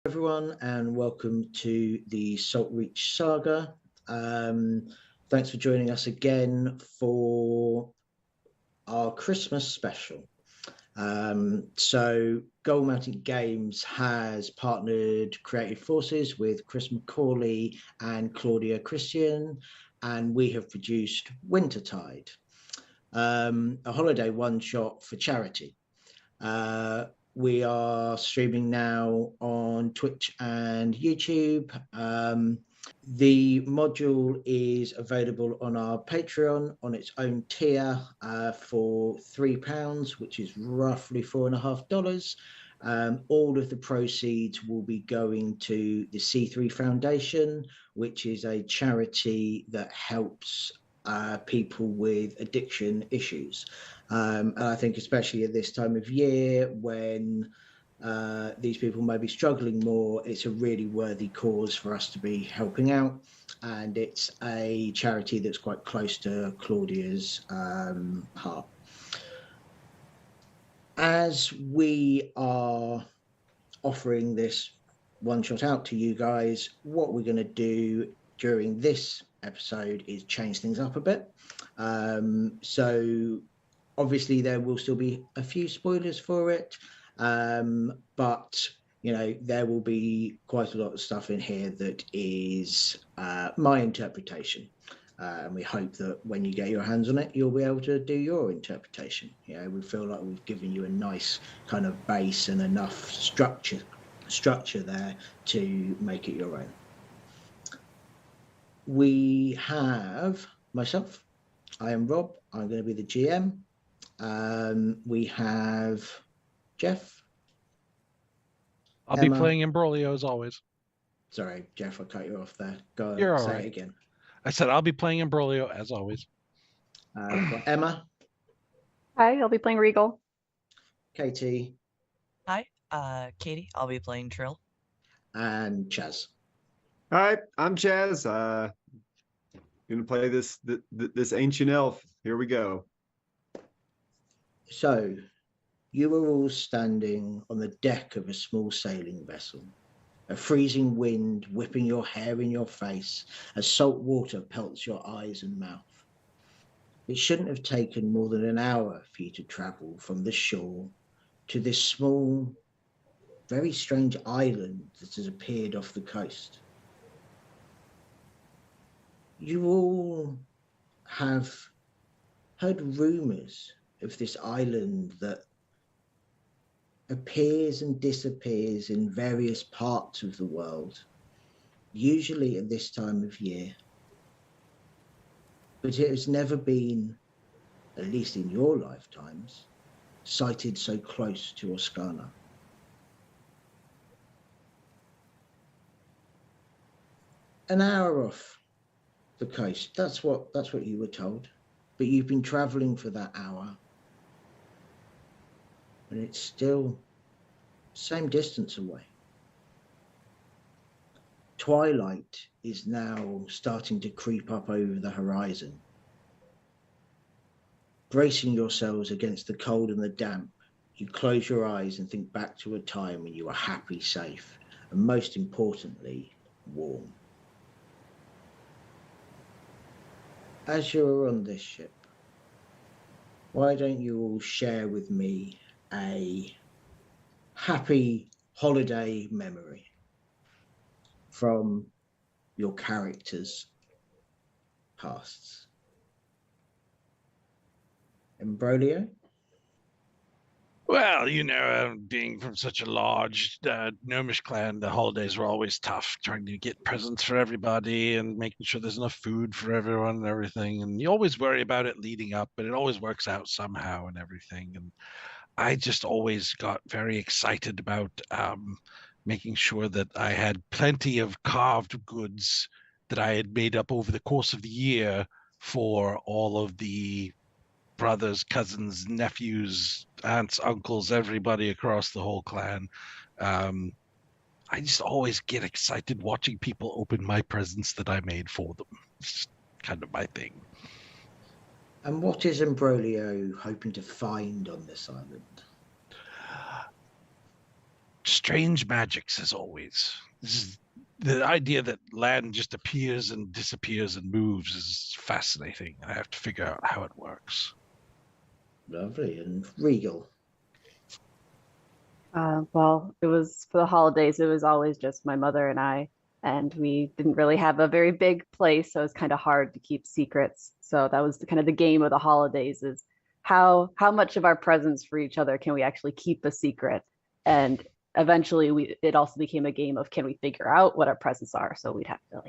Everyone, and welcome to the Saltreach Saga. Thanks for joining us again for our Christmas special. Gold Mountain Games has partnered Creative Forces with Chris McCauley and Claudia Christian, and we have produced Wintertide, a holiday one-shot for charity. We are streaming now on Twitch and YouTube. The module is available on our Patreon on its own tier for £3, which is roughly $4.50. All of the proceeds will be going to the C3 Foundation, which is a charity that helps people with addiction issues. And I think especially at this time of year when these people may be struggling more, it's a really worthy cause for us to be helping out. And it's a charity that's quite close to Claudia's heart. As we are offering this one shot out to you guys, what we're going to do during this episode is change things up a bit. So obviously there will still be a few spoilers for it, but you know, there will be quite a lot of stuff in here that is my interpretation. And we hope that when you get your hands on it, you'll be able to do your interpretation. You know, we feel like we've given you a nice kind of base and enough structure there to make it your own. We have myself. I am Rob. I'm going to be the GM. We have Jeff. I'll be playing Imbroglio as always. Sorry, Jeff, I cut you off there. Go You're all say right. it again. I said I'll be playing Imbroglio as always. Emma. Hi, I'll be playing Regal. Katie. Hi, Katie. I'll be playing Trill. And Chaz. Hi, I'm Chaz. Gonna play this ancient elf. Here we go. So, you are all standing on the deck of a small sailing vessel. A freezing wind whipping your hair in your face as salt water pelts your eyes and mouth. It shouldn't have taken more than an hour for you to travel from the shore to this small, very strange island that has appeared off the coast. You all have heard rumours of this island that appears and disappears in various parts of the world, usually at this time of year. But it has never been, at least in your lifetimes, sighted so close to Oscana. An hour off the coast, that's what you were told. But you've been travelling for that hour, and it's still same distance away. Twilight is now starting to creep up over the horizon. Bracing yourselves against the cold and the damp, you close your eyes and think back to a time when you were happy, safe, and most importantly, warm. As you're on this ship, why don't you all share with me a happy holiday memory from your characters' pasts? Imbroglio? Well, you know, being from such a large gnomish clan, the holidays were always tough, trying to get presents for everybody and making sure there's enough food for everyone and everything. And you always worry about it leading up, but it always works out somehow and everything. And I just always got very excited about making sure that I had plenty of carved goods that I had made up over the course of the year for all of the brothers, cousins, nephews, aunts, uncles, everybody across the whole clan. I just always get excited watching people open my presents that I made for them. It's kind of my thing. And what is Imbroglio hoping to find on this island? strange magics as always. This is the idea that land just appears and disappears and moves is fascinating. I have to figure out how it works. Lovely. And Regal. Well, it was for the holidays, it was always just my mother and I, and we didn't really have a very big place, so it was kind of hard to keep secrets. So that was kind of the game of the holidays is how much of our presents for each other can we actually keep a secret? And eventually it also became a game of can we figure out what our presents are? So we'd have to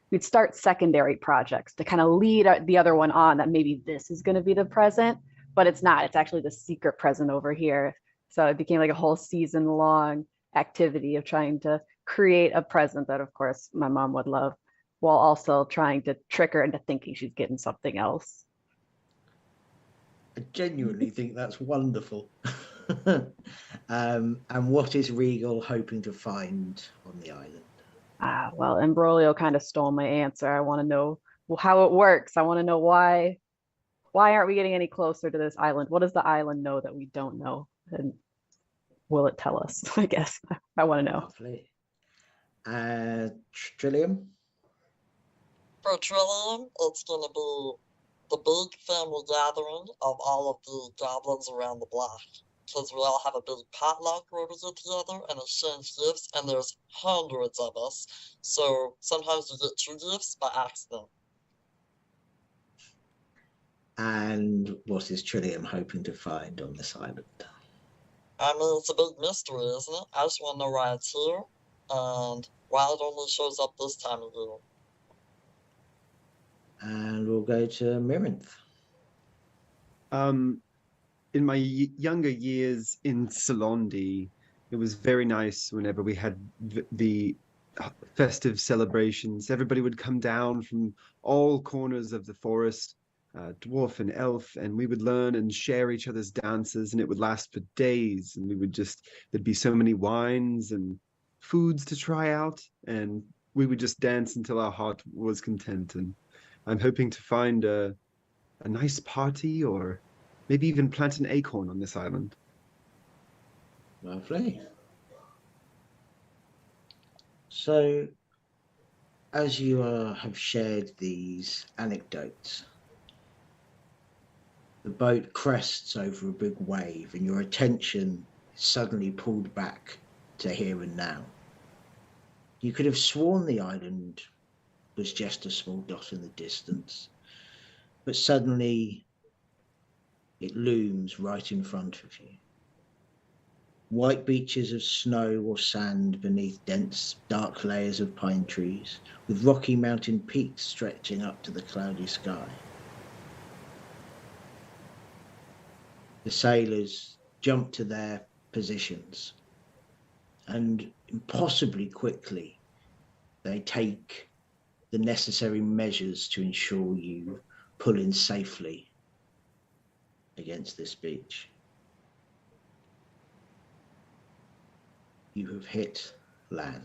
we'd start secondary projects to kind of lead the other one on that maybe this is going to be the present, but it's not. It's actually the secret present over here. So it became like a whole season long activity of trying to create a present that, of course, my mom would love, while also trying to trick her into thinking she's getting something else. I genuinely think that's wonderful. And what is Regal hoping to find on the island? Well, Embroglio kind of stole my answer. I want to know how it works. I want to know why aren't we getting any closer to this island? What does the island know that we don't know? And will it tell us? I guess I want to know. Lovely. Trillium? For Trillium, it's going to be the big family gathering of all of the goblins around the block. Because we all have a big potluck where we get together and exchange gifts, and there's hundreds of us. So sometimes you get 2 gifts by accident. And what is Trillium hoping to find on this island? I mean, it's a big mystery, isn't it? I just want to know why it's here, and why it only shows up this time of year. And we'll go to Mirinth. In my younger years in Salondi, it was very nice whenever we had the festive celebrations. Everybody would come down from all corners of the forest, dwarf and elf, and we would learn and share each other's dances, and it would last for days. And there'd be so many wines and foods to try out, and we would just dance until our heart was content. And I'm hoping to find a nice party, or maybe even plant an acorn on this island. Lovely. So, as you have shared these anecdotes, the boat crests over a big wave and your attention is suddenly pulled back to here and now. You could have sworn the island was just a small dot in the distance, but suddenly it looms right in front of you. White beaches of snow or sand beneath dense, dark layers of pine trees, with rocky mountain peaks stretching up to the cloudy sky. The sailors jump to their positions, and impossibly quickly, they take the necessary measures to ensure you pull in safely against this beach. You have hit land.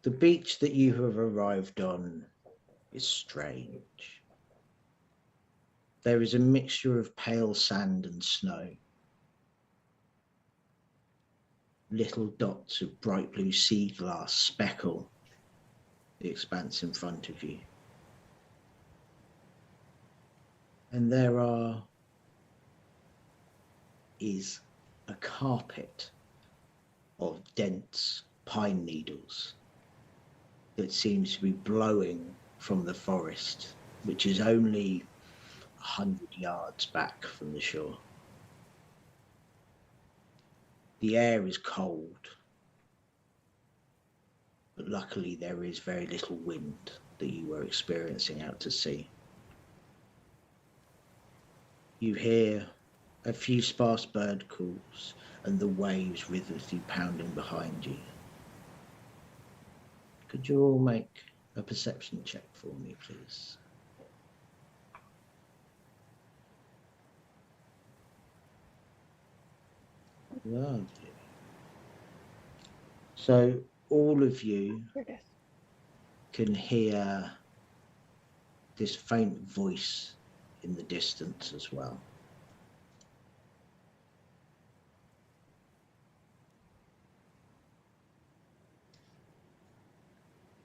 The beach that you have arrived on is strange. There is a mixture of pale sand and snow. Little dots of bright blue sea glass speckle the expanse in front of you. And there is a carpet of dense pine needles that seems to be blowing from the forest, which is only 100 yards back from the shore. The air is cold, but luckily there is very little wind that you were experiencing out to sea. You hear a few sparse bird calls and the waves rhythmically pounding behind you. Could you all make a perception check for me, please? Lovely. So all of you can hear this faint voice in the distance as well.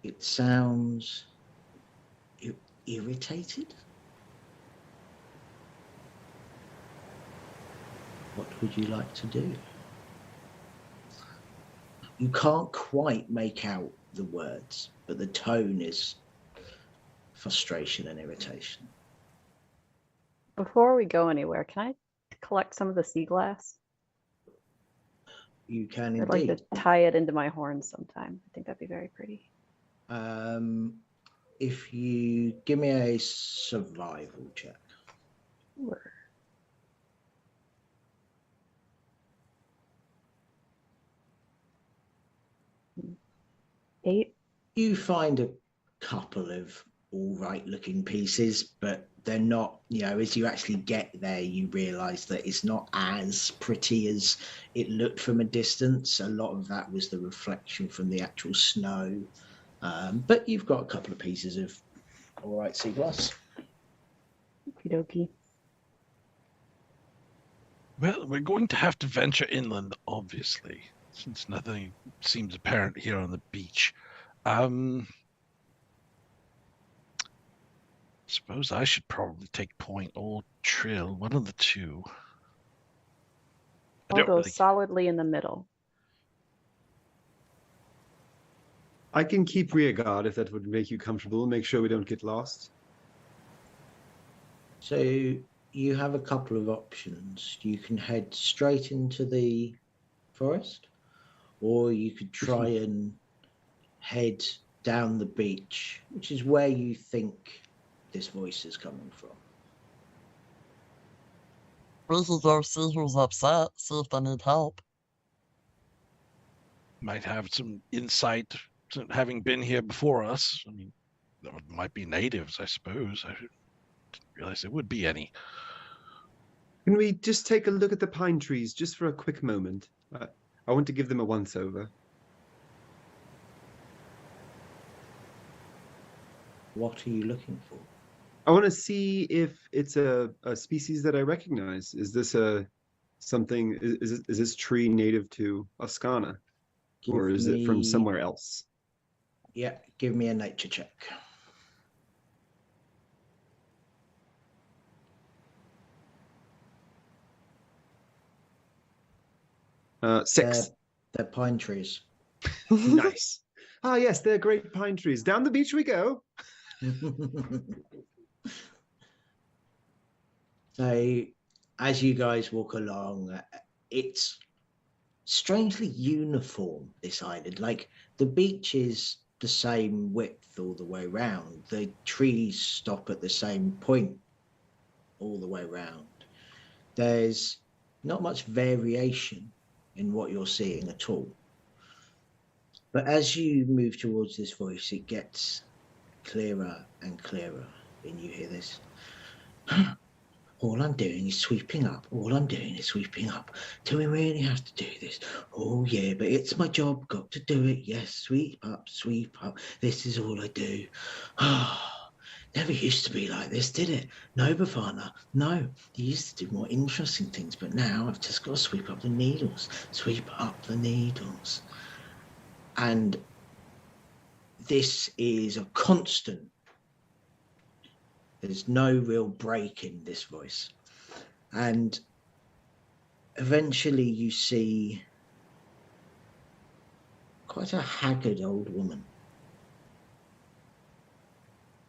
It sounds irritated. What would you like to do? You can't quite make out the words, but the tone is frustration and irritation. Before we go anywhere, can I collect some of the sea glass? You can I'd like to indeed. tie it into my horn sometime. I think that'd be very pretty. If you give me a survival check. Sure. Eight. You find a couple of all right looking pieces, but they're not, as you actually get there, you realize that it's not as pretty as it looked from a distance. A lot of that was the reflection from the actual snow. But you've got a couple of pieces of all right sea glass. Okie dokie. Well, we're going to have to venture inland, obviously, since nothing seems apparent here on the beach. Suppose I should probably take point or Trill, one of the two. I'll go solidly in the middle. I can keep rear guard if that would make you comfortable. Make sure we don't get lost. So you have a couple of options. You can head straight into the forest, or you could try and head down the beach, which is where you think this voice is coming from. We could go see who's upset, see if they need help. Might have some insight, having been here before us. I mean, there might be natives, I suppose. I didn't realize there would be any. Can we just take a look at the pine trees just for a quick moment? I want to give them a once-over. What are you looking for? I want to see if it's a species that I recognize. Is this something? Is this tree native to Oscana, or is it from somewhere else? Yeah, give me a nature check. Six. They're pine trees. Nice. Ah, yes, they're great pine trees. Down the beach we go. So, as you guys walk along, it's strangely uniform, this island. Like, the beach is the same width all the way around. The trees stop at the same point all the way around. There's not much variation in what you're seeing at all. But as you move towards this voice, it gets clearer and clearer, and you hear this. All I'm doing is sweeping up. All I'm doing is sweeping up. Do we really have to do this? Oh, yeah, but it's my job. Got to do it. Yes, sweep up, sweep up. This is all I do. Never used to be like this, did it? No, Bafana. No, you used to do more interesting things, but now I've just got to sweep up the needles. Sweep up the needles. And this is a constant. There's no real break in this voice. And eventually you see quite a haggard old woman.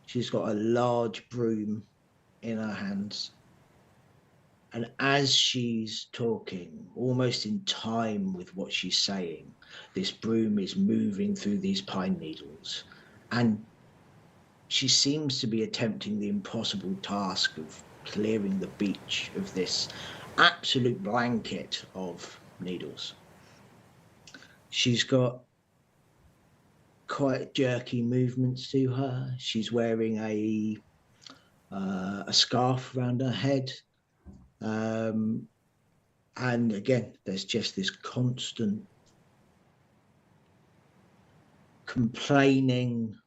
She's got a large broom in her hands. And as she's talking, almost in time with what she's saying, this broom is moving through these pine needles. And she seems to be attempting the impossible task of clearing the beach of this absolute blanket of needles. She's got quite jerky movements to her. She's wearing a scarf around her head. And again, there's just this constant complaining,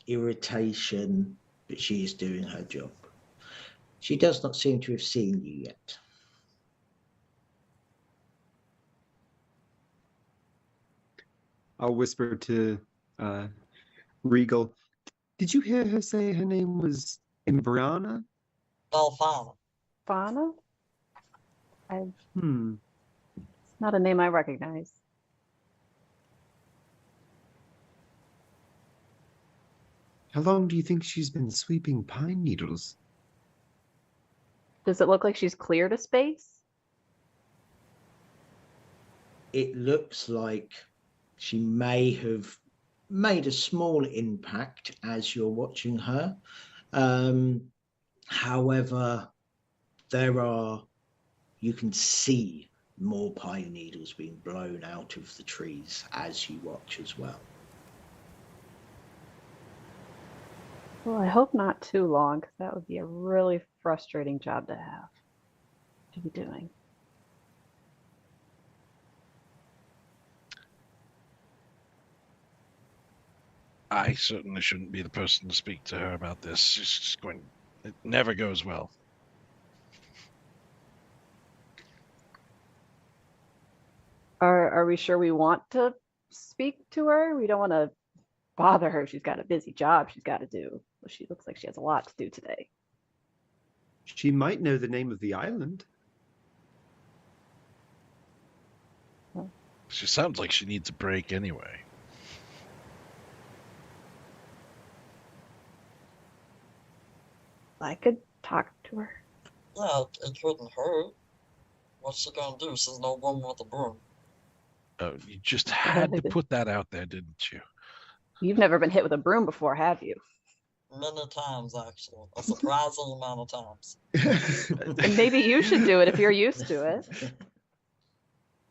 irritation, but she is doing her job. She does not seem to have seen you yet. I'll whisper to Regal. Did you hear her say her name was Imbrana? Belfana. Fauna? It's Hmm. not a name I recognize. How long do you think she's been sweeping pine needles? Does it look like she's cleared a space? It looks like she may have made a small impact as you're watching her. However, you can see more pine needles being blown out of the trees as you watch as well. Well, I hope not too long, because that would be a really frustrating job to have to be doing. I certainly shouldn't be the person to speak to her about this. It's just it never goes well. Are we sure we want to speak to her? We don't want to bother her. She's got a busy job she's got to do. Well, she looks like she has a lot to do today. She might know the name of the island. She sounds like she needs a break anyway. I could talk to her. Yeah, it couldn't hurt. What's she gonna do? She's no woman with a broom. Oh, you just had to put that out there, didn't you? You've never been hit with a broom before, have you? Many times, actually. A surprising amount of times. And maybe you should do it if you're used to it,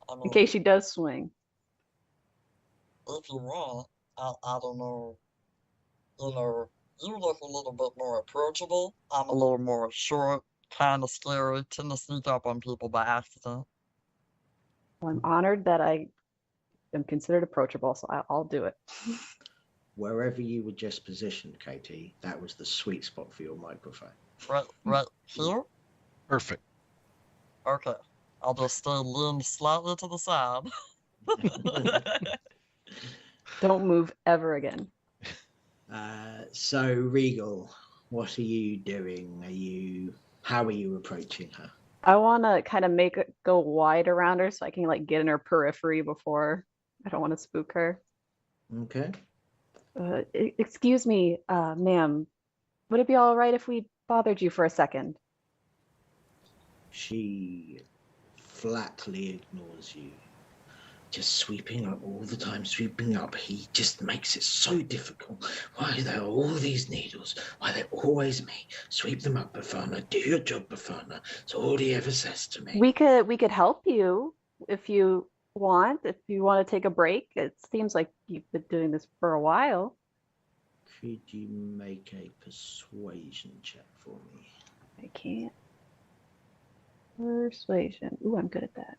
I mean, in case she does swing. if you want, I don't know. You look a little bit more approachable. I'm a little more short, kind of scary, tend to sneak up on people by accident. Well, I'm honored that I am considered approachable, so I'll do it. Wherever you were just positioned, Katie, that was the sweet spot for your microphone. Right here? Perfect. Okay. I'll just stay leaned slightly to the side. Don't move ever again. So Regal, what are you doing? How are you approaching her? I want to kind of make it go wide around her so I can like get in her periphery before. I don't want to spook her. Okay. Excuse me, ma'am. Would it be all right if we bothered you for a second? She flatly ignores you. Just sweeping up all the time, sweeping up. He just makes it so difficult. Why are there all these needles? Why are they always me? Sweep them up, Bafana. Do your job, Bafana. That's all he ever says to me. We could help you if you want. If you want to take a break, it seems like you've been doing this for a while. Could you make a persuasion check for me? I can't. Persuasion. Ooh, I'm good at that.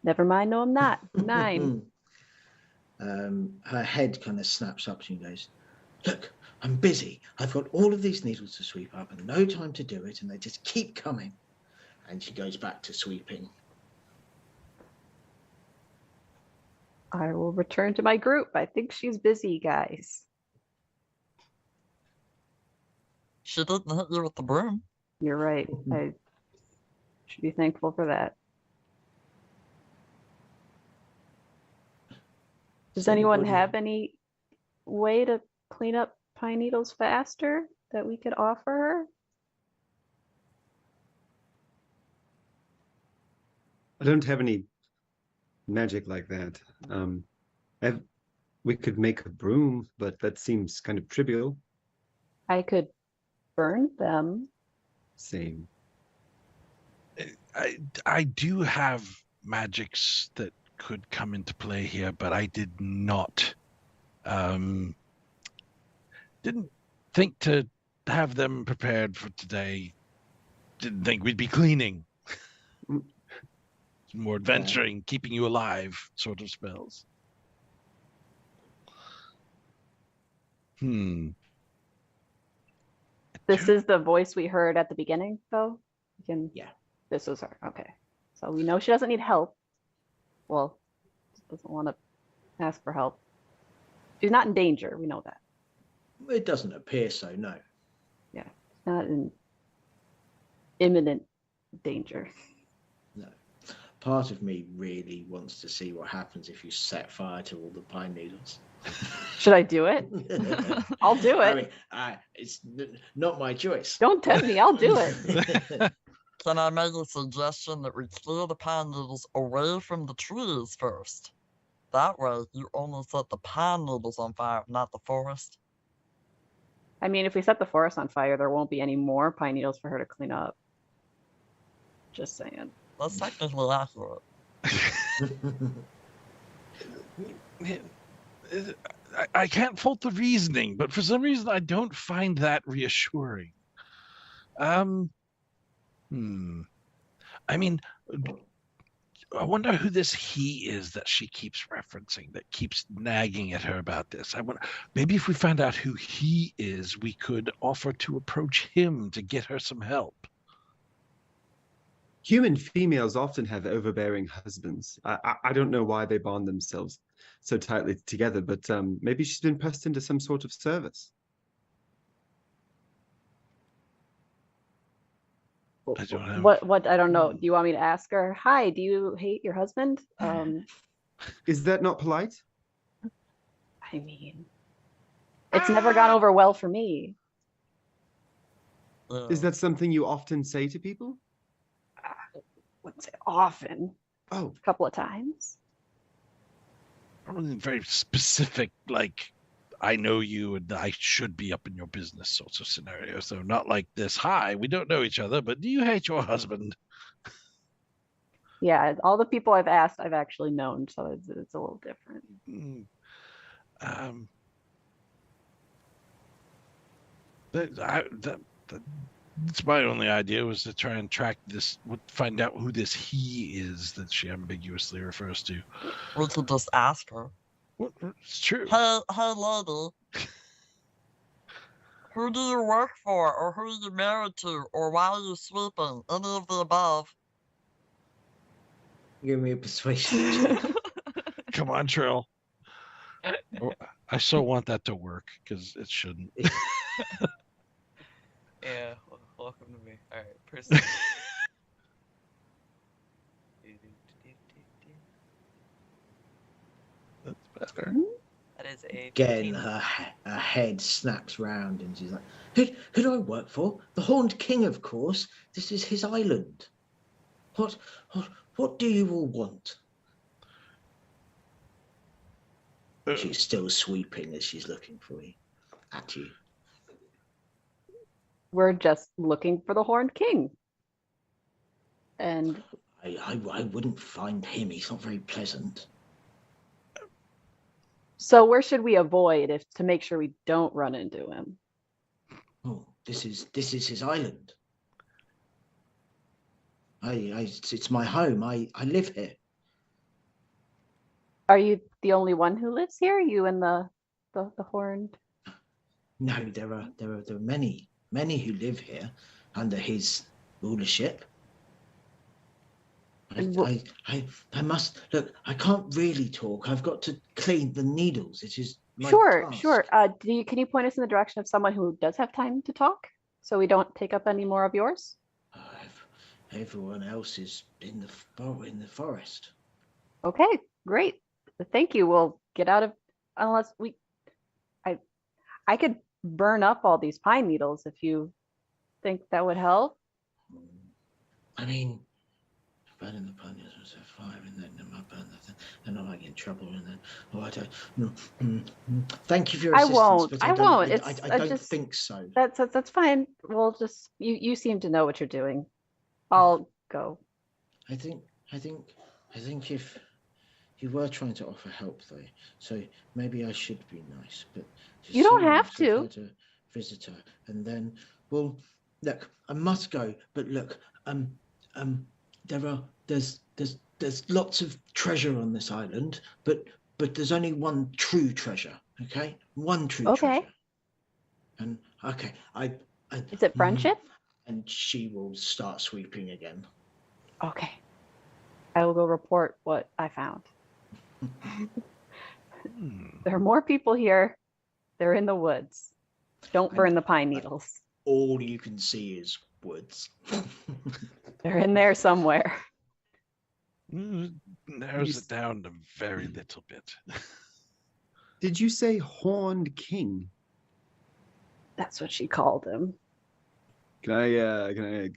Never mind, no, I'm not. 9. Her head kind of snaps up and goes, "Look, I'm busy. I've got all of these needles to sweep up and no time to do it, and they just keep coming." And she goes back to sweeping. I will return to my group. I think she's busy, guys. She didn't hit you with the broom. You're right. I should be thankful for that. Does anyone have any way to clean up pine needles faster that we could offer her? I don't have any magic like that. We could make a broom, but that seems kind of trivial. I could burn them. Same. I do have magics that could come into play here, but I did not didn't think to have them prepared for today. Didn't think we'd be cleaning. More adventuring, keeping you alive sort of spells. This is the voice we heard at the beginning, though? Yeah. This was her. Okay. So we know she doesn't need help. Well, doesn't want to ask for help. She's not in danger. We know that. It doesn't appear so, no. Yeah, not in imminent danger. No. Part of me really wants to see what happens if you set fire to all the pine needles. Should I do it? I'll do it. I mean, it's not my choice. Don't tempt me. I'll do it. Can I make a suggestion that we clear the pine needles away from the trees first? That way, you only set the pine needles on fire, not the forest. I mean, if we set the forest on fire, there won't be any more pine needles for her to clean up. Just saying. That's technically accurate. I can't fault the reasoning, but for some reason I don't find that reassuring. I mean, I wonder who this he is that she keeps referencing, that keeps nagging at her about this. Maybe if we found out who he is, we could offer to approach him to get her some help. Human females often have overbearing husbands. I don't know why they bond themselves so tightly together, but maybe she's been pressed into some sort of service. I don't know. What? I don't know. Do you want me to ask her? Hi, do you hate your husband? Is that not polite? I mean, it's never gone over well for me. Is that something you often say to people? I wouldn't say often. Oh, A couple of times. Probably very specific, like, I know you and I should be up in your business sorts of scenario. So not like this, hi, we don't know each other, but do you hate your husband? Yeah, all the people I've asked, I've actually known, so it's a little different. That's my only idea, was to try and track this, find out who this he is that she ambiguously refers to. We could just ask her. It's true. Hey lady. Who do you work for, or who are you married to, or why are you sweeping? Any of the above. Give me a persuasion check. Come on, Trill. Oh, I so want that to work, because it shouldn't. Yeah, welcome to me. All right, person. That's better. That is a Again, 15. her head snaps round and she's like, who do I work for? The Horned King, of course. This is his island. What do you all want? She's still sweeping as she's looking for you. At you. We're just looking for the Horned King. And I wouldn't find him. He's not very pleasant. so where should we avoid to make sure we don't run into him? Oh, this is his island. It's my home. I live here. Are you the only one who lives here? You and the Horned? No, there are many who live here under his rulership. I must look. I can't really talk. I've got to clean the needles. It is my task. Sure. Can you point us in the direction of someone who does have time to talk, so we don't take up any more of yours? Everyone else is in the forest. Okay, great. Thank you. We'll get out of unless we. I could burn up all these pine needles if you think that would help. I mean, burning the pine needles was a fire, and then I burn the thing, and I might get in trouble, and then I don't. Thank you for your assistance. I won't. I don't think so. That's fine. We'll just you seem to know what you're doing. I'll go. I think if you were trying to offer help though, so maybe I should be nice, but You don't soon have I've to. had a visitor, and then, well, look, I must go, but look, there's lots of treasure on this island, but there's only one true treasure, okay? One true treasure. And okay, Is it friendship? And she will start sweeping again. Okay. I will go report what I found. There are more people here. They're in the woods. Don't And- burn the pine needles. All you can see is woods. They're in there somewhere. Narrows it down to very little bit. Did you say Horned King? That's what she called him. Can I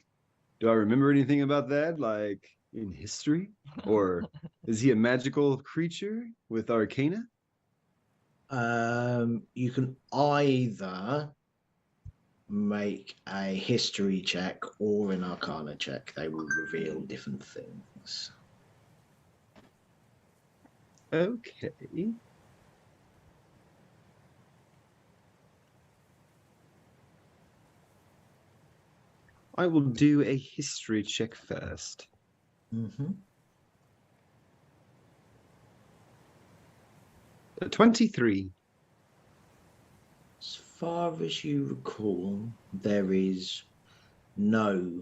do I remember anything about that, like in history? Or is he a magical creature with arcana? You can either make a history check or an arcana check. They will reveal different things. Okay. I will do a history check first. Mm-hmm. 23. As far as you recall, there is no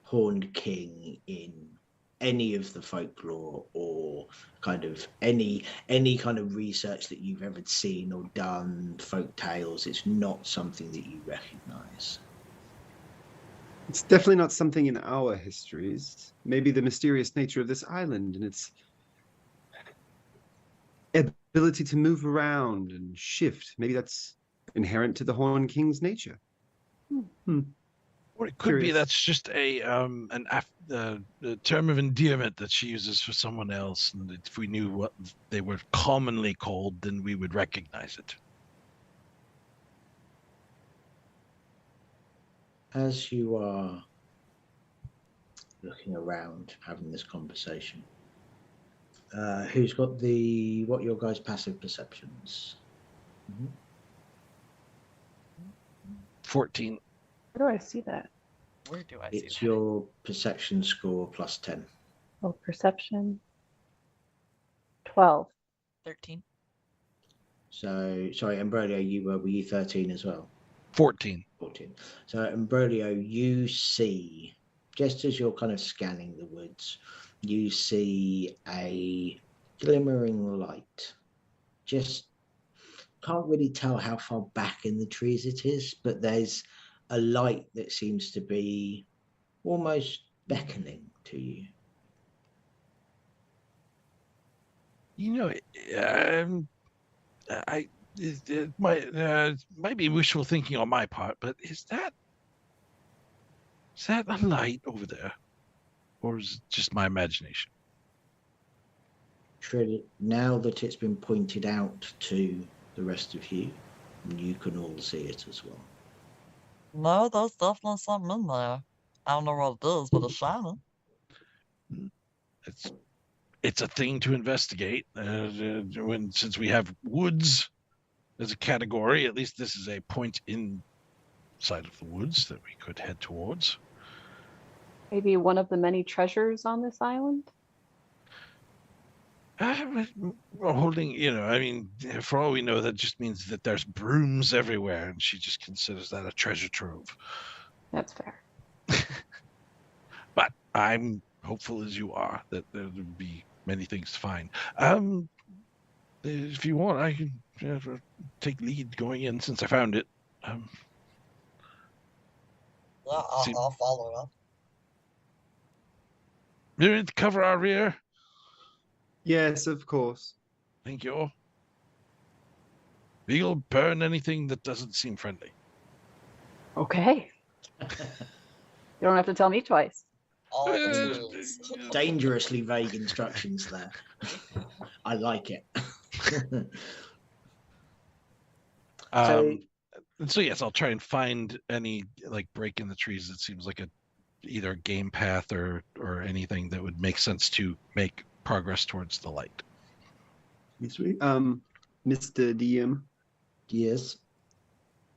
horned king in any of the folklore or kind of any kind of research that you've ever seen or done, folk tales. It's not something that you recognize. It's definitely not something in our histories. Maybe the mysterious nature of this island and its ability to move around and shift. Maybe that's inherent to the Horned King's nature. Or it could be Curious. that's just a term of endearment that she uses for someone else, and if we knew what they were commonly called, then we would recognize it. As you are looking around, having this conversation, who's got what are your guys' passive perceptions? 14. Where do I see that? Where do I see It's that? your perception score plus 10. Oh, perception. 12. 13. So, sorry, Ambrolio, were you 13 as well? 14. 14. So, Ambrolio, you see, just as you're kind of scanning the woods, you see a glimmering light. Just can't really tell how far back in the trees it is, but there's a light that seems to be almost beckoning to you. You know, it might be wishful thinking on my part, but is that a light over there, or is it just my imagination? Now that it's been pointed out to the rest of you, you can all see it as well. No, there's definitely something in there. I don't know what it is, but it's shining. It's a thing to investigate. Since we have woods as a category, at least this is a point inside of the woods that we could head towards. Maybe one of the many treasures on this island? Well, holding, I mean, for all we know, that just means that there's brooms everywhere, and she just considers that a treasure trove. That's fair. But I'm hopeful as you are that there would be many things to find. If you want, I can take lead going in since I found it. Yeah, I'll follow up. You need to cover our rear. Yes, of course. Thank you. We'll burn anything that doesn't seem friendly. Okay. You don't have to tell me twice. All the trees. Dangerously vague instructions there. I like it. So yes, I'll try and find any break in the trees that seems like either a game path or anything that would make sense to make progress towards the light. Sweet. Mr. DM. Yes.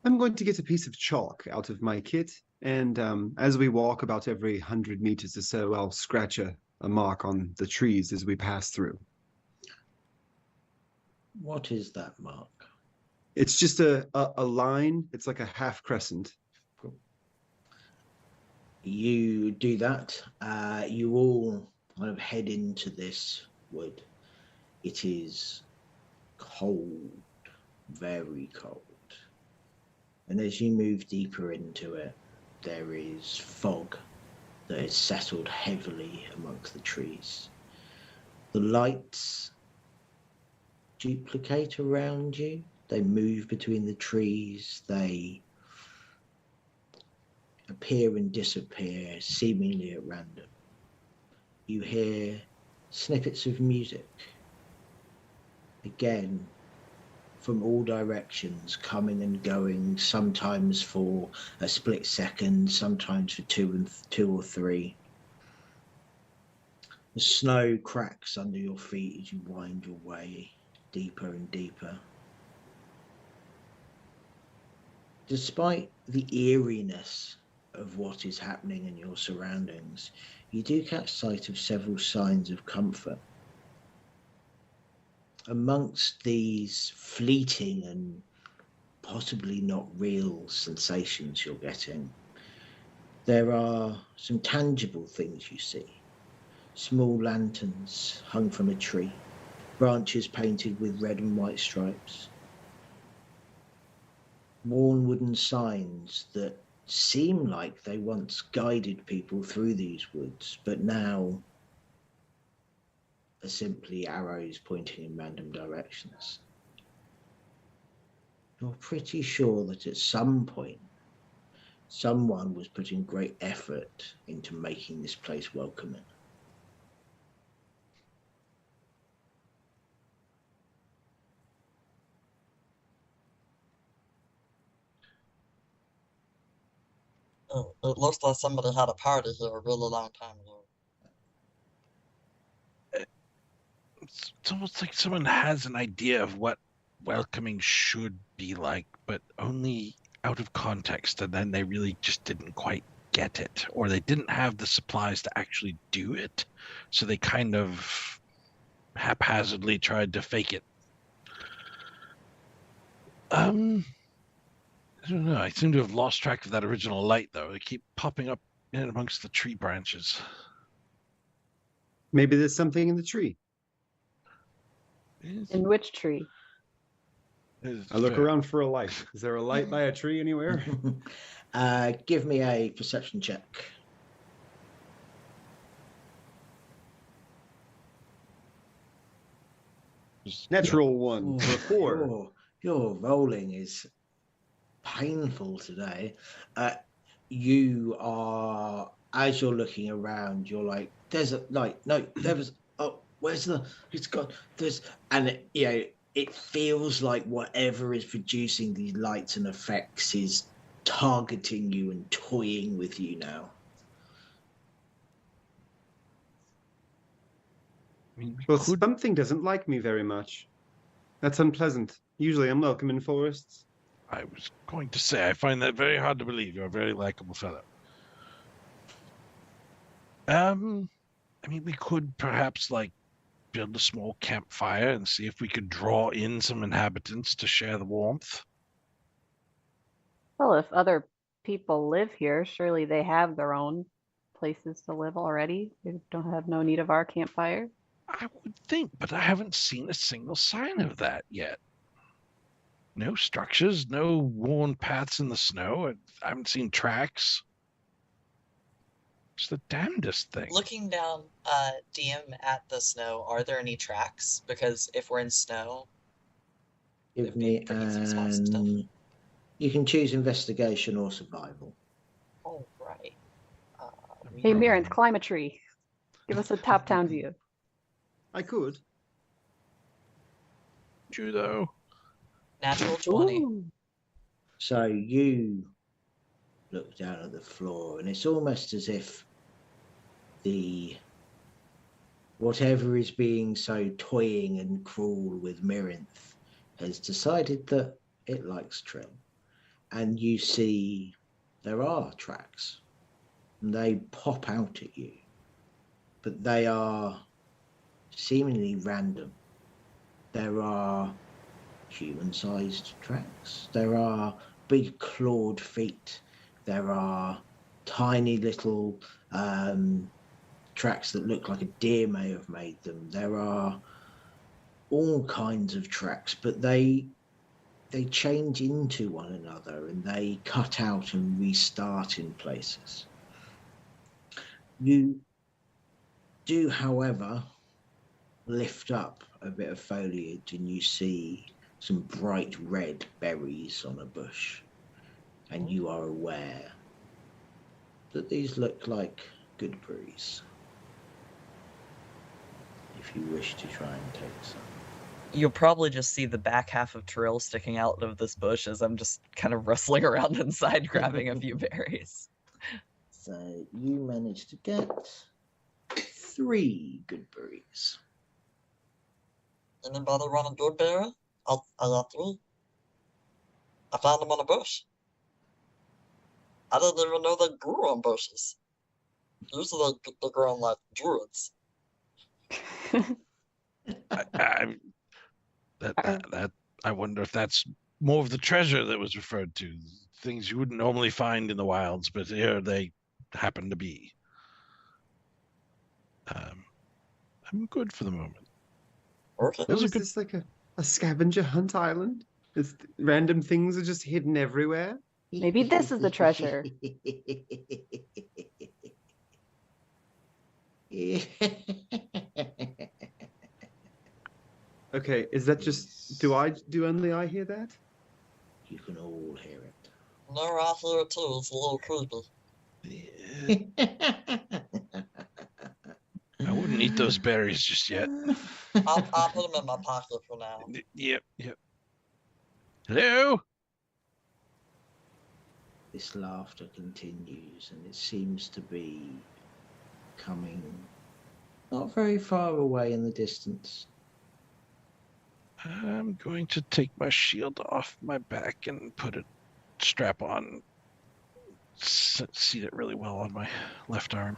I'm going to get a piece of chalk out of my kit, and as we walk about every 100 meters or so, I'll scratch a mark on the trees as we pass through. What is that mark? It's just a line. It's like a half crescent. You do that. You all kind of head into this wood. It is cold, very cold. And as you move deeper into it, there is fog that has settled heavily amongst the trees. The lights duplicate around you. They move between the trees. They appear and disappear seemingly at random. You hear snippets of music, again from all directions, coming and going, sometimes for a split second, sometimes for two or three. The snow cracks under your feet as you wind your way deeper and deeper. Despite the eeriness of what is happening in your surroundings, you do catch sight of several signs of comfort. Amongst these fleeting and possibly not real sensations you're getting, there are some tangible things you see. Small lanterns hung from a tree, branches painted with red and white stripes, worn wooden signs that seem like they once guided people through these woods, but now are simply arrows pointing in random directions. You're pretty sure that at some point, someone was putting great effort into making this place welcoming. It looks like somebody had a party here a really long time ago. It's almost like someone has an idea of what welcoming should be like, but only out of context, and then they really just didn't quite get it, or they didn't have the supplies to actually do it, so they kind of haphazardly tried to fake it. I don't know. I seem to have lost track of that original light, though. They keep popping up in amongst the tree branches. Maybe there's something in the tree. In which tree? I look around for a light. Is there a light by a tree anywhere? Give me a perception check. Natural one for a 4. Your rolling is painful today. You are, as you're looking around, you're like, there's a light. No, there was. Oh, where's the? It's got. There's, and it feels like whatever is producing these lights and effects is targeting you and toying with you now. I mean, Well, something doesn't like me very much. That's unpleasant. Usually I'm welcome in forests. I was going to say, I find that very hard to believe. You're a very likable fellow. I mean, we could perhaps, like, build a small campfire and see if we could draw in some inhabitants to share the warmth. Well, if other people live here, surely they have their own places to live already. They don't have no need of our campfire. I would think, but I haven't seen a single sign of that yet. No structures, no worn paths in the snow. I haven't seen tracks. It's the damnedest thing. Looking down, DM, at the snow, are there any tracks? Because if we're in snow, Give it'd be me pretty easy to spot some stuff. You can choose investigation or survival. Oh, right. Hey, Mirren, climb a tree. Give us a top-down view. I could. You though. Natural 20. Ooh. So you look down at the floor, and it's almost as if whatever is being so toying and cruel with Mirinth has decided that it likes Trill. And you see there are tracks, and they pop out at you, but they are seemingly random. There are human-sized tracks. There are big clawed feet. There are tiny little tracks that look like a deer may have made them. There are all kinds of tracks, but they change into one another and they cut out and restart in places. You do, however, lift up a bit of foliage and you see some bright red berries on a bush, and you are aware that these look like good berries if you wish to try and take some. You'll probably just see the back half of Trill sticking out of this bush as I'm just kind of rustling around inside grabbing a few berries. So you managed to get 3 good berries. Anybody want a good berry? I got 3. I found them on a bush. I didn't even know they grew on bushes. Usually they grow on like druids. I wonder if that's more of the treasure that was referred to. Things you wouldn't normally find in the wilds, but here they happen to be. I'm good for the moment. Okay. Oh, is this like a scavenger hunt island? Random things are just hidden everywhere? Maybe this is the treasure. Okay, is that just do only I hear that? You can all hear it. No, I hear it too. It's a little creepy. I wouldn't eat those berries just yet. I'll put them in my pocket for now. Yep. Hello? This laughter continues, and it seems to be coming not very far away in the distance. I'm going to take my shield off my back and put a strap on. See it really well on my left arm,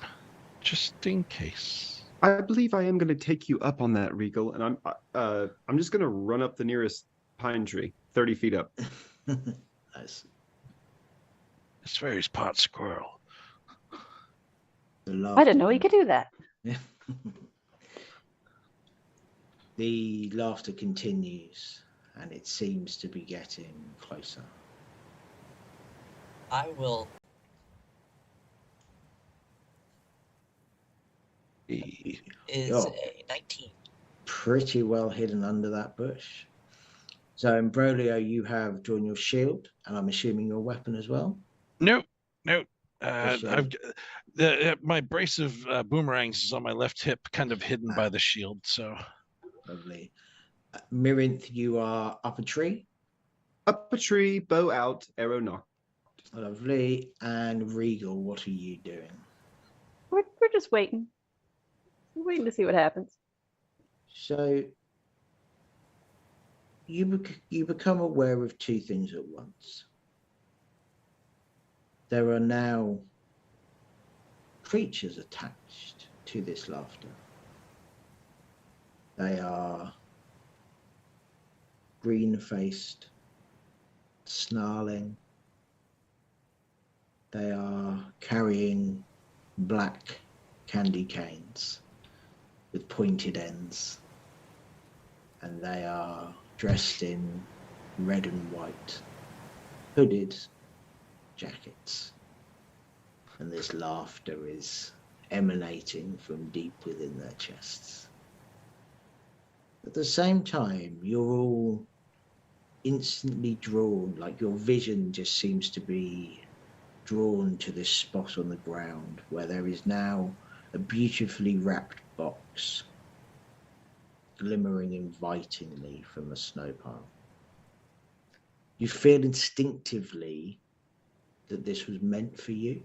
just in case. I believe I am going to take you up on that, Regal, and I'm just going to run up the nearest pine tree, 30 feet up. Nice. It's very pot squirrel. I didn't know you could do that. Yeah. The laughter continues, and it seems to be getting closer. I will. Is Oh. a 19. Pretty well hidden under that bush. So, Imbroglio, you have drawn your shield, and I'm assuming your weapon as well. Nope. shield? My brace of boomerangs is on my left hip, kind of hidden by the shield. So Lovely. Mirinth, you are up a tree. Up a tree, bow out, arrow knocked. Lovely. And Regal, what are you doing? We're just waiting. We're waiting to see what happens. So you become aware of 2 things at once. There are now creatures attached to this laughter. They are green-faced, snarling. They are carrying black candy canes with pointed ends, and they are dressed in red and white hooded jackets, and this laughter is emanating from deep within their chests. At the same time, you're all instantly drawn, like your vision just seems to be drawn to this spot on the ground where there is now a beautifully wrapped box glimmering invitingly from a snow pile. You feel instinctively that this was meant for you,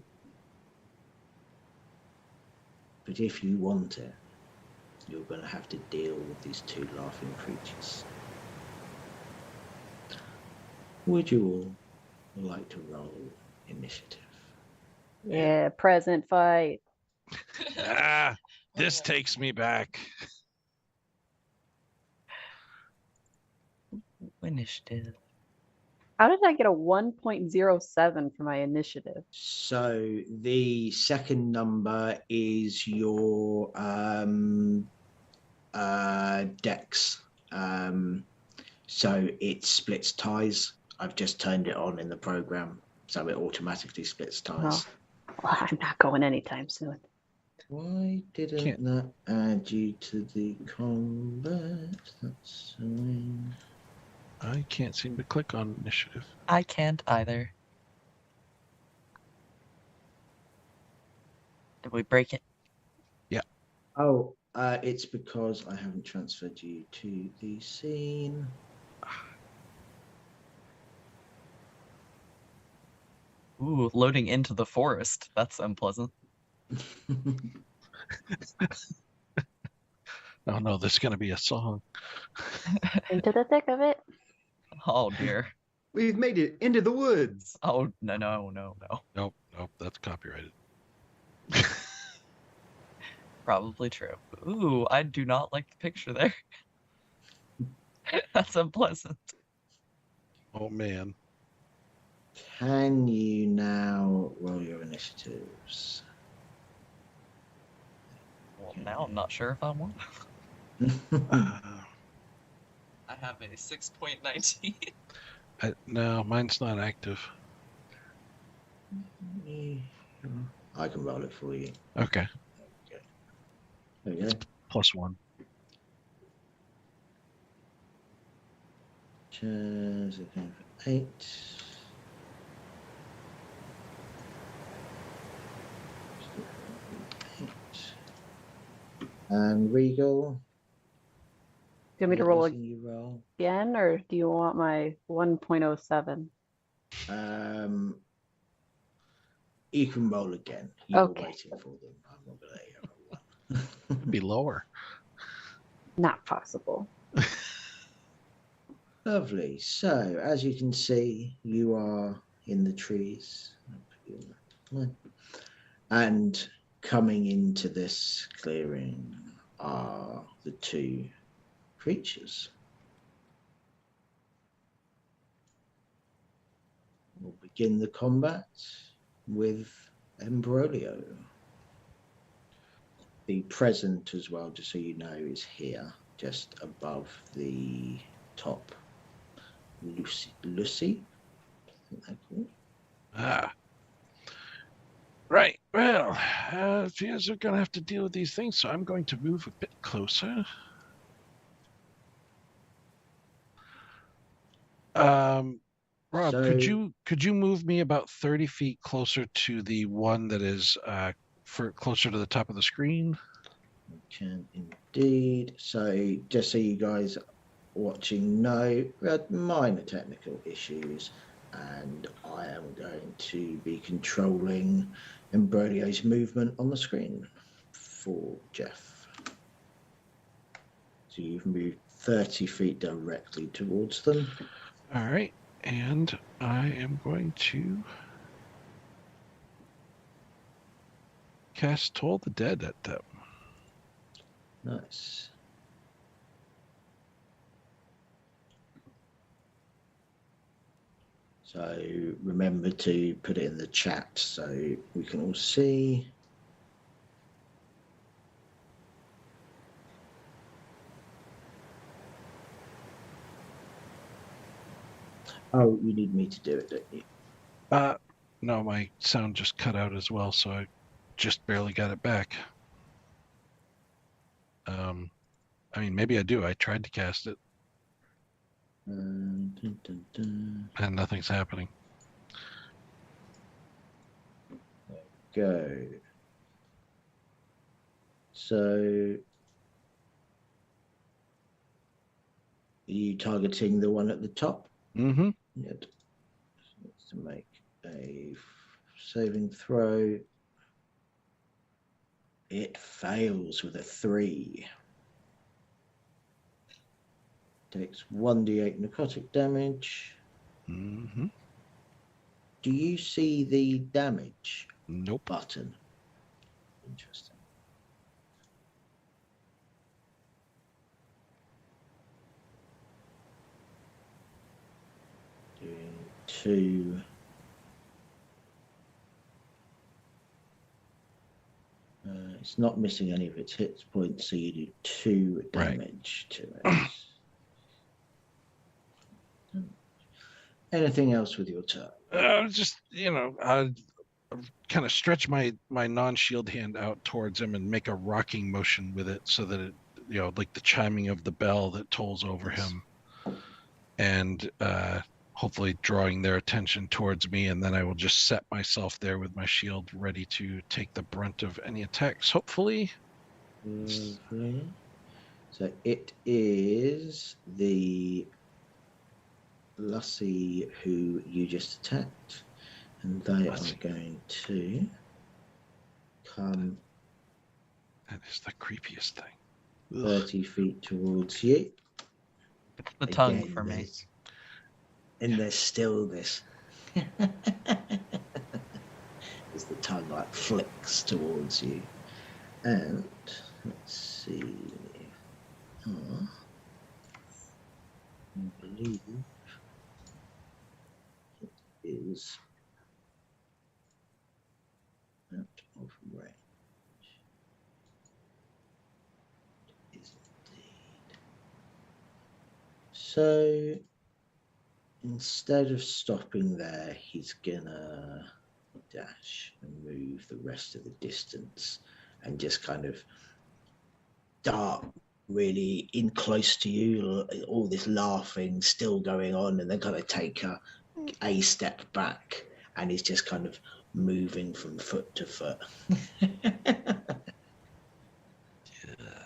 but if you want it, you're going to have to deal with these 2 laughing creatures. Would you all like to roll initiative? Yeah, present fight. This takes me back. Initiative. How did I get a 1.07 for my initiative? So the second number is your dex So it splits ties. I've just turned it on in the program, so it automatically splits ties. Well, I'm not going anytime soon. Why didn't Can't- that add you to the combat? That's annoying. I can't seem to click on initiative. I can't either. Did we break it? Oh, it's because I haven't transferred you to the scene. Ooh, loading into the forest. That's unpleasant. Oh no, there's going to be a song. Into the thick of it. Oh dear. We've made it into the woods. Oh no. Nope, that's copyrighted. Probably true. Ooh, I do not like the picture there. That's unpleasant. Oh man. Can you now roll your initiatives? Well, now I'm not sure if I want. Uh, I have a 6.19. no, mine's not active. I can roll it for you. Okay, There you go. +1. Chairs again for 8. And Regal. Do you want me to roll anything you roll? again, or do you want my 1.07? You can roll again. You Okay. were waiting for them. I'm not going to let you roll one. It'd be lower. Not possible. Lovely. So, as you can see, you are in the trees. And coming into this clearing are the two creatures. We'll begin the combat with Embroglio. The present as well, just so you know, is here, just above the top. Lucy? I think they're called. Ah. Right. Well, you guys are going to have to deal with these things, so I'm going to move a bit closer. Rob, could you move me about 30 feet closer to the one that is closer to the top of the screen? I can indeed. So, just so you guys watching know, we had minor technical issues, and I am going to be controlling Embroglio's movement on the screen for Jeff. So you've moved 30 feet directly towards them. All right, and I am going to cast Toll the Dead at them. Nice. So remember to put it in the chat so we can all see. Oh, you need me to do it, don't you? No, my sound just cut out as well, so I just barely got it back. I mean, maybe I do. I tried to cast it, Dun, dun, dun. and nothing's happening. Go. So, are you targeting the one at the top? Mm-hmm. Yep. So to make a saving throw. It fails with a 3. Takes 1d8 necrotic damage. Mm-hmm. Do you see the damage Nope. button? Interesting. Doing 2. It's not missing any of its hit points, so you do 2 Right. damage to it. Anything else with your turn? Just I kind of stretch my non-shield hand out towards him and make a rocking motion with it, so that it, like the chiming of the bell that tolls over him, and hopefully drawing their attention towards me. And then I will just set myself there with my shield ready to take the brunt of any attacks, hopefully. Lovely. So it is the Lassie who you just attacked, and they are going to come That is the creepiest thing. 30 feet towards you. The tongue Again, for me. And there's still this. As the tongue like flicks towards you. And let's see. I believe it is out of range. It is indeed. So instead of stopping there, he's gonna dash and move the rest of the distance and just kind of dart really in close to you, all this laughing still going on, and then kind of take a step back, and he's just kind of moving from foot to foot.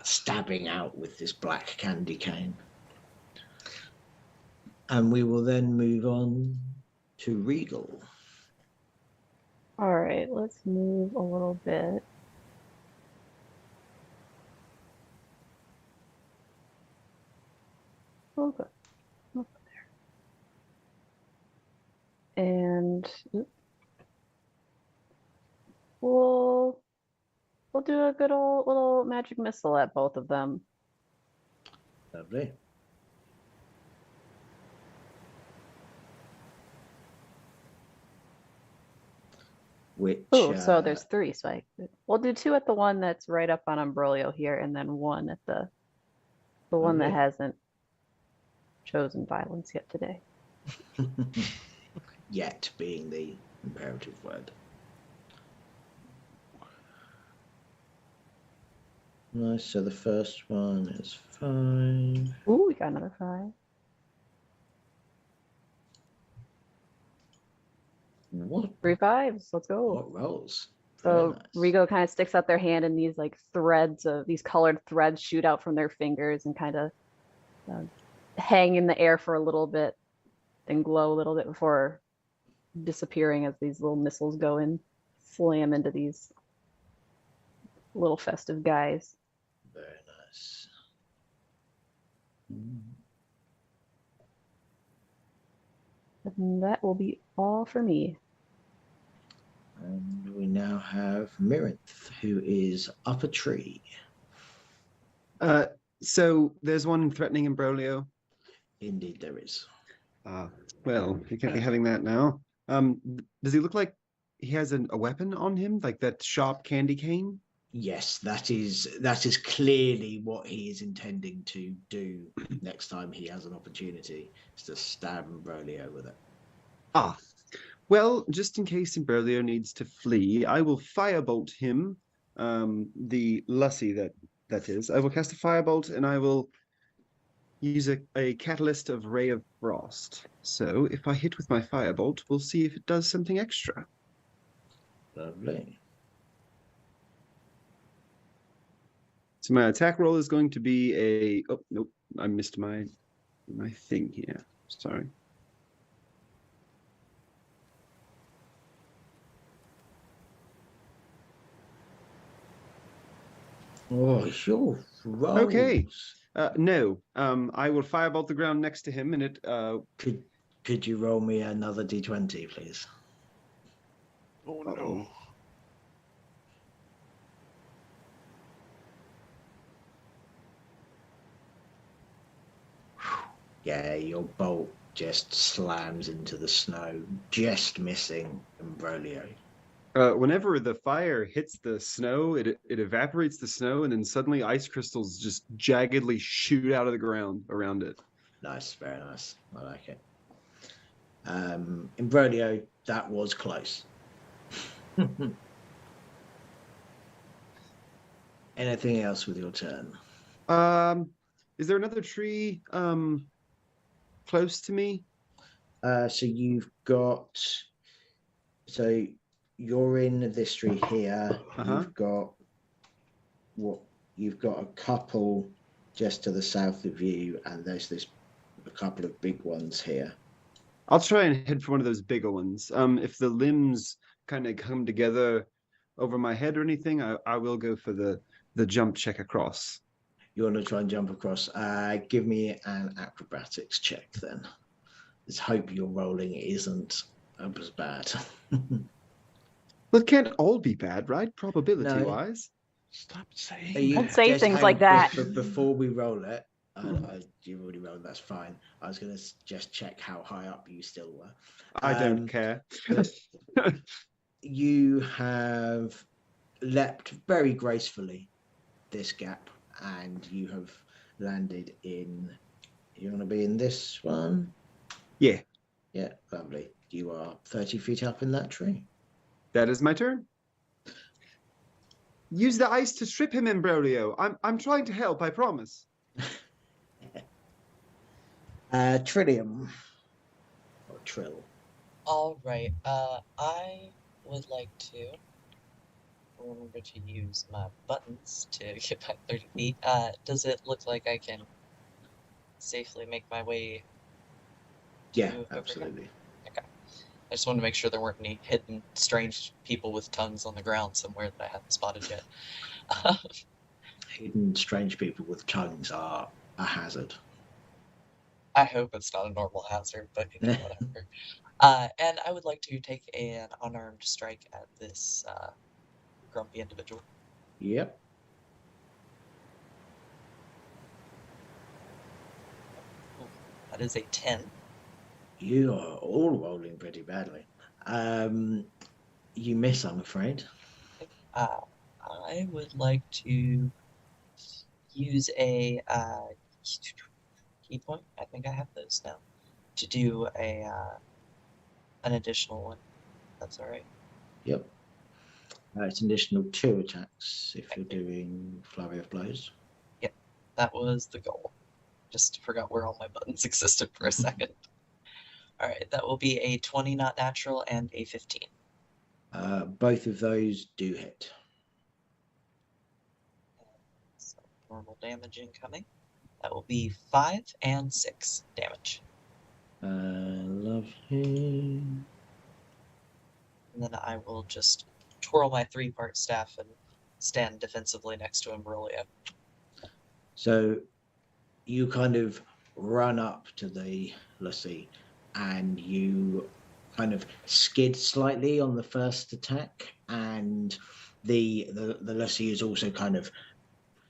Stabbing out with this black candy cane. And we will then move on to Regal. All right, let's move a little bit. Okay. Over there. And we'll do a good old little magic missile at both of them. Lovely. Which, so there's 3, so we'll do 2 at the one that's right up on Umbrolio here, and then 1 at the one that hasn't chosen violence yet today. Yet being the imperative word. Nice, so the first one is 5. Ooh, we got another 5. What? 3 5s, let's go. What rolls? So Very nice. Rigo kind of sticks out their hand, and these like threads of these colored threads shoot out from their fingers and kind of hang in the air for a little bit, then glow a little bit before disappearing as these little missiles go and slam into these little festive guys. Very nice. And that will be all for me. And we now have Mirinth, who is up a tree. So there's one threatening Imbroglio. Indeed, there is. Well, he can't be having that now. Does he look like he has a weapon on him, like that sharp candy cane? Yes, that is clearly what he is intending to do next time he has an opportunity, is to stab Imbroglio with it. Well, just in case Imbroglio needs to flee, I will firebolt him, the Lassie that is. I will cast a firebolt, and I will use a catalyst of Ray of Frost. So if I hit with my firebolt, we'll see if it does something extra. Lovely. So my attack roll is going to be a... Oh, nope, I missed my thing here. Sorry. Oh, sure. Rolls. Okay. No. I will firebolt the ground next to him, and it... Could you roll me another d20, please? Oh, no. Yeah, your bolt just slams into the snow, just missing Imbroglio. Whenever the fire hits the snow, it evaporates the snow, and then suddenly ice crystals just jaggedly shoot out of the ground around it. Nice, very nice. I like it. Imbroglio, that was close. Anything else with your turn? Is there another tree close to me? So you're in this tree here. You've got a couple just to the south of you, and there's a couple of big ones here. I'll try and head for one of those bigger ones. If the limbs kind of come together over my head or anything, I will go for the jump check across. You want to try and jump across? Give me an acrobatics check then. Let's hope your rolling isn't as bad. Well, it can't all be bad, right? Probability-wise. Stop saying Don't say things like that. Before we roll it, you already rolled, that's fine. I was going to just check how high up you still were. I don't care. You have leapt very gracefully this gap, and you have landed in... You want to be in this one? Yeah. Yeah, lovely. You are 30 feet up in that tree. That is my turn. Use the ice to strip him, Imbroglio. I'm trying to help, I promise. Trillium. Or Trill. All right. I would like to remember to use my buttons to get back 30 feet. Does it look like I can safely make my way? Yeah, absolutely. Okay. I just wanted to make sure there weren't any hidden strange people with tongues on the ground somewhere that I hadn't spotted yet. Hidden strange people with tongues are a hazard. I hope it's not a normal hazard, but whatever. And I would like to take an unarmed strike at this grumpy individual. Yep. That is a 10. You are all rolling pretty badly. You miss, I'm afraid. I would like to use a key point. I think I have those now. To do an additional one. That's all right. Yep. It's an additional 2 attacks if you're doing Flurry of Blows. Yep, that was the goal. Just forgot where all my buttons existed for a second. All right, that will be a 20 not natural and a 15. Both of those do hit. So normal damage incoming. That will be 5 and 6 damage. Lovely. And then I will just twirl my 3-part staff and stand defensively next to Imbroglio. So you kind of run up to the Lassie and you kind of skid slightly on the first attack, and the Lassie is also kind of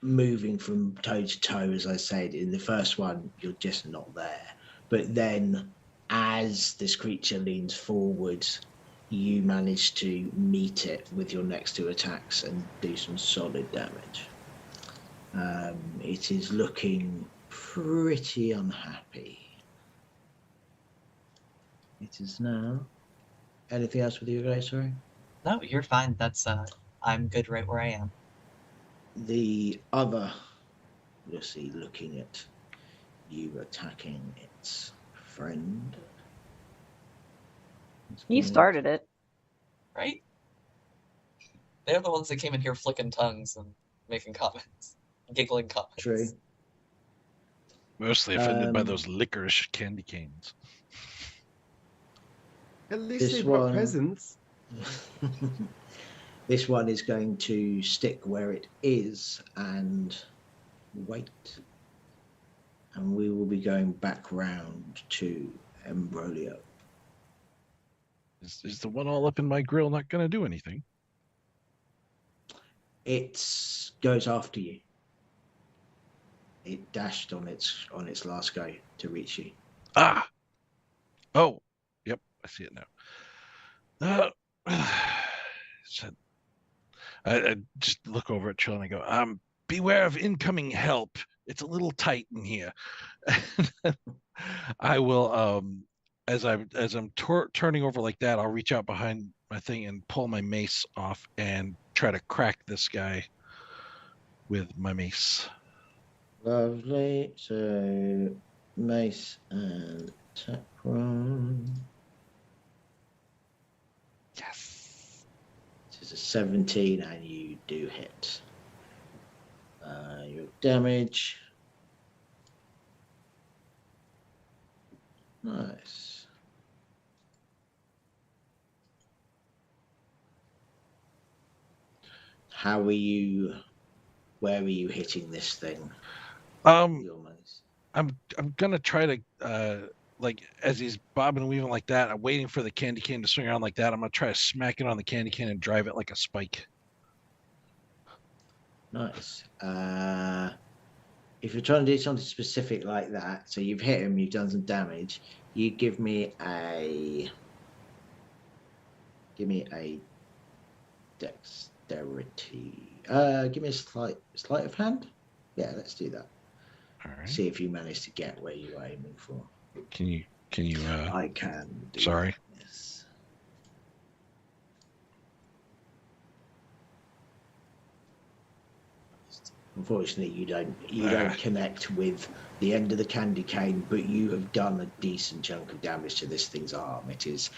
moving from toe to toe. As I said, in the first one, you're just not there. But then as this creature leans forward, you manage to meet it with your next 2 attacks and do some solid damage. It is looking pretty unhappy. It is now. Anything else with you guys, sorry? No, you're fine. That's I'm good right where I am. The other Lucy looking at you attacking its friend. You started it. Right? They're the ones that came in here flicking tongues and making comments. Giggling comments. True. Mostly offended by those licorice candy canes. At least they brought presents. This one is going to stick where it is and wait. And we will be going back round to Imbroglio. Is the one all up in my grill not going to do anything? It goes after you. It dashed on its last go to reach you. Ah! Oh, yep, I see it now. I just look over at Trill and I go, beware of incoming help. It's a little tight in here. I will as I'm turning over like that, I'll reach out behind my thing and pull my mace off and try to crack this guy with my mace. Lovely. So mace and attack roll. Yes. This is a 17, and you do hit. Your damage. Nice. How are you? Where are you hitting this thing? Your mace. I'm gonna try to like as he's bobbing and weaving like that. I'm waiting for the candy cane to swing around like that. I'm gonna try to smack it on the candy cane and drive it like a spike. Nice. If you're trying to do something specific like that, so you've hit him, you've done some damage. You give me a dexterity. Give me a sleight of hand. Yeah, let's do that. All right. See if you manage to get where you were aiming for. Can you? I can. Sorry. Yes. Unfortunately, you don't connect with the end of the candy cane, but you have done a decent chunk of damage to this thing's arm. It is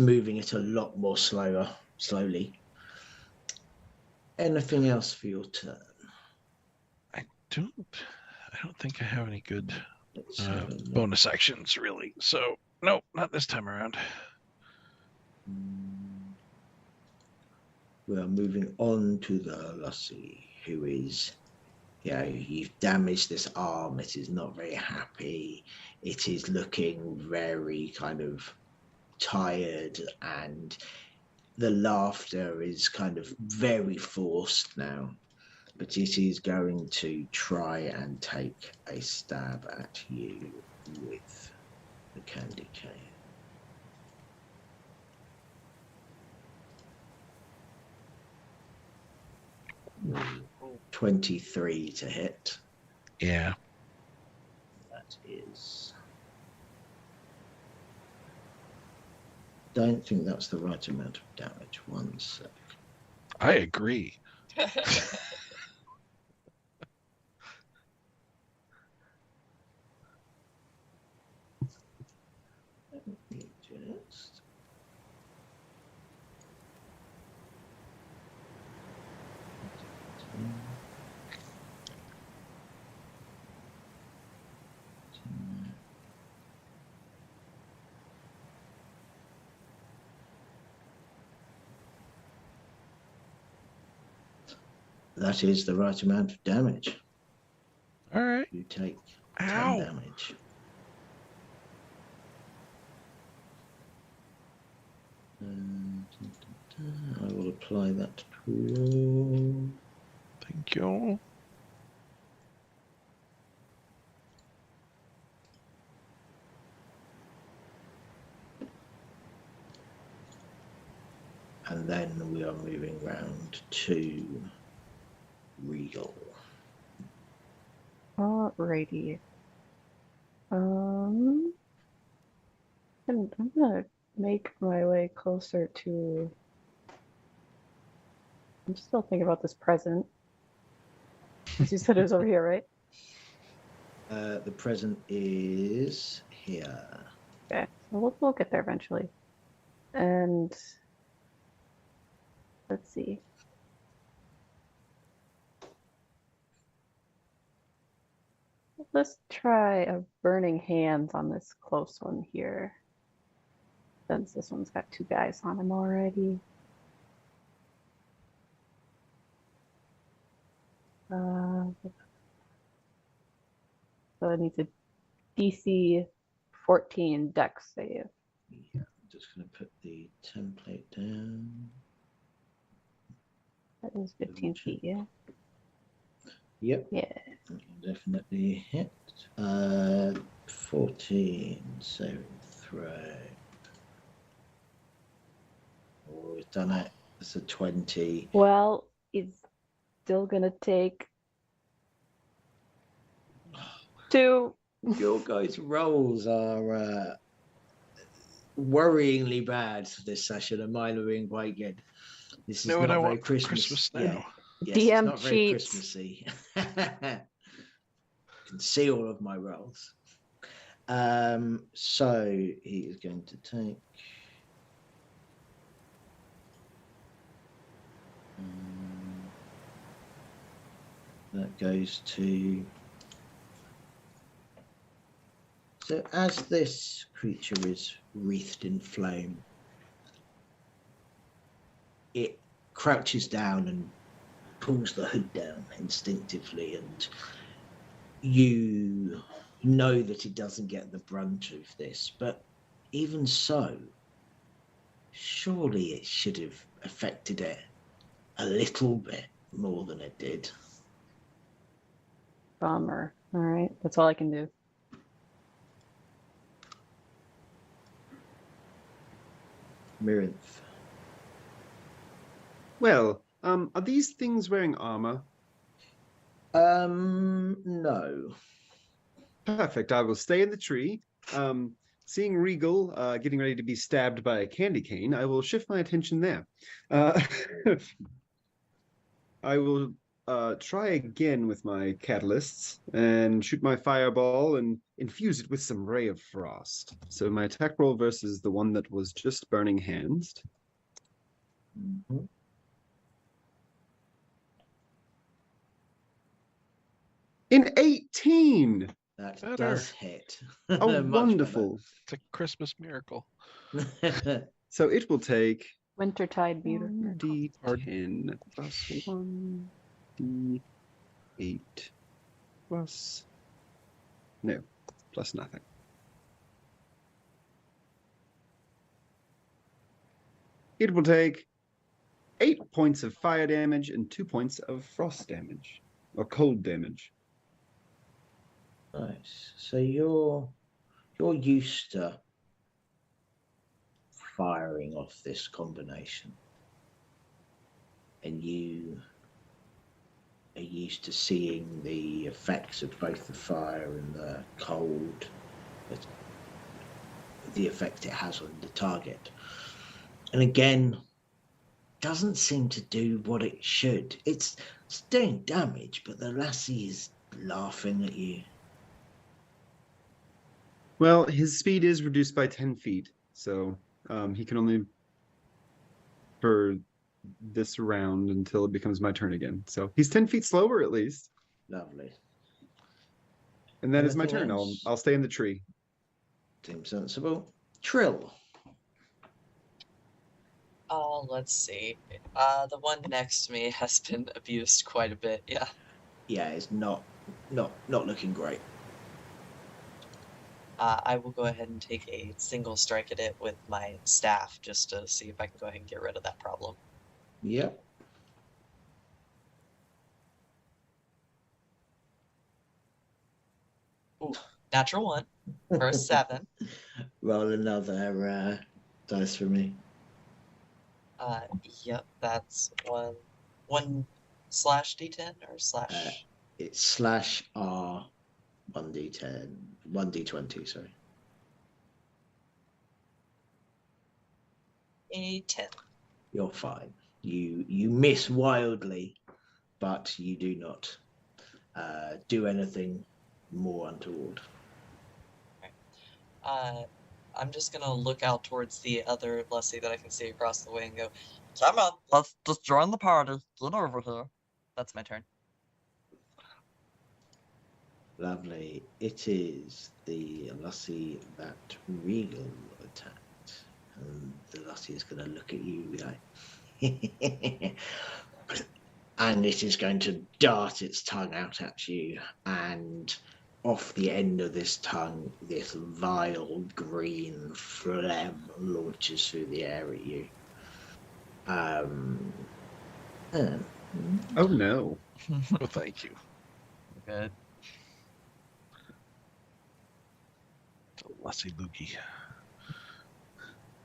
moving at a lot more slowly. Anything else for your turn? I don't think I have any good Let's have a look. bonus actions really. So no, not this time around. We are moving on to the lassie, who is, you've damaged this arm. It is not very happy. It is looking very kind of tired, and the laughter is kind of very forced now. But it is going to try and take a stab at you with the candy cane. 23 to hit. Yeah. That is. Don't think that's the right amount of damage. 1 sec. I agree. Let me just. That is the right amount of damage. All right. You take Ow. 10 damage. I will apply that to. Thank you. And then we are moving round to Regal. Alrighty. I'm gonna make my way closer to. I'm still thinking about this present. As you said, it was over here, right? The present is here. Okay, so we'll get there eventually. And let's see. Let's try a burning hands on this close one here. Since this one's got 2 guys on him already. So I need a DC 14 dex save. Yeah, I'm just going to put the template down. That is 15 feet, yeah? Yep. Yeah. Definitely hit. 14 saving throw. Oh, we've done it. It's a 20. Well, he's still gonna take 2. Your guys' rolls are worryingly bad this session, and mine are being quite good. This is No, not and I very want Christmas. Christmas now. Yeah. Yes, it's DM not very cheats. Christmassy. You can see all of my rolls. So he is going to take. That goes to. So as this creature is wreathed in flame, it crouches down and pulls the hood down instinctively, and you know that it doesn't get the brunt of this, but even so, surely it should have affected it a little bit more than it did. Bummer. All right, that's all I can do. Mirinth. Well, are these things wearing armor? No. Perfect. I will stay in the tree. Seeing Regal getting ready to be stabbed by a candy cane, I will shift my attention there. I will try again with my catalysts and shoot my fireball and infuse it with some ray of frost. So my attack roll versus the one that was just burning hands. Mhm. In 18! That Better. does hit. Oh, Much wonderful. It's a Christmas miracle. better. So it will take Wintertide beautiful. 1d10 plus 1d8 plus... No, plus nothing. It will take 8 points of fire damage and 2 points of frost damage, or cold damage. Nice. So you're used to firing off this combination, and you are used to seeing the effects of both the fire and the cold, the effect it has on the target. And again, doesn't seem to do what it should. It's doing damage, but the lassie is laughing at you. Well, his speed is reduced by 10 feet, so he can only for this round until it becomes my turn again. So he's 10 feet slower at least. Lovely. And that is my Anything turn. else? I'll stay in the tree. Seems sensible. Trill. Oh, let's see. The one next to me has been abused quite a bit. Yeah. Yeah, it's not looking great. I will go ahead and take a single strike at it with my staff just to see if I can go ahead and get rid of that problem. Yep. Ooh, natural one for a 7. Roll another dice for me. Yep, that's one slash d10 or slash. It's slash R 1d10, 1d20, sorry. A 10. You're fine. You miss wildly, but you do not do anything more untoward. I'm just gonna look out towards the other Leslie that I can see across the way and go, Come on, let's just join the party. Get over here. that's my turn. Lovely. It is the lassie that Regal attacked. And the lassie is going to look at you like... and it is going to dart its tongue out at you. And off the end of this tongue, this vile green phlegm launches through the air at you. Oh no. Well, thank you. Good. Lassie Loogie.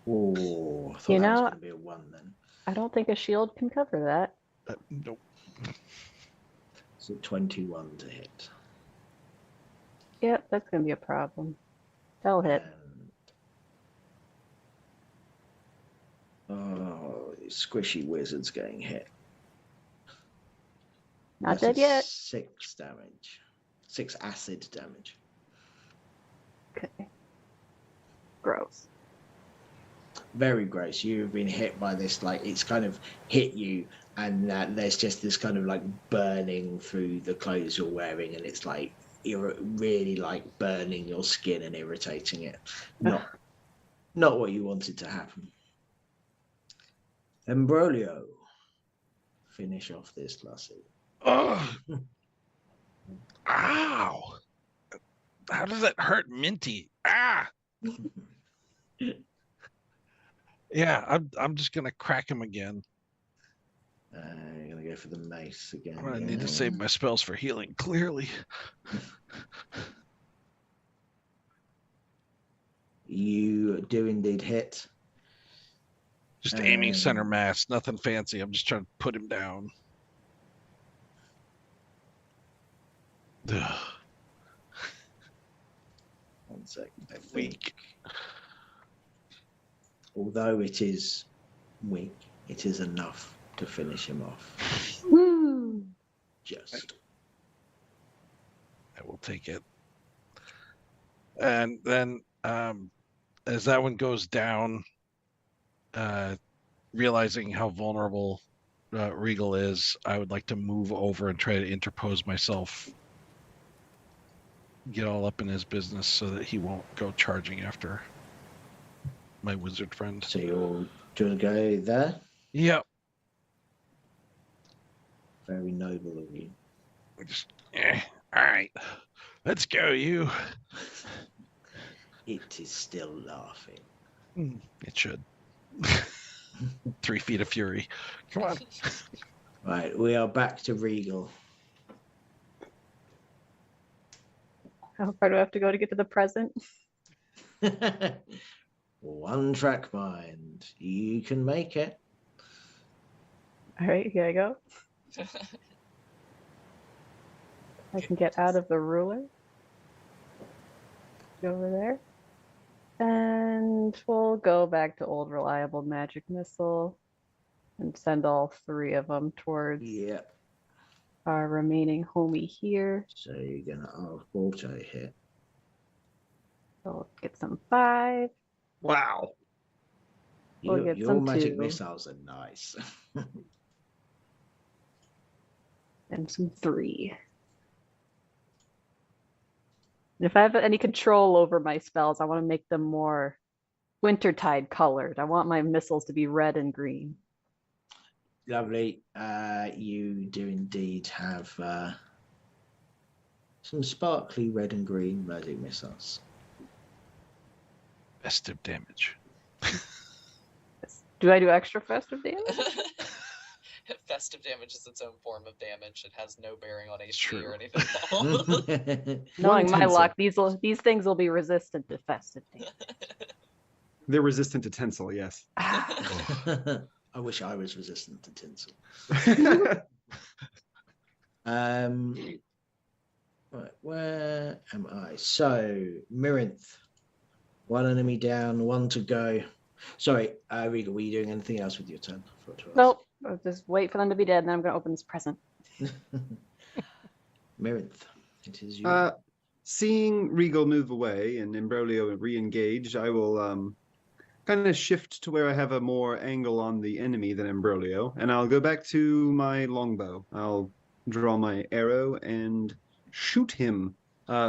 Oh, I thought You that was know- going to be a 1 then. I don't think a shield can cover that. Nope. So 21 to hit. Yep, that's gonna be a problem. That'll hit. And Oh, squishy wizard's getting hit. Not That's dead yet. 6 damage. 6 acid damage. Okay. Gross. Very gross. You've been hit by this, like, it's kind of hit you, and there's just this kind of like burning through the clothes you're wearing, and it's like you're really like burning your skin and irritating it. Not what you wanted to happen. Embrolio, finish off this lassie. Oh, ow! How does that hurt, Minty? Ah! Yeah, I'm just gonna crack him again. You're gonna go for the mace again. I need to save my spells for healing. Clearly, you do indeed hit. just aiming center mass. Nothing fancy. I'm just trying to put him down. Ugh, 1 sec. I think, weak. although it is weak, it is enough to finish him off. Woo! Just. I will take it. And then, as that one goes down, realizing how vulnerable Regal is, I would like to move over and try to interpose myself, get all up in his business so that he won't go charging after my wizard friend. So you're going to go there? Yep. Very noble of you. Just, all right. Let's go, you. It is still laughing. It should. 3 feet of fury. Come on. Right, we are back to Regal. How far do I have to go to get to the present? 1 track mind. You can make it. All right, here I go. I can get out of the ruler. Go over there. And we'll go back to old reliable magic missile and send all 3 of them towards Yep. our remaining homie here. So you're going to auto hit. So we'll get some 5. Wow. We'll get Your some magic 2. missiles are nice. And some 3. And if I have any control over my spells, I want to make them more Wintertide colored. I want my missiles to be red and green. Lovely. You do indeed have some sparkly red and green magic missiles. Festive damage. Do I do extra festive damage? Festive damage is its own form of damage. It has no bearing on HP True. or anything at all. Knowing my tinsel. luck, these things will be resistant to festive damage. They're resistant to tinsel, yes. I wish I was resistant to tinsel. Right, where am I? So, Mirinth. 1 enemy down, 1 to go. Sorry, Regal, were you doing anything else with your turn? Nope. I'll just wait for them to be dead, and then I'm going to open this present. Mirinth, it is you. Seeing Regal move away and Imbroglio re-engage, I will kind of shift to where I have a more angle on the enemy than Imbroglio, and I'll go back to my longbow. I'll draw my arrow and shoot him,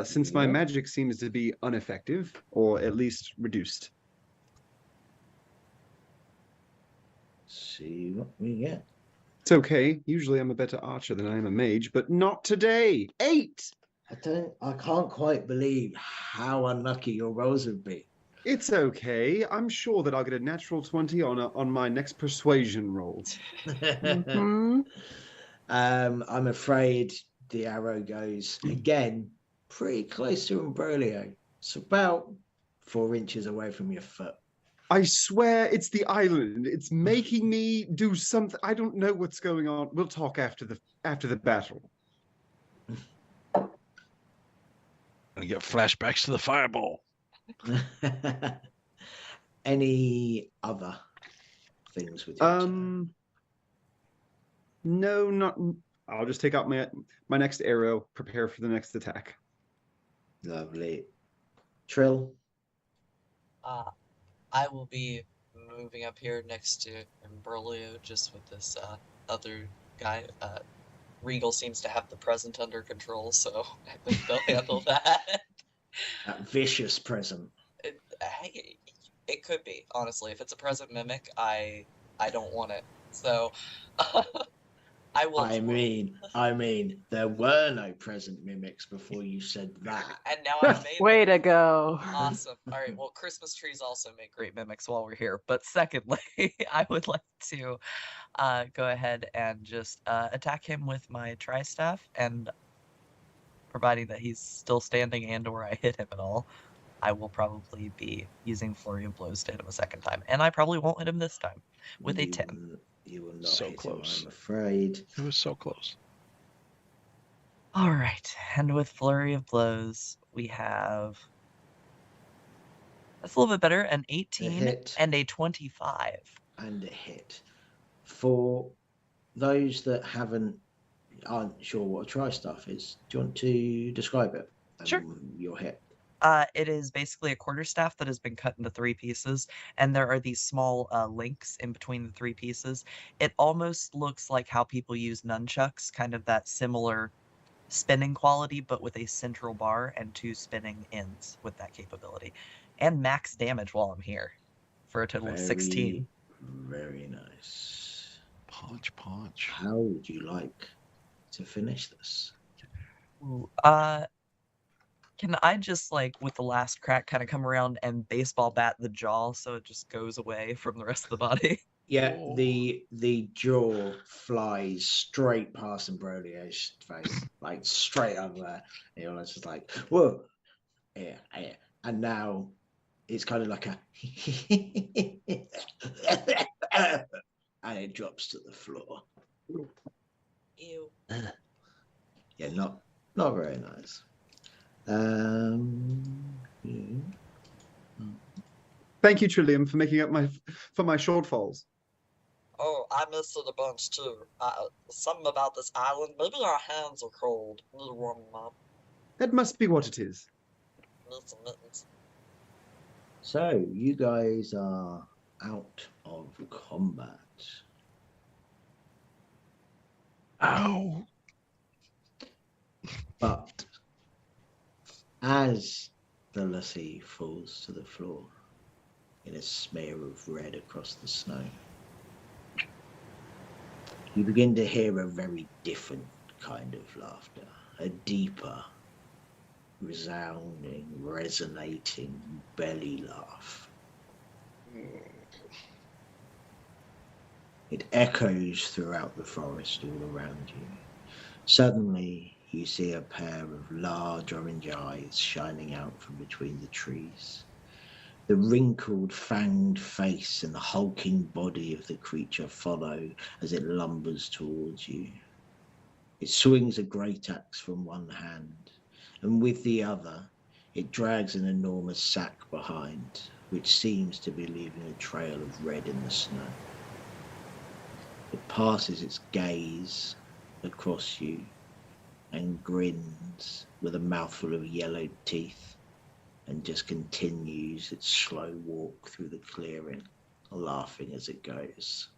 since my magic seems to be ineffective, or at least reduced. See what we get. It's okay. Usually I'm a better archer than I am a mage, but not today. 8! I can't quite believe how unlucky your rolls have been. It's okay. I'm sure that I'll get a natural 20 on my next persuasion roll. Mhm. I'm afraid the arrow goes again pretty close to Imbroglio. It's about 4 inches away from your foot. I swear it's the island. It's making me do something. I don't know what's going on. We'll talk after the battle. I get flashbacks to the fireball. Any other? things with your turn? No, not. I'll just take out my next arrow. Prepare for the next attack. Lovely. Trill? I will be moving up here next to Imberlio, just with this other guy. Regal seems to have the present under control, so I think they'll handle that. That vicious present. Hey, it could be, honestly. If it's a present mimic, I don't want it. So I will. I mean, there were no present mimics before you said that. And now I've made Way them. to go. Awesome. All right. Well, Christmas trees also make great mimics while we're here. But secondly, I would like to go ahead and just attack him with my tri-staff, and providing that he's still standing and or I hit him at all, I will probably be using Flurry of Blows to hit him a second time. And I probably won't hit him this time with a 10. You will not So hit close. him, I'm afraid. It was so close. All right. And with Flurry of Blows, we have... That's a little bit better. An 18 hit. and a 25. And a hit. For those that aren't sure what a tri-staff is, do you want to describe it? Sure. Your hit. It is basically a quarterstaff that has been cut into 3 pieces, and there are these small links in between the 3 pieces. It almost looks like how people use nunchucks, kind of that similar spinning quality, but with a central bar and 2 spinning ends with that capability. And max damage while I'm here, for a total of 16. Very nice. Punch. How would you like to finish this? Ooh, can I just, like, with the last crack, kind of come around and baseball bat the jaw so it just goes away from the rest of the body? Yeah, Oh. the jaw flies straight past Imbroglio's face, like straight up there. You know, it's just like, whoa, yeah. And now it's kind of like a, and it drops to the floor. Ew. Yeah, not very nice. Yeah. Thank you, Trillium, for making up for my shortfalls. Oh, I missed it a bunch too. Something about this island. Maybe our hands are cold. Need to warm them up. That must be what it is. Need some mittens. So you guys are out of combat. Ow. But as the lassie falls to the floor in a smear of red across the snow, you begin to hear a very different kind of laughter, a deeper, resounding, resonating belly laugh. It echoes throughout the forest all around you. Suddenly, you see a pair of large orange eyes shining out from between the trees. The wrinkled, fanged face and the hulking body of the creature follow as it lumbers towards you. It swings a great axe from one hand, and with the other, it drags an enormous sack behind, which seems to be leaving a trail of red in the snow. It passes its gaze across you and grins with a mouthful of yellowed teeth and just continues its slow walk through the clearing, laughing as it goes.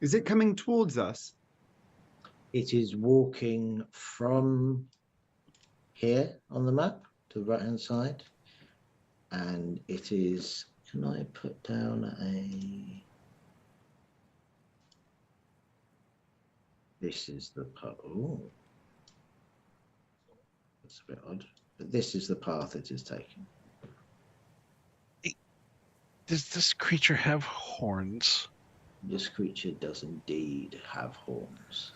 Is it coming towards us? It is walking from here on the map to the right-hand side, and it is, can I put down a... This is the path. Oh, that's a bit odd. But this is the path it is taking. Does this creature have horns? This creature does indeed have horns.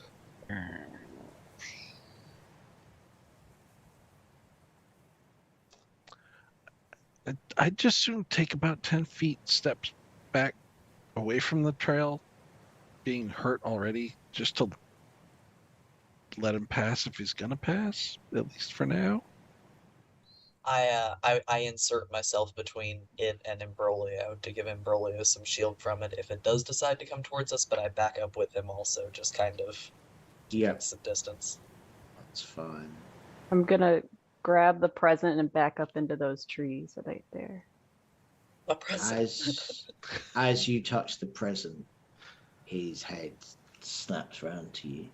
I'd just soon take about 10 feet steps back away from the trail, being hurt already, just to let him pass if he's gonna pass, at least for now. I insert myself between it and Imbroglio to give Imbroglio some shield from it if it does decide to come towards us, but I back up with him also, just kind of Yep, some distance. that's fine. I'm gonna grab the present and back up into those trees right there. A present. As you touch the present, his head snaps round to you,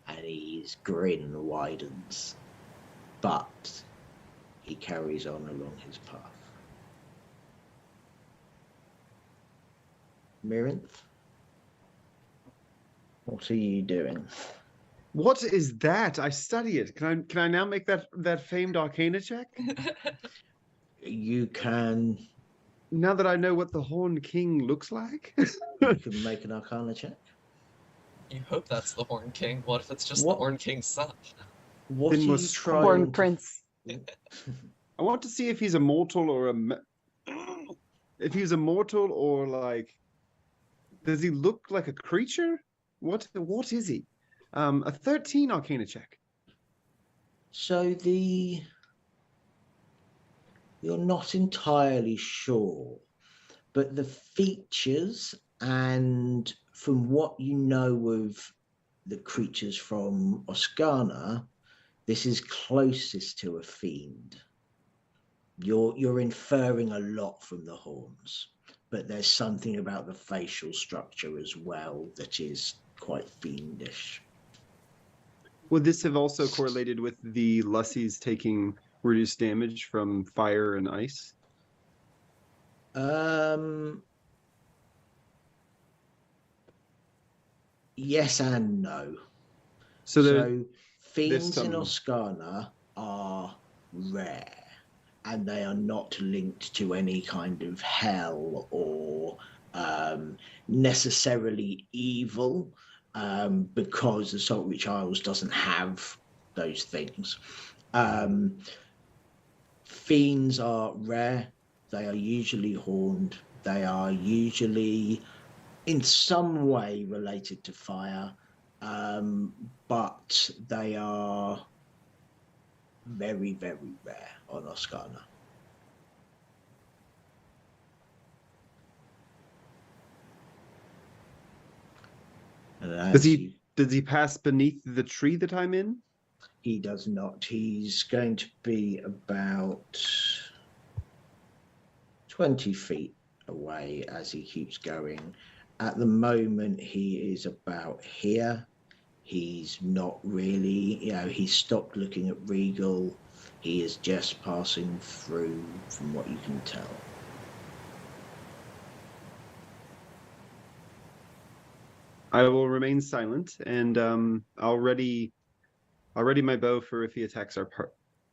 and his grin widens, but he carries on along his path. Mirinth, what are you doing? What is that? I study it. Can I now make that famed Arcana check? You can Now that I know what the Horned King looks like? make an Arcana check. You hope that's the Horn King. What if it's just What? the Horn King's son? What Then are you was trying Horn to... Prince. I want to see if he's a mortal or if he's a mortal or like, does he look like a creature? What is he? A 13 Arcana check. So you're not entirely sure, but the features and from what you know of the creatures from Oscana, this is closest to a fiend. You're inferring a lot from the horns, but there's something about the facial structure as well that is quite fiendish. Would this have also correlated with the Lussies taking reduced damage from fire and ice? Yes and no. So Fiends in some- Oscana are rare, and they are not linked to any kind of hell or necessarily evil, because the Saltreach Isles doesn't have those things. Fiends are rare. They are usually horned. They are usually in some way related to fire, but they are very, very rare on Oscana. does he pass beneath the tree that I'm in? He does not. He's going to be about 20 feet away as he keeps going. At the moment, he is about here. He's not really, he's stopped looking at Regal. He is just passing through from what you can tell. I will remain silent, and I'll ready my bow for if he attacks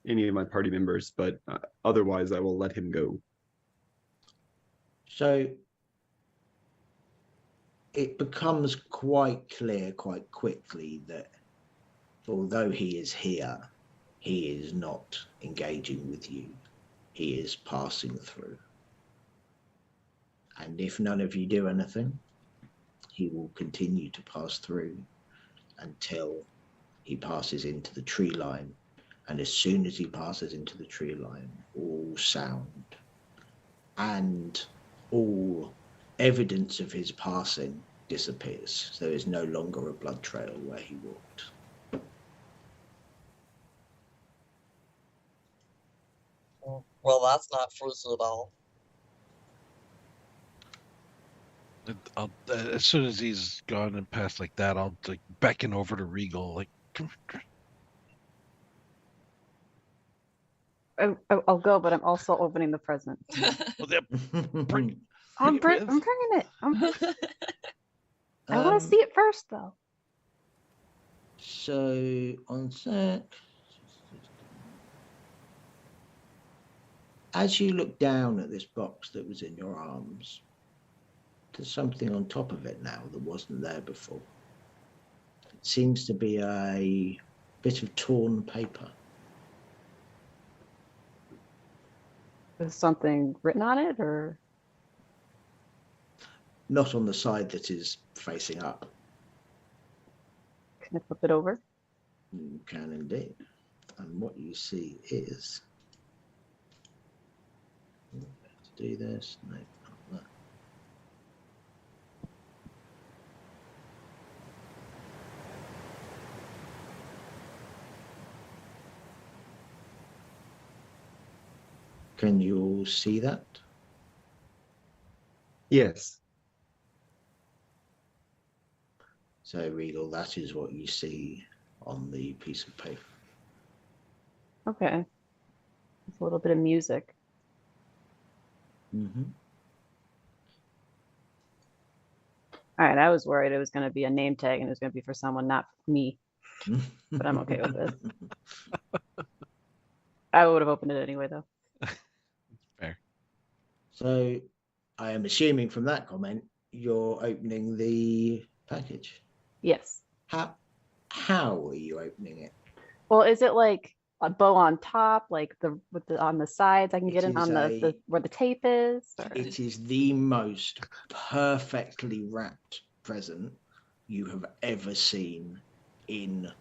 any of my party members, but otherwise I will let him go. So it becomes quite clear quite quickly that although he is here, he is not engaging with you. He is passing through. And if none of you do anything, he will continue to pass through until he passes into the tree line. And as soon as he passes into the tree line, all sound and all evidence of his passing disappears. There is no longer a blood trail where he walked. Well, that's not fruity at all. As soon as he's gone and passed like that, I'll like beckon over to Regal, like, come on. I'll go, but I'm also opening the present. Well, bring I'm it with. bringing it. I want to see it first, though. So on sec, as you look down at this box that was in your arms, there's something on top of it now that wasn't there before. It seems to be a bit of torn paper. Is something written on it, or? Not on the side that is facing up. Can I flip it over? You can indeed. And what you see is To do this, no, not that. Can you all see that? Yes. So, Regal, that is what you see on the piece of paper. Okay. It's a little bit of music. Mm-hmm. All right, I was worried it was going to be a name tag and it was going to be for someone, not me. But I'm okay with this. I would have opened it anyway, though. Fair. So, I am assuming from that comment, you're opening the package. Yes. How are you opening it? Well, is it like a bow on top, like on the sides? I can get It in on is the where the tape is. Or... It is the most perfectly wrapped present you have ever seen in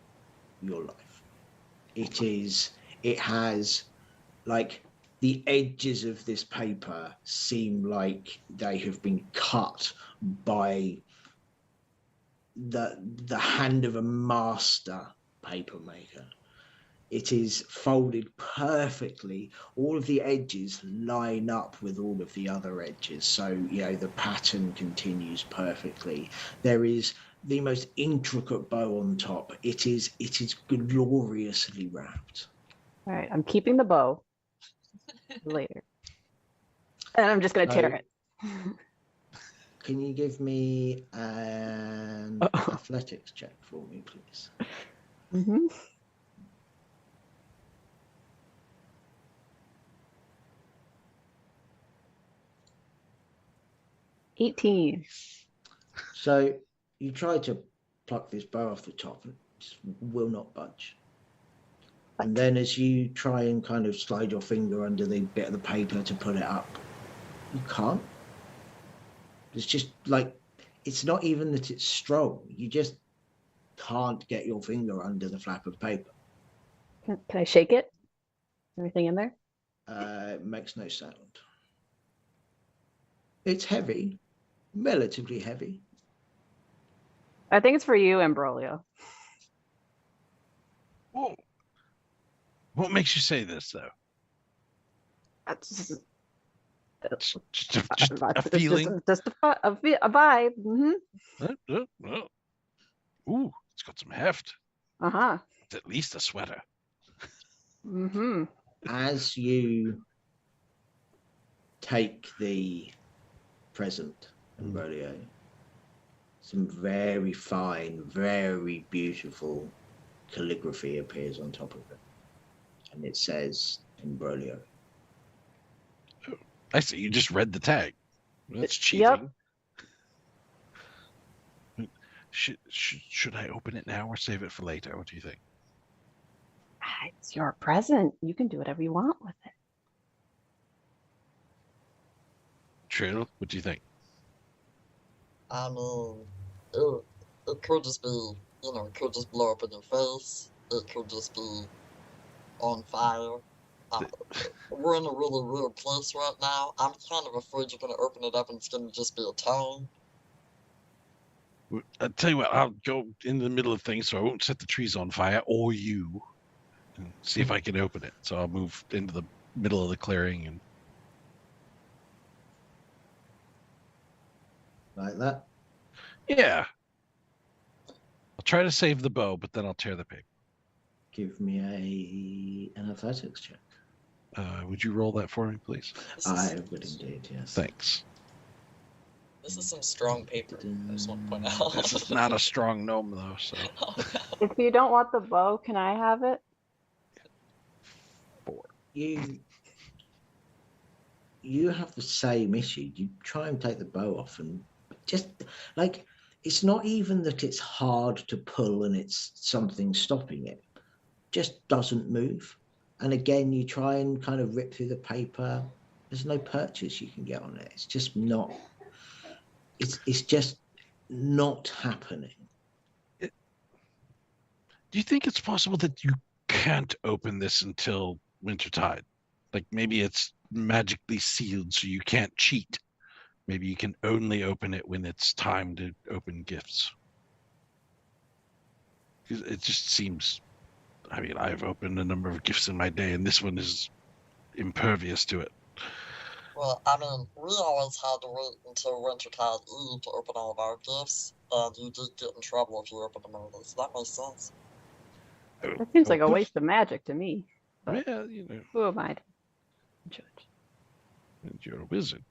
your life. It has, like, the edges of this paper seem like they have been cut by the hand of a master paper maker. It is folded perfectly. All of the edges line up with all of the other edges. So, the pattern continues perfectly. There is the most intricate bow on top. It is gloriously wrapped. All right, I'm keeping the bow later. And I'm just going to tear it. Can you give me an athletics check for me, please? Mm-hmm. 18. So you try to pluck this bow off the top and it just will not budge. And then as you try and kind of slide your finger under the bit of the paper to put it up, you can't. It's just like, it's not even that it's strong. You just can't get your finger under the flap of paper. Can I shake it? Anything in there? It makes no sound. It's heavy, relatively heavy. I think it's for you, Ambrolio. Whoa. What makes you say this, though? Just a feeling? Just a vibe. Mm-hmm. Ooh, it's got some heft. Uh-huh. It's at least a sweater. Mm-hmm. As you take the present, Ambrolio, some very fine, very beautiful calligraphy appears on top of it. And it says Ambrolio. I see. You just read the tag. That's cheating. Yep. Should I open it now or save it for later? What do you think? It's your present. You can do whatever you want with it. Trill, what do you think? I mean, it could just be, it could just blow up in your face. It could just be on fire. We're in a really weird place right now. I'm kind of afraid you're going to open it up and it's going to just be a tone. I'll tell you what, I'll go in the middle of things so I won't set the trees on fire or you and see if I can open it. So I'll move into the middle of the clearing and Like that? yeah. I'll try to save the bow, but then I'll tear the paper. Give me an athletics check. Would you roll that for me, please? I would indeed, yes. Thanks. This is some strong paper. I just want to point out. This is not a strong gnome, though, so. Oh, no. If you don't want the bow, can I have it? 4. You have the same issue. You try and take the bow off and just, like, it's not even that it's hard to pull and it's something stopping it. Just doesn't move. And again, you try and kind of rip through the paper. There's no purchase you can get on it. It's just not. It's just not happening. Do you think it's possible that you can't open this until Wintertide? Like maybe it's magically sealed so you can't cheat. Maybe you can only open it when it's time to open gifts. 'Cause it just seems, I mean, I've opened a number of gifts in my day, and this one is impervious to it. Well, I mean, we always had to wait until Wintertide Eve to open all of our gifts, and you did get in trouble if you opened them early, so that makes sense. That seems like a waste of magic to me. But Well, you know, who am I to judge? you're a wizard.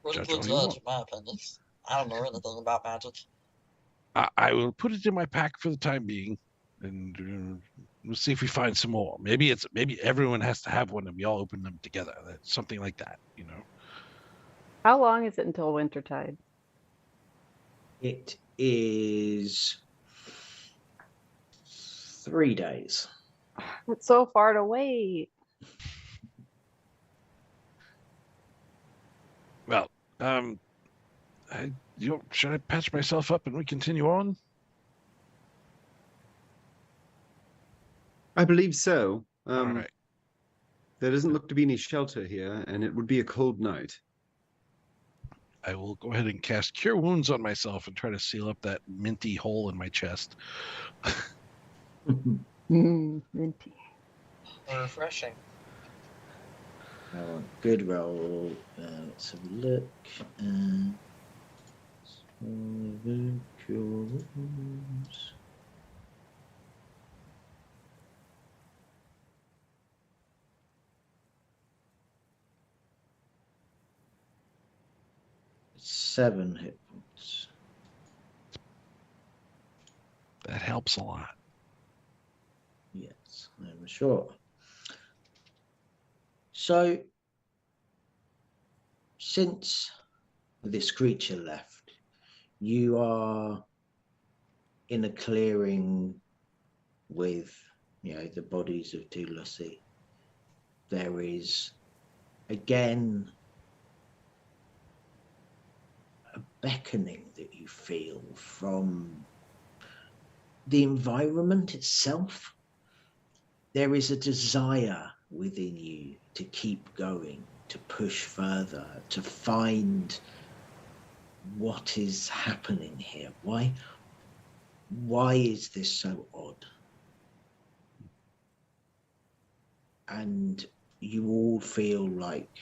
Pretty Judge good all you judge, want. in my opinion. I don't know anything about magic. I will put it in my pack for the time being, and we'll see if we find some more. Maybe everyone has to have one, and we all open them together. Something like that, you know. How long is it until Wintertide? It is 3 days. It's so far to wait. Well, should I patch myself up and we continue on? I believe so. All right. There doesn't look to be any shelter here, and it would be a cold night. I will go ahead and cast Cure Wounds on myself and try to seal up that minty hole in my chest. Minty. Refreshing. Good roll. Let's have a look. Cure wounds. Seven hit points. That helps a lot. Yes, I'm sure. So, since this creature left, you are in a clearing with, the bodies of Dulcie. There is, again, a beckoning that you feel from the environment itself. There is a desire within you to keep going, to push further, to find what is happening here. Why is this so odd? And you all feel like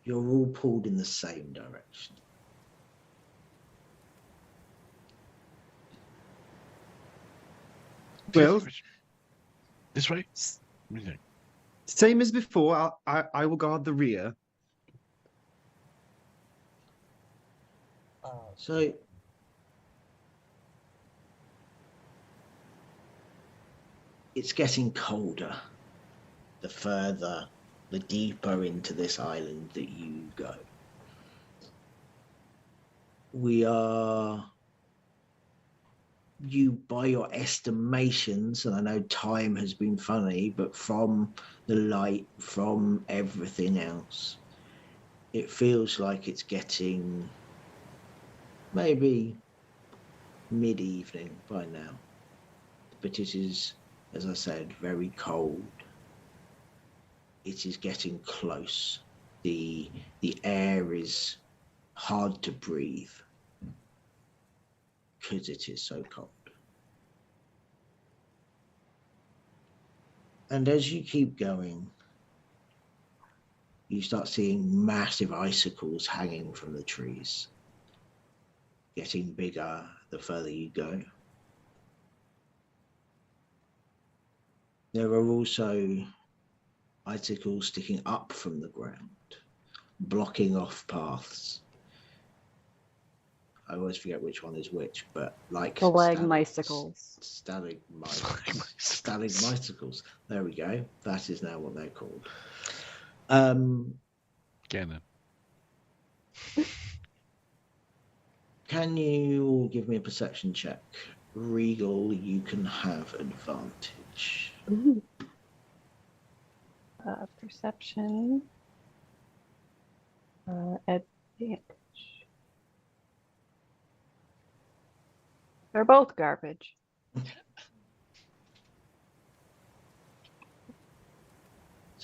you're all pulled in the same direction. Well, this way. Same as before. I will guard the rear. So it's getting colder the deeper into this island that you go. You, by your estimations, and I know time has been funny, but from the light, from everything else, it feels like it's getting maybe mid-evening by now. But it is, as I said, very cold. It is getting close. The air is hard to breathe because it is so cold. And as you keep going, you start seeing massive icicles hanging from the trees, getting bigger the further you go. There are also icicles sticking up from the ground, blocking off paths. I always forget which one is which, but like Stalagmicicles. Stalagmicicles. There we go. That is now what they're called. Cannon. Can you all give me a perception check? Regal, you can have advantage. Ooh. Perception. Advantage. They're both garbage.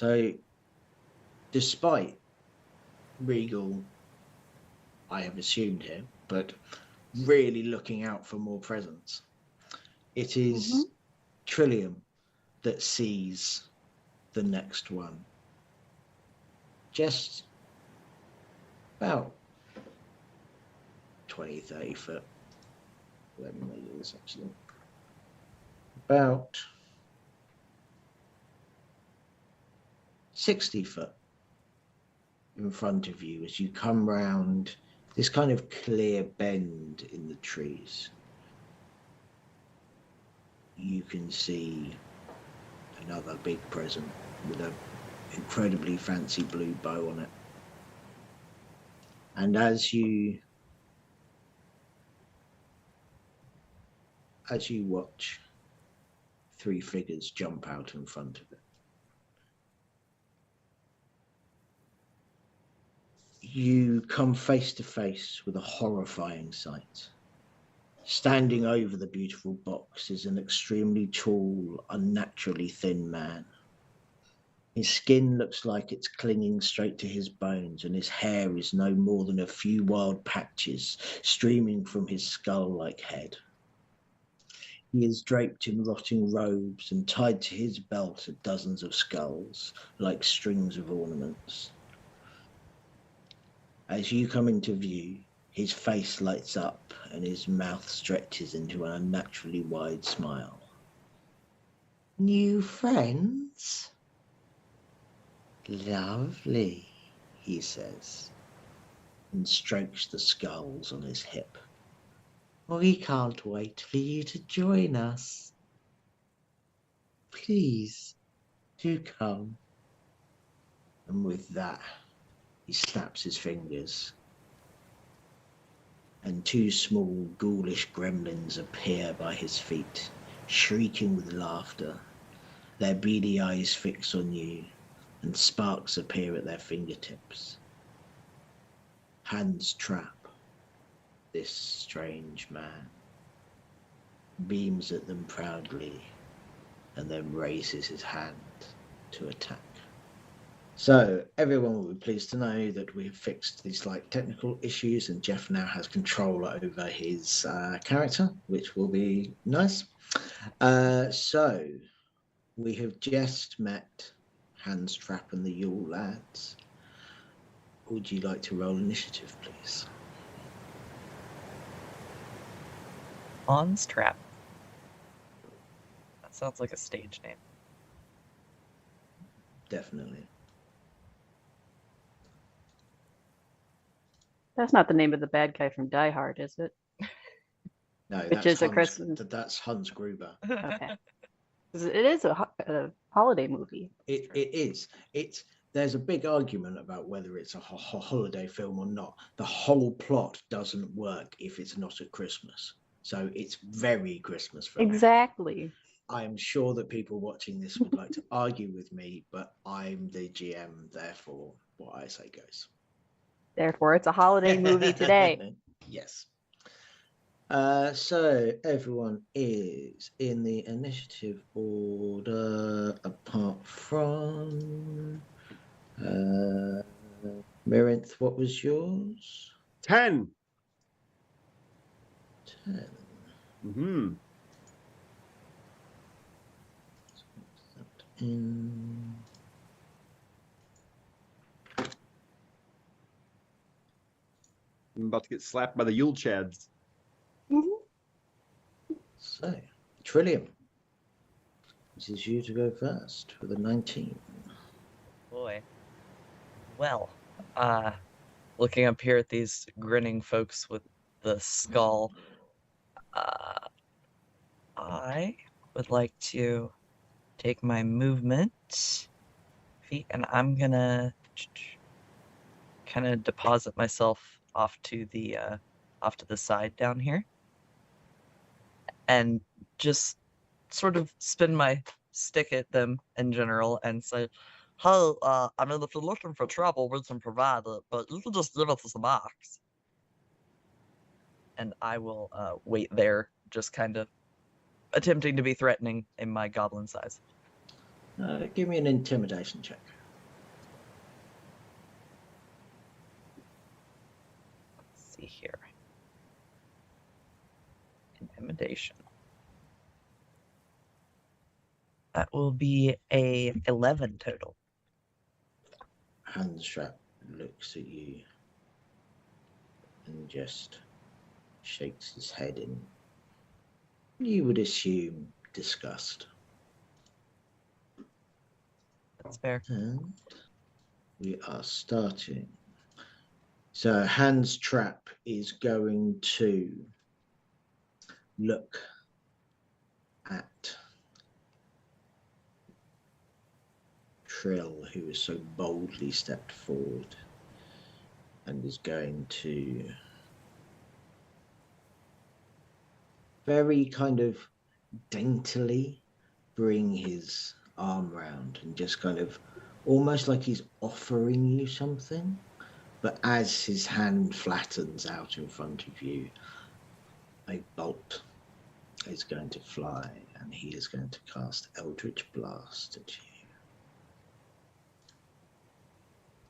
So, despite Regal, I have assumed here, but really looking out for more presents, it is Trillium that sees the next one. Just about 20, 30 foot. Let me measure this actually. About 60 foot in front of you as you come round this kind of clear bend in the trees. You can see another big present with an incredibly fancy blue bow on it. And as you watch, three figures jump out in front of it. You come face to face with a horrifying sight. Standing over the beautiful box is an extremely tall, unnaturally thin man. His skin looks like it's clinging straight to his bones, and his hair is no more than a few wild patches streaming from his skull-like head. He is draped in rotting robes, and tied to his belt are dozens of skulls, like strings of ornaments. As you come into view, his face lights up and his mouth stretches into an unnaturally wide smile. New friends? Lovely, he says, and strokes the skulls on his hip. We can't wait for you to join us. Please, do come. And with that, he snaps his fingers, and two small, ghoulish gremlins appear by his feet, shrieking with laughter. Their beady eyes fix on you, and sparks appear at their fingertips. Hands trap this strange man, beams at them proudly, and then raises his hand to attack. So everyone will be pleased to know that we have fixed these slight technical issues, and Jeff now has control over his character, which will be nice. So we have just met Hans Trap and the Yule lads. Would you like to roll initiative, please? Hans Trap. That sounds like a stage name. Definitely. That's not the name of the bad guy from Die Hard, is it? No, Which is a Christmas. That's Hans Gruber. Okay. 'Cause it is a holiday movie. It is. There's a big argument about whether it's a holiday film or not. The whole plot doesn't work if it's not at Christmas. So it's very Christmas film. Exactly. I am sure that people watching this would like to argue with me, but I'm the GM, therefore what I say goes. Therefore, it's a holiday movie today. Yes. So everyone is in the initiative order apart from Mirinth. What was yours? 10. 10. Mm-hmm. In. I'm about to get slapped by the Yule Chads. So, Trillium, this is you to go first with a 19. Boy. Well, looking up here at these grinning folks with the skull, I would like to take my movement feet, and I'm gonna kind of deposit myself off to the side down here, and just sort of spin my stick at them in general and say, hey, I mean, if you're looking for trouble, we can provide it, but you can just give us some marks. And I will wait there, just kind of attempting to be threatening in my goblin size. Give me an intimidation check. Let's see here. Intimidation. That will be a 11 total. Handstrap looks at you and just shakes his head in, you would assume, disgust. That's fair. And we are starting. So Handstrap is going to look at Trill, who has so boldly stepped forward, and is going to very kind of daintily bring his arm round and just kind of almost like he's offering you something. But as his hand flattens out in front of you, a bolt is going to fly, and he is going to cast Eldritch Blast at you.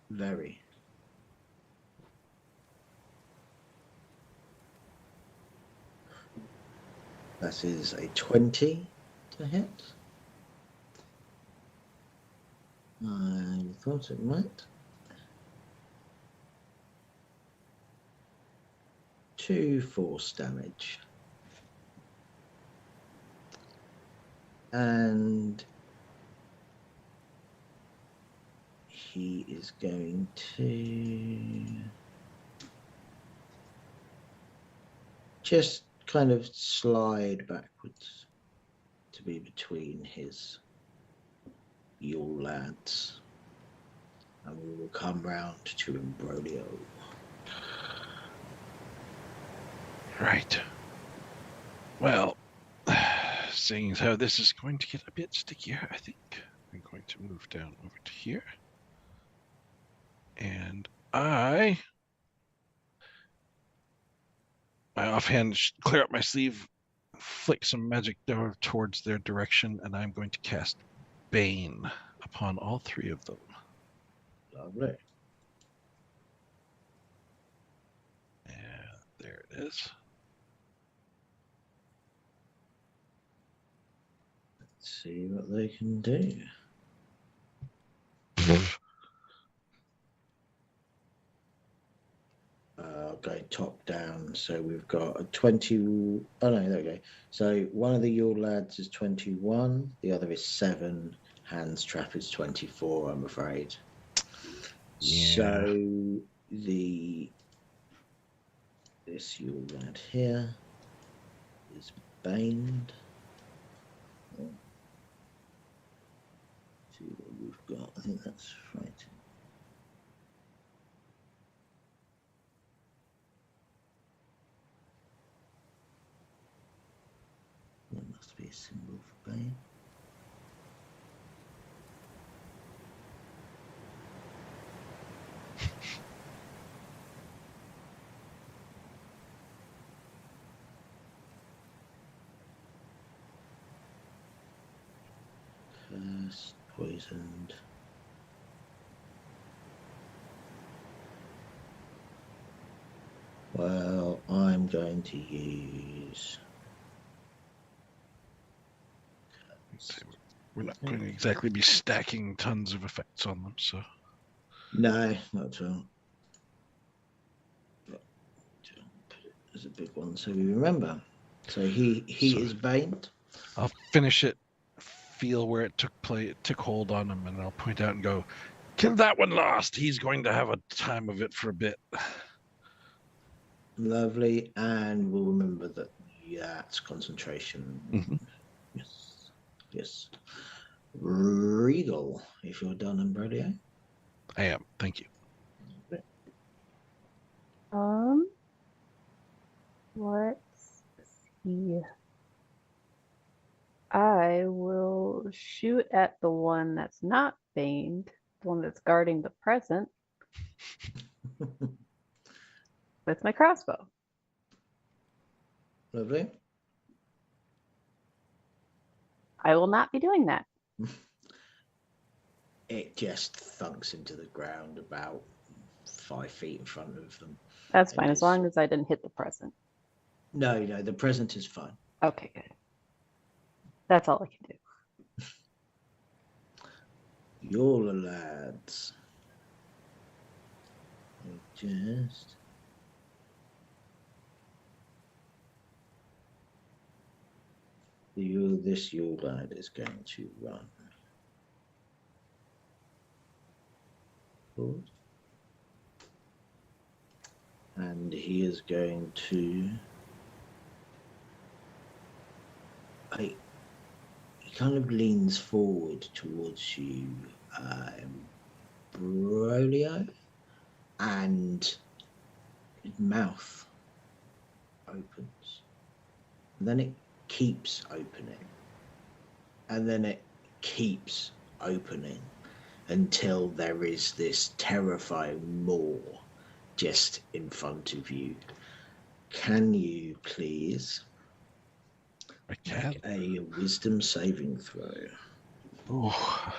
Very. That is a 20 to hit. I thought it might. 2 force damage. And he is going to just kind of slide backwards to be between his Yule lads, and we will come round to Imbroglio. Right. Well, seeing as how this is going to get a bit stickier, I think I'm going to move down over to here. And I offhand clear up my sleeve, flick some magic towards their direction, and I'm going to cast Bane upon all 3 of them. Lovely. And there it is. Let's see what they can do. Going top down, so we've got a 20. Oh no, there we go. So one of the Yule lads is 21, the other is 7. Handstrap is 24, I'm afraid. Yeah. So this Yule lad here is baned. See what we've got. I think that's right. There must be a symbol for Bane. Cursed, poisoned. Well, I'm going to use. We're not going to exactly be stacking tons of effects on them, so. No, not at all. But put it as a big one so we remember. So he So- is baned. I'll finish it, feel where it took hold on him, and I'll point out and go, kill that one last. He's going to have a time of it for a bit. Lovely, and we'll remember that that's concentration. Mhm. Yes. Regal, if you're done, Imbroglio. I am. Thank you. Let's see. I will shoot at the one that's not baned, the one that's guarding the present, with my crossbow. Lovely. I will not be doing that. it just thunks into the ground about 5 feet in front of them. That's It fine, as is- long as I didn't hit the present. No, the present is fine. Okay, good. That's all I can do. You're lads. Just this your lad is going to run forward, and he is going to he kind of leans forward towards you, Brolio, and his mouth opens, and then it keeps opening, and then it keeps opening until there is this terrifying maw just in front of you. Can you please I can. make a wisdom saving throw? Oh.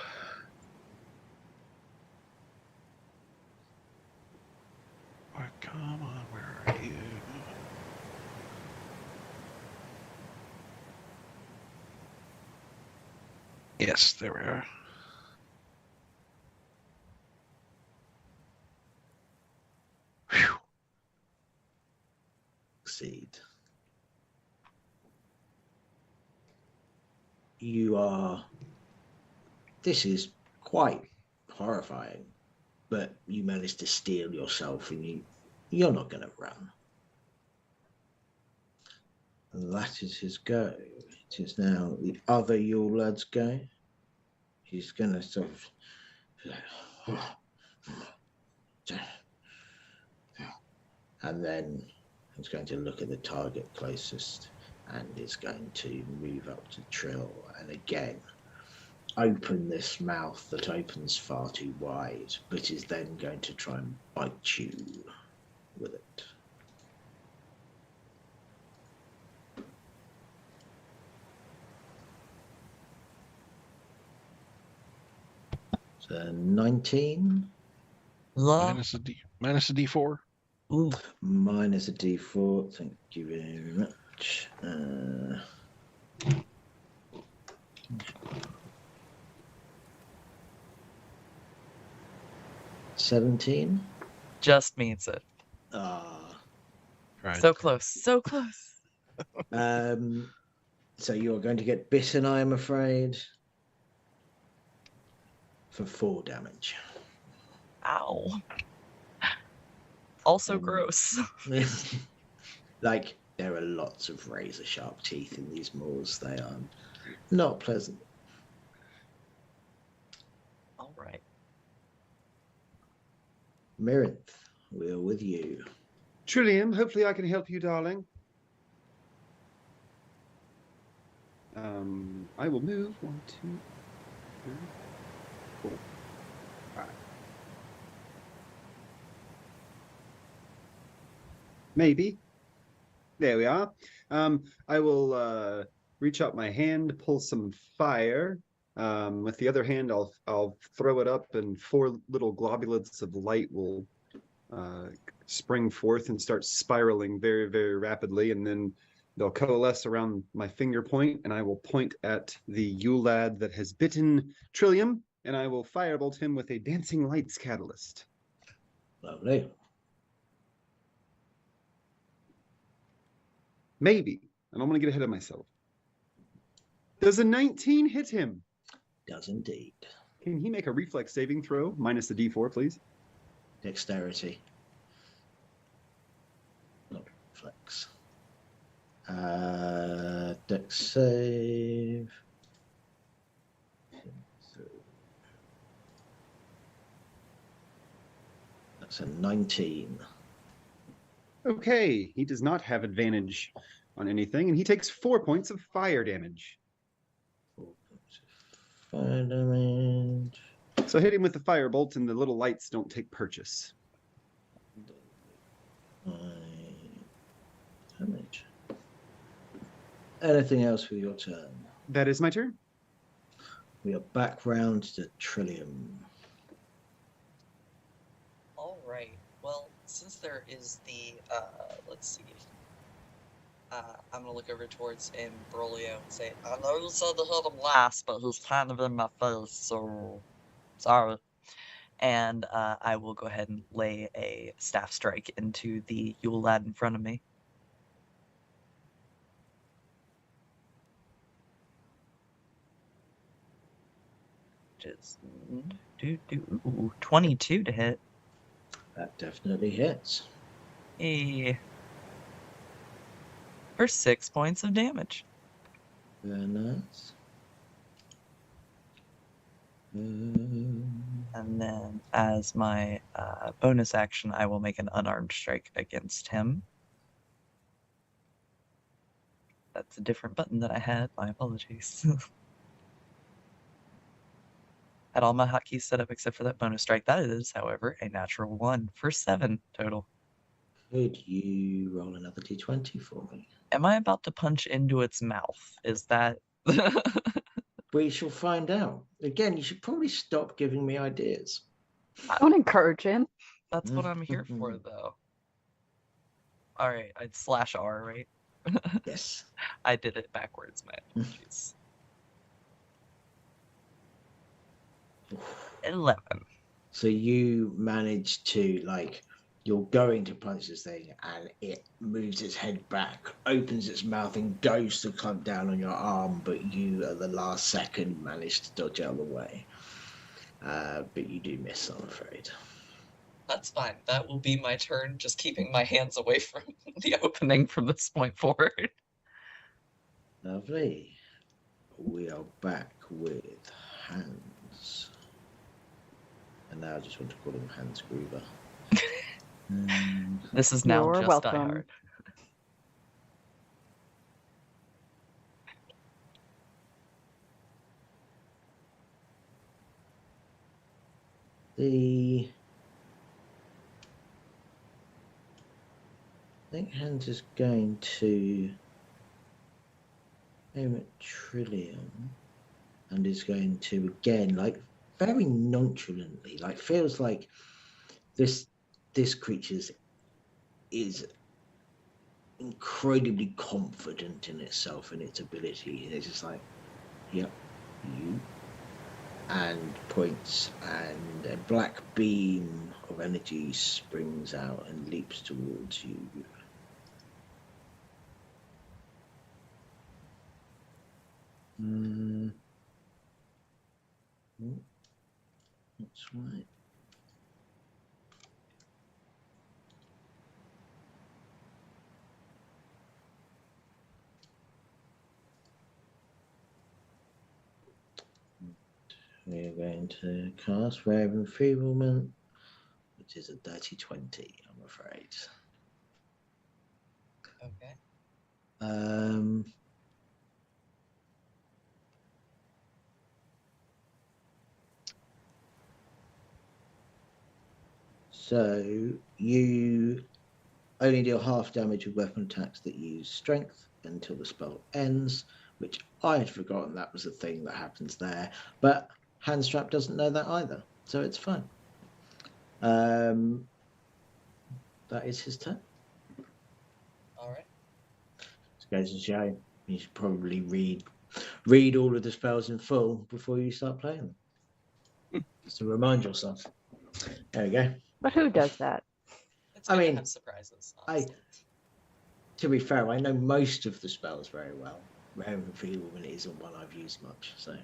Oh, come on, where are you? Yes, there we are. Whew. Succeed. You are. This is quite horrifying, but you managed to steel yourself, and you're not going to run. And that is his go. It is now the other Yule lad's go. He's going to sort of. And then he's going to look at the target closest and is going to move up to Trill and again open this mouth that opens far too wide, but is then going to try and bite you with it. So 19. Minus a D4. Ooh. Minus a D4. Thank you very much. 17. Just means it. Right. So close. So close. So you're going to get bitten, I am afraid, for 4 damage. Ow. Also gross. Like, there are lots of razor sharp teeth in these maws. They are not pleasant. All right. Mirinth, we're with you. Trillium, hopefully I can help you, darling. I will move 1, 2, 3, 4, 5. Maybe. There we are. I will reach out my hand, pull some fire. With the other hand, I'll throw it up, and 4 little globulets of light will spring forth and start spiraling very, very rapidly, and then they'll coalesce around my finger point, and I will point at the Yule lad that has bitten Trillium, and I will firebolt him with a dancing lights catalyst. Lovely. Maybe. I don't want to get ahead of myself. Does a 19 hit him? Does indeed. Can he make a reflex saving throw? Minus the D4, please. Dexterity. Not reflex. Dex save. That's a 19. Okay, he does not have advantage on anything, and he takes 4 points of fire damage. 4 points of fire damage. So hit him with the firebolt, and the little lights don't take purchase. Damage. Anything else for your turn? That is my turn. We are back round to Trillium. All right. Well, since there is the, let's see. I'm gonna look over towards Imbroglio and say, I know you said to hit him last, but he's kind of in my face, so sorry. and I will go ahead and lay a staff strike into the Yule lad in front of me. Which is 22 to hit. That definitely hits. Hey. For 6 points of damage. Very nice. And then as my bonus action, I will make an unarmed strike against him. That's a different button that I had. My apologies. Had all my hotkeys set up except for that bonus strike. That is, however, a natural 1 for 7 total. Could you roll another d20 for me? Am I about to punch into its mouth? Is that... We shall find out. Again, you should probably stop giving me ideas. Don't encourage him. That's what I'm here for, though. Alright, I'd slash R, right? Yes. I did it backwards, my apologies. 11. So you manage to, like, you're going to punch this thing and it moves its head back, opens its mouth and goes to clamp down on your arm, but you at the last second manage to dodge out of the way. But you do miss, I'm afraid. That's fine. That will be my turn, just keeping my hands away from The opening from this point forward. Lovely. We are back with Hans. And now I just want to call him Hans Gruber. This is now You're just welcome. Die Hard. I think Hans is going to aim at Trillium and is going to again, like, very nonchalantly, like, feels like this creature is incredibly confident in itself and its ability. It's just like, yep, you, and points, and a black beam of energy springs out and leaps towards you. That's right. We are going to cast Rare Enfeeblement, which is a dirty 20, I'm afraid. Okay. So you only deal half damage with weapon attacks that use strength until the spell ends, which I had forgotten that was a thing that happens there. But Handstrap doesn't know that either, so it's fine. That is his turn. All right. This goes to show you should probably read all of the spells in full before you start playing them. Just to remind yourself. There we go. But who does that? It's I good to mean, have surprises. Honestly. To be fair, I know most of the spells very well. Rare Enfeeblement isn't one I've used much. So,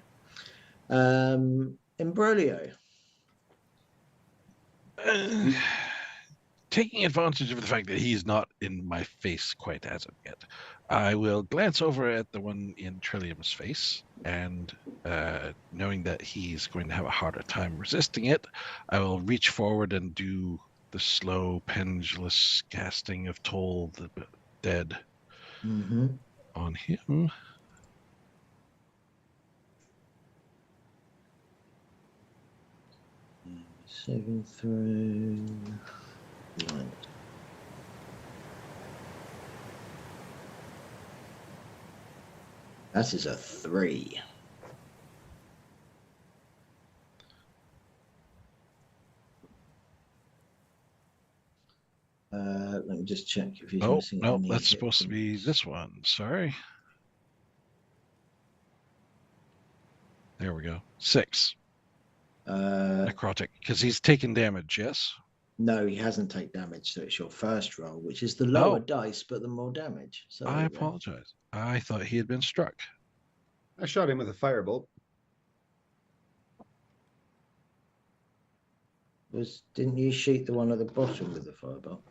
Imbroglio. Taking advantage of the fact that he's not in my face quite as of yet, I will glance over at the one in Trillium's face, and knowing that he's going to have a harder time resisting it, I will reach forward and do the slow, pendulous casting of Toll the Dead on him. Saving throw. Right. That is a 3. Let me just check if he's Oh, missing no, any that's hit supposed to be points. this one. Sorry. There we go. 6 necrotic, because he's taken damage, yes? No, he hasn't taken damage, so it's your first roll, which is the lower Oh. dice, but the more damage. So I there you go. apologize. I thought he had been struck. I shot him with a firebolt. Didn't you shoot the one at the bottom with the fireball?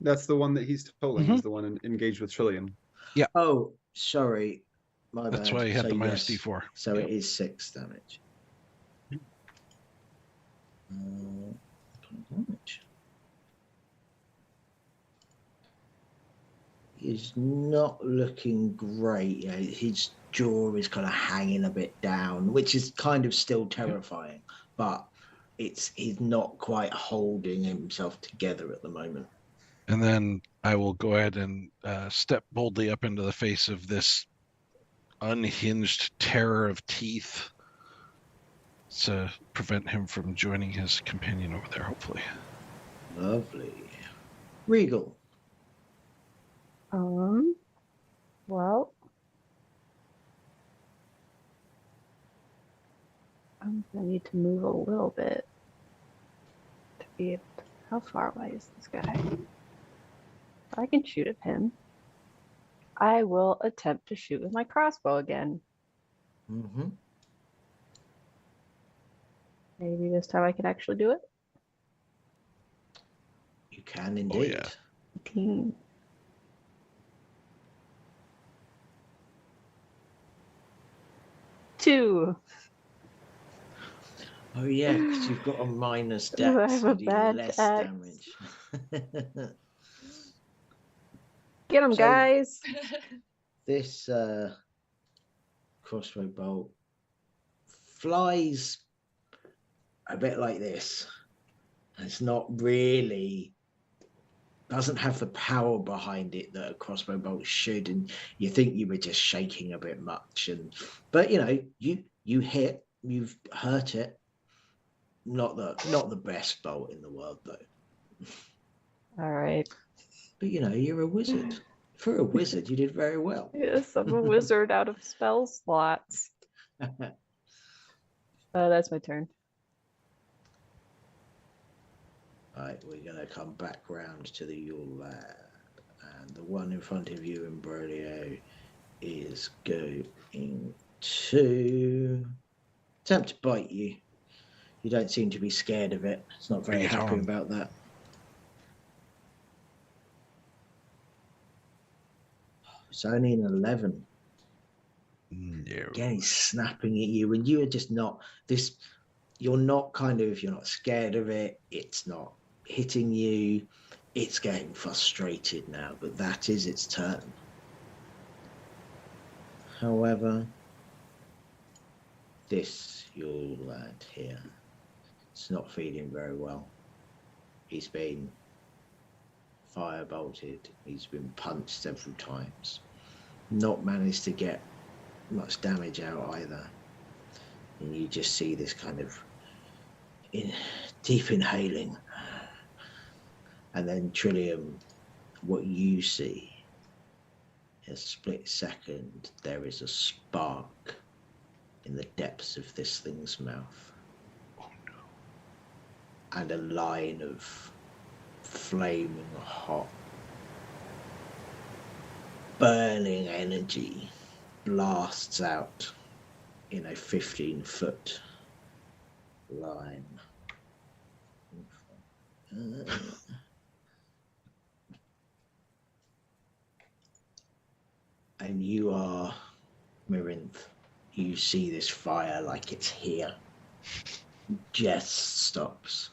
That's the one that he's tolling, Mhm. is the one engaged with Trillium. Oh, sorry. My That's bad. why he had So the minus yes, D4. So Yep. it is 6 damage. Damage. He's not looking great. You know, his jaw is kind of hanging a bit down, which is kind of still terrifying, but he's not quite holding himself together at the moment. And then I will go ahead and step boldly up into the face of this unhinged terror of teeth to prevent him from joining his companion over there, hopefully. Lovely. Regal. Well, I'm gonna need to move a little bit to be able to. How far away is this guy? I can shoot at him. I will attempt to shoot with my crossbow again. Mm-hmm. Maybe this time I can actually do it. You can indeed. Oh, yeah. 18. Two. Oh yeah, because you've got a minus I dex, have a you do bad less dex. damage. Get him, So- guys. This crossbow bolt flies a bit like this. It's not really, doesn't have the power behind it that a crossbow bolt should, and you think you were just shaking a bit much. But you know, you hit, you've hurt it. Not the best bolt in the world though. All right. But you know, you're a wizard. For a wizard, you did very well. Yes, I'm a wizard out of spell slots. That's my turn. Right, we're going to come back round to the Yule lad. And the one in front of you, Imbroglio, is going to attempt to bite you. You don't seem to be scared of it. It's not very Bring it happy on. about that. It's only an 11. No. Again, he's snapping at you, and you are just not this. You're not scared of it. It's not hitting you. It's getting frustrated now, but that is its turn. However, this Yule lad here, it's not feeling very well. He's been firebolted. He's been punched several times. Not managed to get much damage out either. And you just see this kind of deep inhaling. And then Trillium, what you see, in a split second, there is a spark in the depths of this thing's mouth. Oh, no. And a line of flaming hot, burning energy blasts out in a 15-foot line. And you are, Mirinth, you see this fire like it's here. Just stops.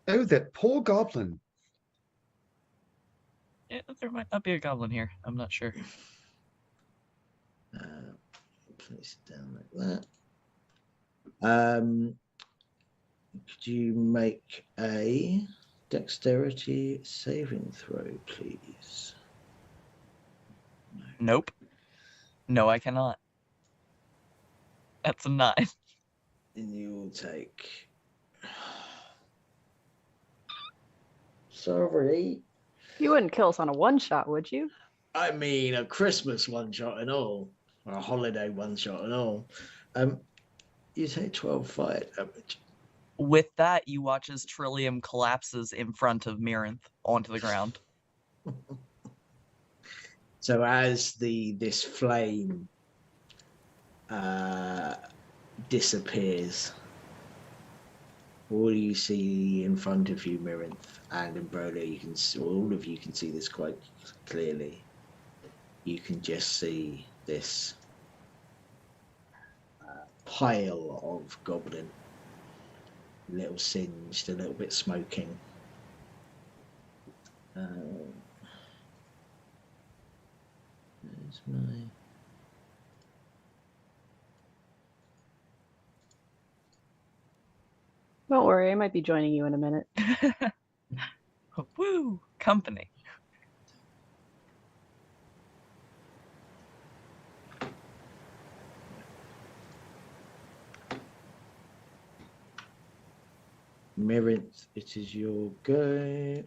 Oh, that poor goblin. Yeah, there might not be a goblin here. I'm not sure. Place it down like that. Could you make a dexterity saving throw, please? Nope. No, I cannot. That's a 9. And you will take sorry. You wouldn't kill us on a one-shot, would you? I mean, a Christmas one shot and all, or a holiday one shot and all. You say 12 fire damage. With that, you watch as Trillium collapses in front of Mirinth onto the ground. So as this flame disappears, all you see in front of you, Mirinth and Imbrola, you can see, all of you can see this quite clearly. You can just see this pile of goblin, a little singed, a little bit smoking. There's my... Don't worry, I might be joining you in a minute. Woo! Company. Mirinth, it is your go.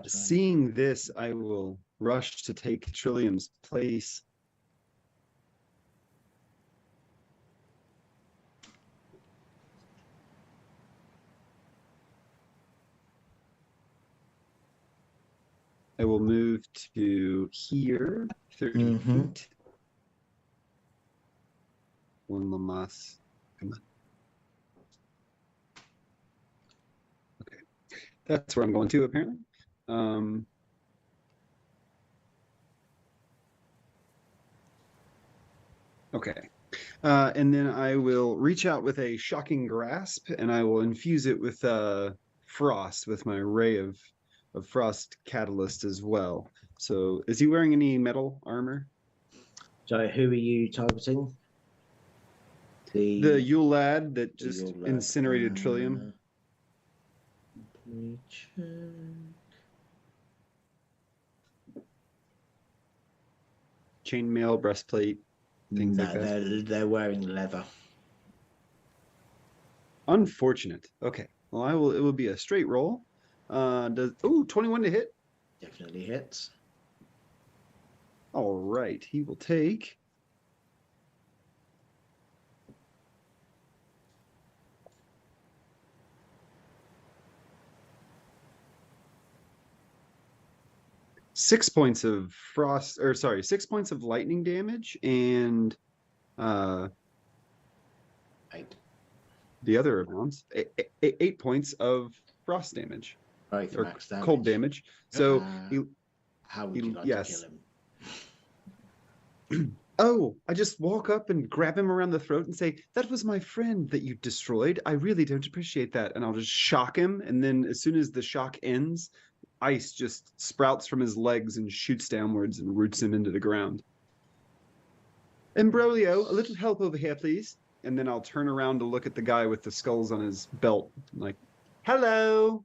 Seeing this, I will rush to take Trillium's place. I will move to here, 30 feet. One Lamas. Come on. Okay. That's where I'm going to, apparently. Okay. And then I will reach out with a shocking grasp, and I will infuse it with frost, with my ray of frost catalyst as well. So is he wearing any metal armor? So who are you targeting? The Yule lad that just Yule lad. incinerated Trillium. Let me check. Chainmail, breastplate, things like No, that. they're wearing leather. Unfortunate. Okay. Well, it will be a straight roll. 21 to hit. Definitely hits. All right. He will take 6 points of 6 points of lightning damage and 8. the other amounts 8 points of frost damage. Both Or max damage. cold damage. So how would you like yes. to kill him? Oh, I just walk up and grab him around the throat and say, "That was my friend that you destroyed. I really don't appreciate that." And I'll just shock him. And then as soon as the shock ends, ice just sprouts from his legs and shoots downwards and roots him into the ground. Ambrolio, a little help over here, please. And then I'll turn around to look at the guy with the skulls on his belt. Like, hello.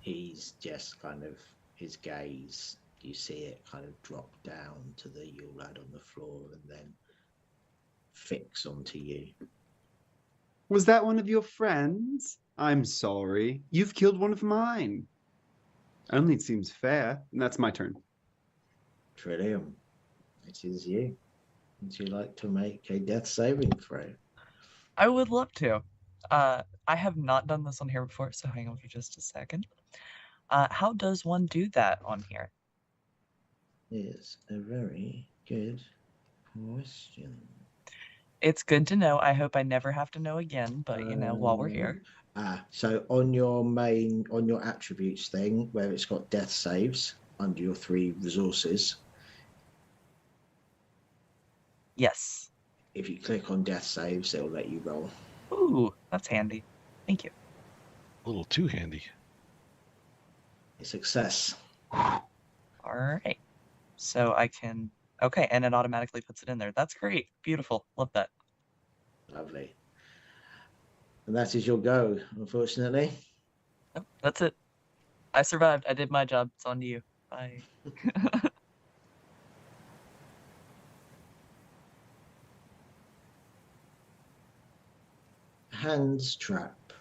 He's just kind of, his gaze, you see it kind of drop down to the Yule lad on the floor and then fix onto you. Was that one of your friends? I'm sorry. You've killed one of mine. Only it seems fair. And that's my turn. Trillium, it is you. Would you like to make a death saving throw? I would love to. I have not done this on here before, so hang on for just a second. How does one do that on here? Is a very good question. It's good to know. I hope I never have to know again, but you know, while we're here. So on your attributes thing, where it's got death saves under your 3 resources. Yes. If you click on death saves, it'll let you roll. Ooh, that's handy. Thank you. A little too handy. A success. All right. So I can, okay, and it automatically puts it in there. That's great. Beautiful. Love that. Lovely. And that is your go, unfortunately. Oh, that's it. I survived. I did my job. It's on to you. Bye. Hand's trap.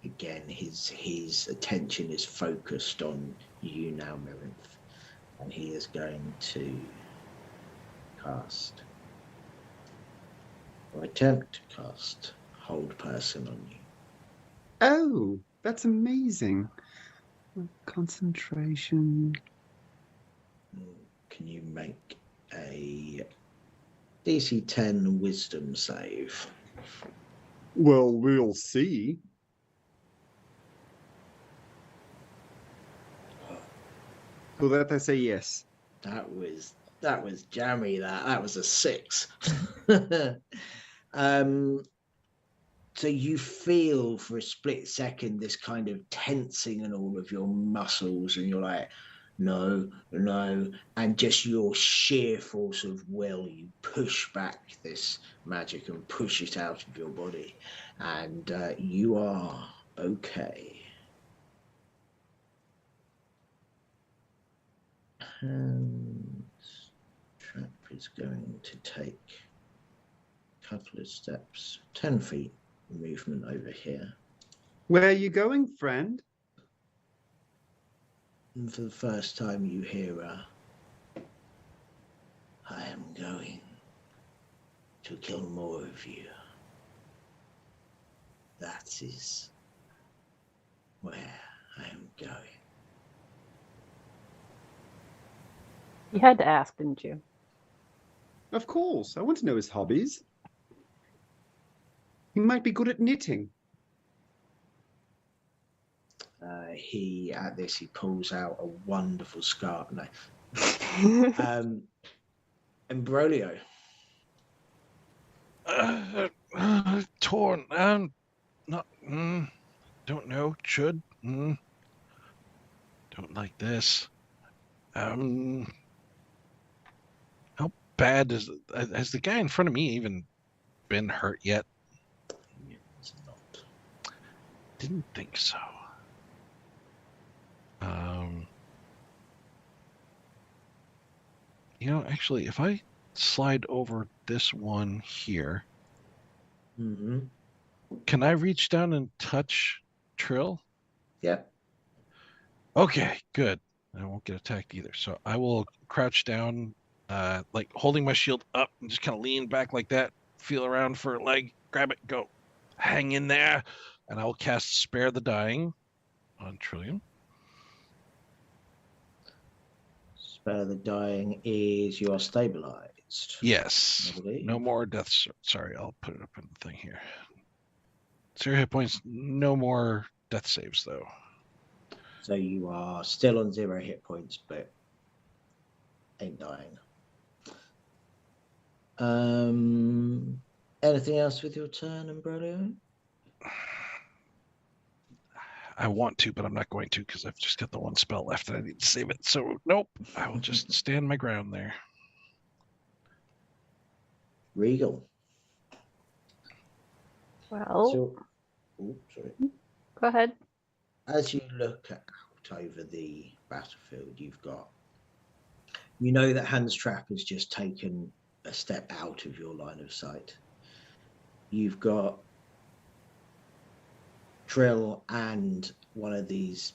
Again, his attention is focused on you now, Mirinth, and he is going to cast, or attempt to cast, Hold Person on you. Oh, that's amazing. Concentration. Can you make a DC 10 Wisdom save? Well, we'll see. For that, I say yes. That was jammy. That was a 6. So you feel for a split second this kind of tensing in all of your muscles, and you're like, no, and just your sheer force of will, you push back this magic and push it out of your body, and you are okay. And Trap is going to take a couple of steps, 10 feet movement over here. Where are you going, friend? And for the first time you hear I am going to kill more of you. That is where I am going. You had to ask, didn't you? Of course. I want to know his hobbies. He might be good at knitting. At this he pulls out a wonderful scarf. No. Embroglio. Torn. Not. Don't know. Should. Don't like this. How bad has the guy in front of me even been hurt yet? It's not. Didn't think so. Actually, if I slide over this one here, can I reach down and touch Trill? Yep. Okay, good. I won't get attacked either. So I will crouch down, like holding my shield up and just kind of lean back like that, feel around for a leg, grab it, go. Hang in there. And I will cast Spare the Dying on Trillium. Spare the Dying is you are stabilized. Yes. No more deaths. Sorry, I'll put it up in the thing here. 0 hit points. No more death saves, though. So you are still on 0 hit points, but ain't dying. Anything else with your turn, Embroglio? I want to, but I'm not going to because I've just got the one spell left and I need to save it. So, nope. I will just stand my ground there. Regal. Well, sorry. Go ahead. As you look out over the battlefield, you know that Hans Trap has just taken a step out of your line of sight. You've got Trill and one of these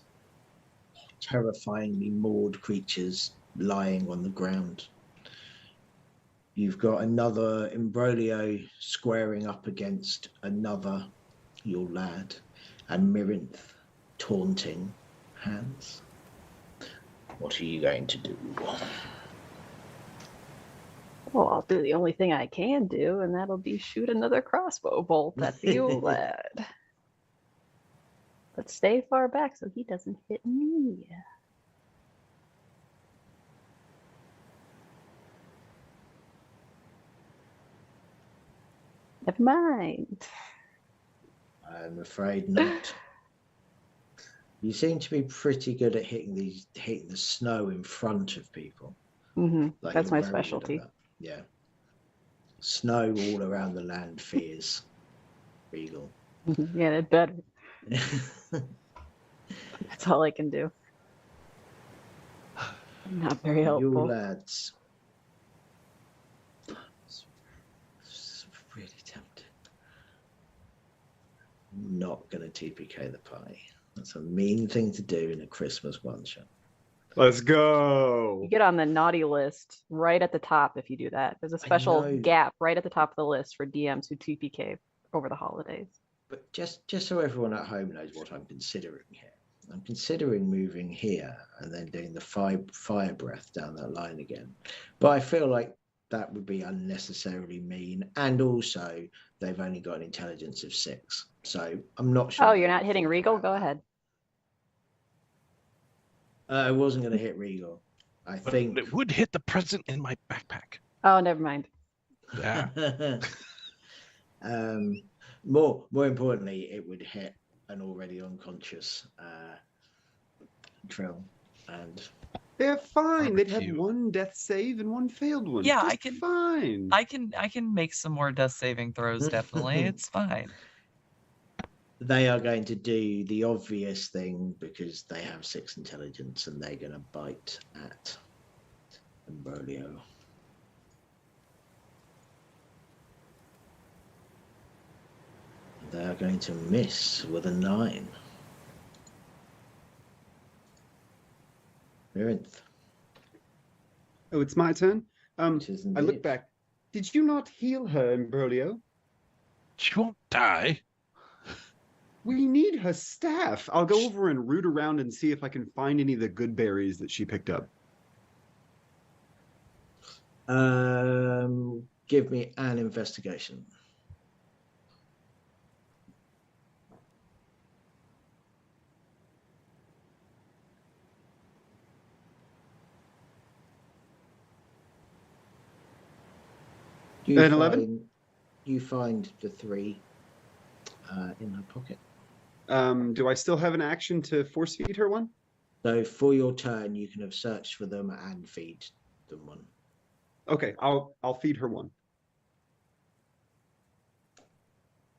terrifyingly mauled creatures lying on the ground. You've got another Embroglio squaring up against another, your lad, and Mirinth taunting Hans. What are you going to do? Well, I'll do the only thing I can do, and that'll be shoot another crossbow bolt at the old lad. But stay far back so he doesn't hit me. Never mind. I'm afraid not. You seem to be pretty good at hitting the snow in front of people. Like That's you're my very good at specialty. that. Yeah. Snow all around the land fears Regal. Yeah, it better. That's all I can do. Not very helpful. You lads. It's really tempting. not going to TPK the party. That's a mean thing to do in a Christmas one-shot. Let's go. You get on the naughty list right at the top if you do that. There's a I special know. gap right at the top of the list for DMs who TPK over the holidays. But just so everyone at home knows what I'm considering here. I'm considering moving here and then doing the fire breath down that line again. But I feel like that would be unnecessarily mean. And also, they've only got an intelligence of 6. So I'm not sure. Oh, you're not hitting Regal? Go ahead. I wasn't going to hit Regal. I But think it would hit the present in my backpack. Oh, never mind. Yeah. More importantly, it would hit an already unconscious Trill, and They're fine. They'd have Barbecue. one death save and one failed one. Yeah, Just I can- Fine. I can make some more death saving throws. Definitely, it's fine. they are going to do the obvious thing because they have 6 intelligence and they're going to bite at Imbroglio. They are going to miss with a 9. Mirinth, Oh, it's my turn. it is I look indeed. back. Did you not heal her, Imbroglio? She won't die. We need her staff. I'll go over and root around and see if I can find any of the good berries that she picked up. Give me an investigation. An 11? You find the 3 in her pocket. Do I still have an action to force feed her one? So for your turn, you can have searched for them and feed them one. Okay, I'll feed her one.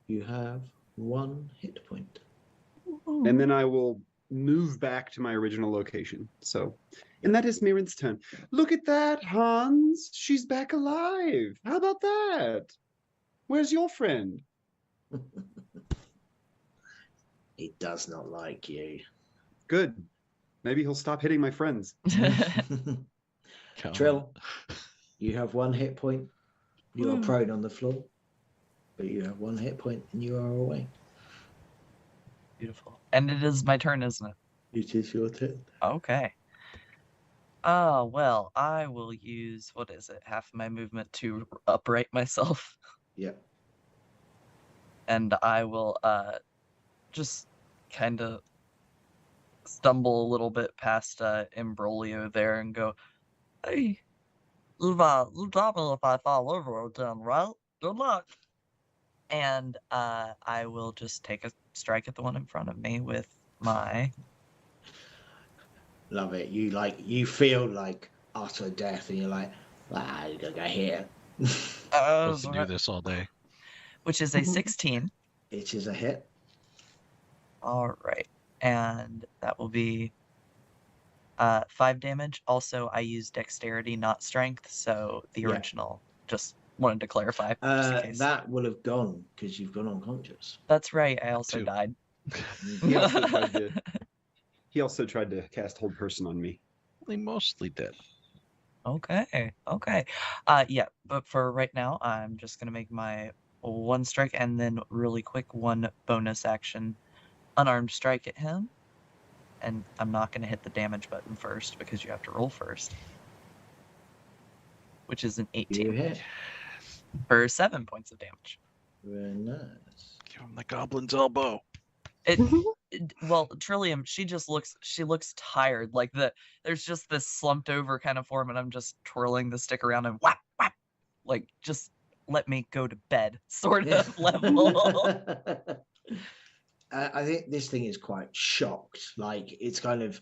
You have 1 hit point. And then I will move back to my original location. So, and that is Mirin's turn. Look at that, Hans. She's back alive. How about that? Where's your friend? He does not like you. Good. Maybe he'll stop hitting my friends. Come Trill, you have 1 hit point. You are prone on the floor, but you have 1 hit point and you are awake. Beautiful. And it is my turn, isn't it? It is your turn. Okay. Well, I will use, what is it, half of my movement to upright myself. Yep. And I will just kind of stumble a little bit past Imbroglio there and go, hey, you taught me if I fall over again, right? Good luck. And I will just take a strike at the one in front of me with my... Love it. You feel like utter death and you're like, you gotta go here. Supposed to do this all day. Which is a 16. It is a hit. All right. And that will be 5 damage. Also, I use dexterity, not strength. So the Yeah. original, just wanted to clarify. Just in case. That will have gone because you've gone unconscious. That's right. I also 2. died. He also tried to cast Hold Person on me. They mostly did. Okay. Okay. Yeah. But for right now, I'm just going to make my 1 strike and then really quick 1 bonus action unarmed strike at him. And I'm not going to hit the damage button first because you have to roll first. Which is an You 18 hit. for 7 points of damage. Very nice. Give him the goblin's elbow. Well, Trillium, she looks tired. Like there's just this slumped over kind of form, and I'm just twirling the stick around and whap, whap. Like, just let me go to bed, sort of level. I think this thing is quite shocked. Like, it's kind of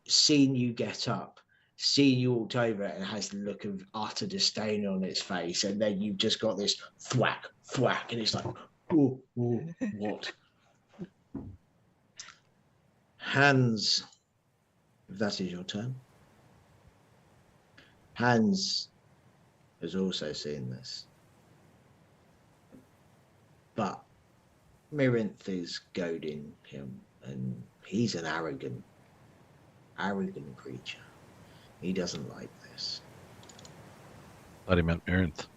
seen you get up, seen you walked over, and has the look of utter disdain on its face. And then you've just got this thwack, thwack, and it's like, oh, what? Hans, if that is your turn. Hans has also seen this. But Mirinth is goading him, and he's an arrogant creature. He doesn't like this. Thought he meant Erinth.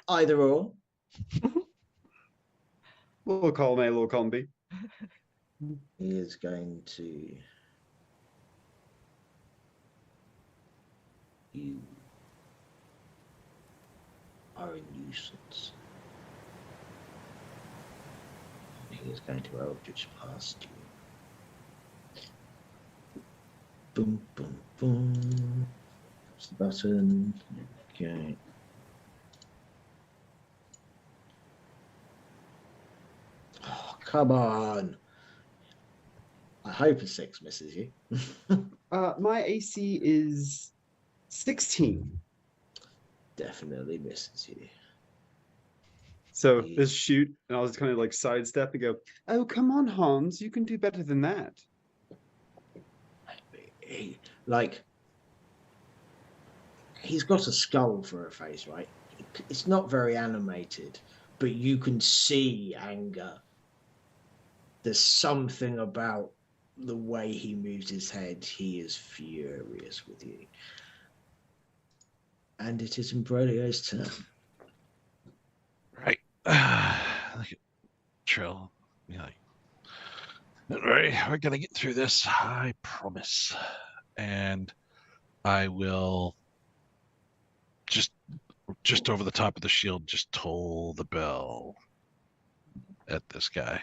Either or. Little column A, little column B. He is going to. You are a nuisance. He is going to Eldritch past you. Boom, boom, boom. That's the button. Okay. Oh, come on. I hope a 6 misses you. My AC is 16. Definitely misses you. So just shoot, and I'll just kind of like sidestep and go, "Oh, come on, Hans, you can do better than that." He's got a skull for a face, right? It's not very animated, but you can see anger. There's something about the way he moves his head. He is furious with you. And it is Imbroglio's turn. Right. Look at Trill. Like, right, we're gonna get through this, I promise. And I will just over the top of the shield, just toll the bell at this guy.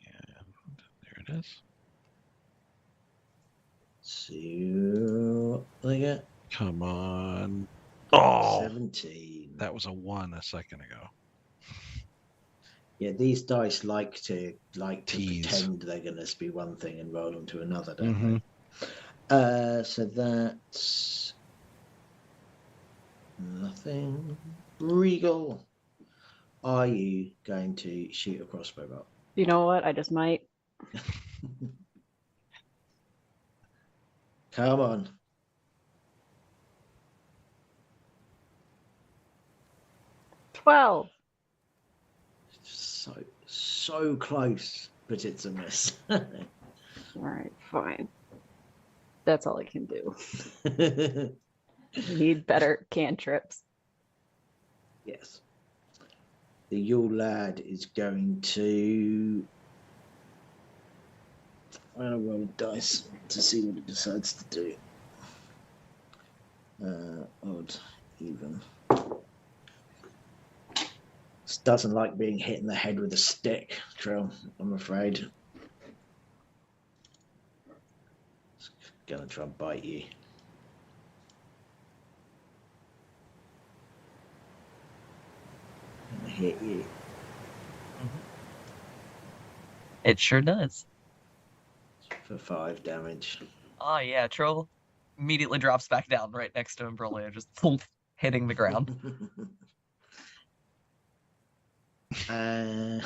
And there it is. So, look at Come on. Oh, 17. that was a 1 a second ago. Yeah, these dice like to Tease. pretend they're going to be one thing and roll onto another, don't Mm-hmm. they? So that's nothing. Regal, are you going to shoot a crossbow bolt? You know what? I just might. Come on. $12. So close, but it's a miss. All right, fine. That's all I can do. Need better cantrips. Yes. The Yule lad is going to. I'm going to roll a dice to see what it decides to do. Odd, even. This doesn't like being hit in the head with a stick, Trill, I'm afraid. It's going to try and bite you. Gonna hit you. It sure does. For 5 damage. Oh yeah, Troll immediately drops back down right next to Imbroglio, just thump, hitting the ground. And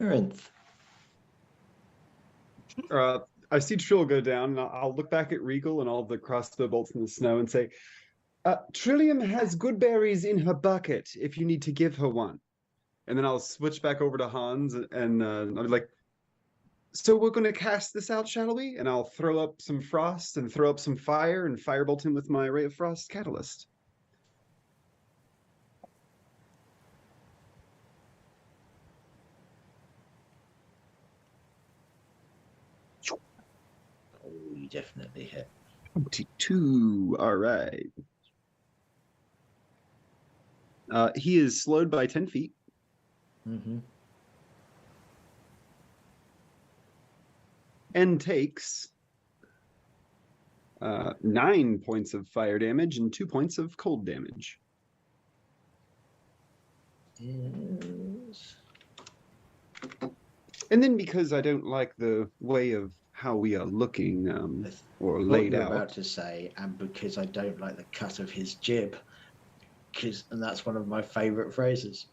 Erinth. I see Trill go down, and I'll look back at Regal and all the crossbow bolts in the snow and say, Trillium has good berries in her bucket if you need to give her one. And then I'll switch back over to Hans, and I'll be like, so we're going to cast this out, shall we? And I'll throw up some frost and throw up some fire and firebolt him with my Ray of Frost catalyst. Oh, you definitely hit. 22. All right. He is slowed by 10 feet. Mm-hmm. And takes 9 points of fire damage and 2 points of cold damage. Yes. And then because I don't like the way of how we are looking or laid out. About to say, and because I don't like the cut of his jib, and that's one of my favourite phrases.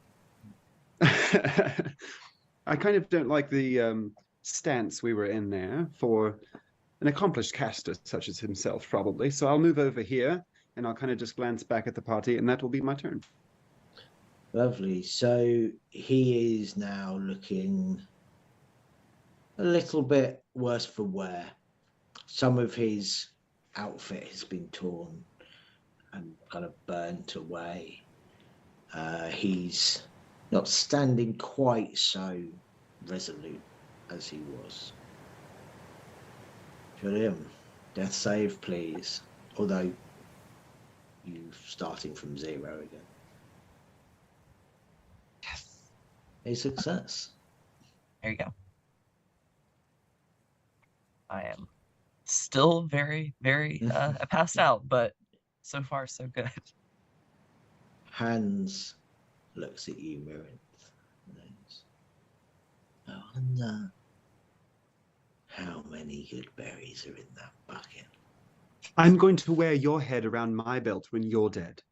I kind of don't like the stance we were in there for an accomplished caster such as himself, probably. So I'll move over here, and I'll kind of just glance back at the party, and that will be my turn. Lovely. So he is now looking a little bit worse for wear. Some of his outfit has been torn and kind of burnt away. He's not standing quite so resolute as he was. Julian, death save, please. Although you're starting from 0 again. Yes. A success. There you go. I am still very, very passed out, but so far so good. Hans looks at you, Mirinth. I wonder how many good berries are in that bucket. I'm going to wear your head around my belt when you're dead.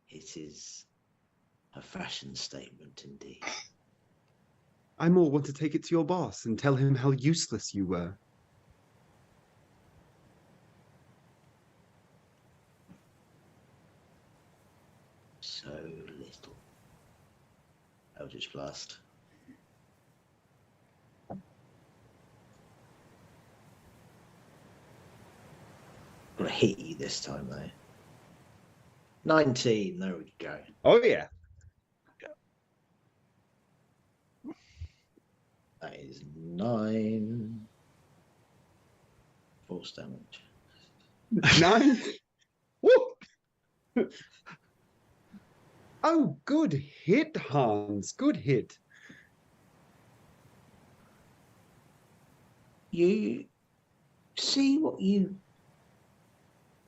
It is a fashion statement indeed. I more want to take it to your boss and tell him how useless you were. So little. Eldritch Blast. Gonna hit you this time though. 19, there we go. Oh, yeah. That is 9 force damage. 9? Woo! Oh, good hit, Hans. Good hit. You see what you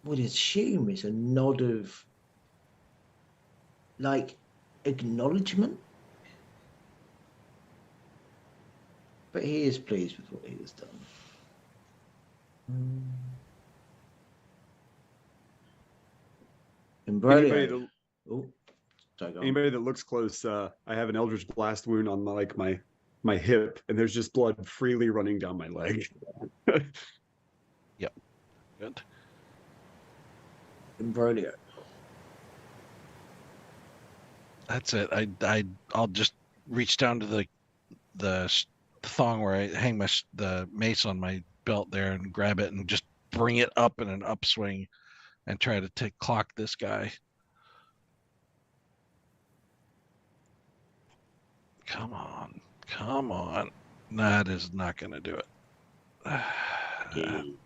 would assume is a nod of like acknowledgement, but he is pleased with what he has done. Imbroglio. Anybody that looks close, I have an Eldritch Blast wound on my hip, and there's just blood freely running down my leg. Yep. Good. Imbroglio. That's it. I'll just reach down to the thong where I hang the mace on my belt there and grab it and just bring it up in an upswing and try to clock this guy. Come on. That is not going to do it.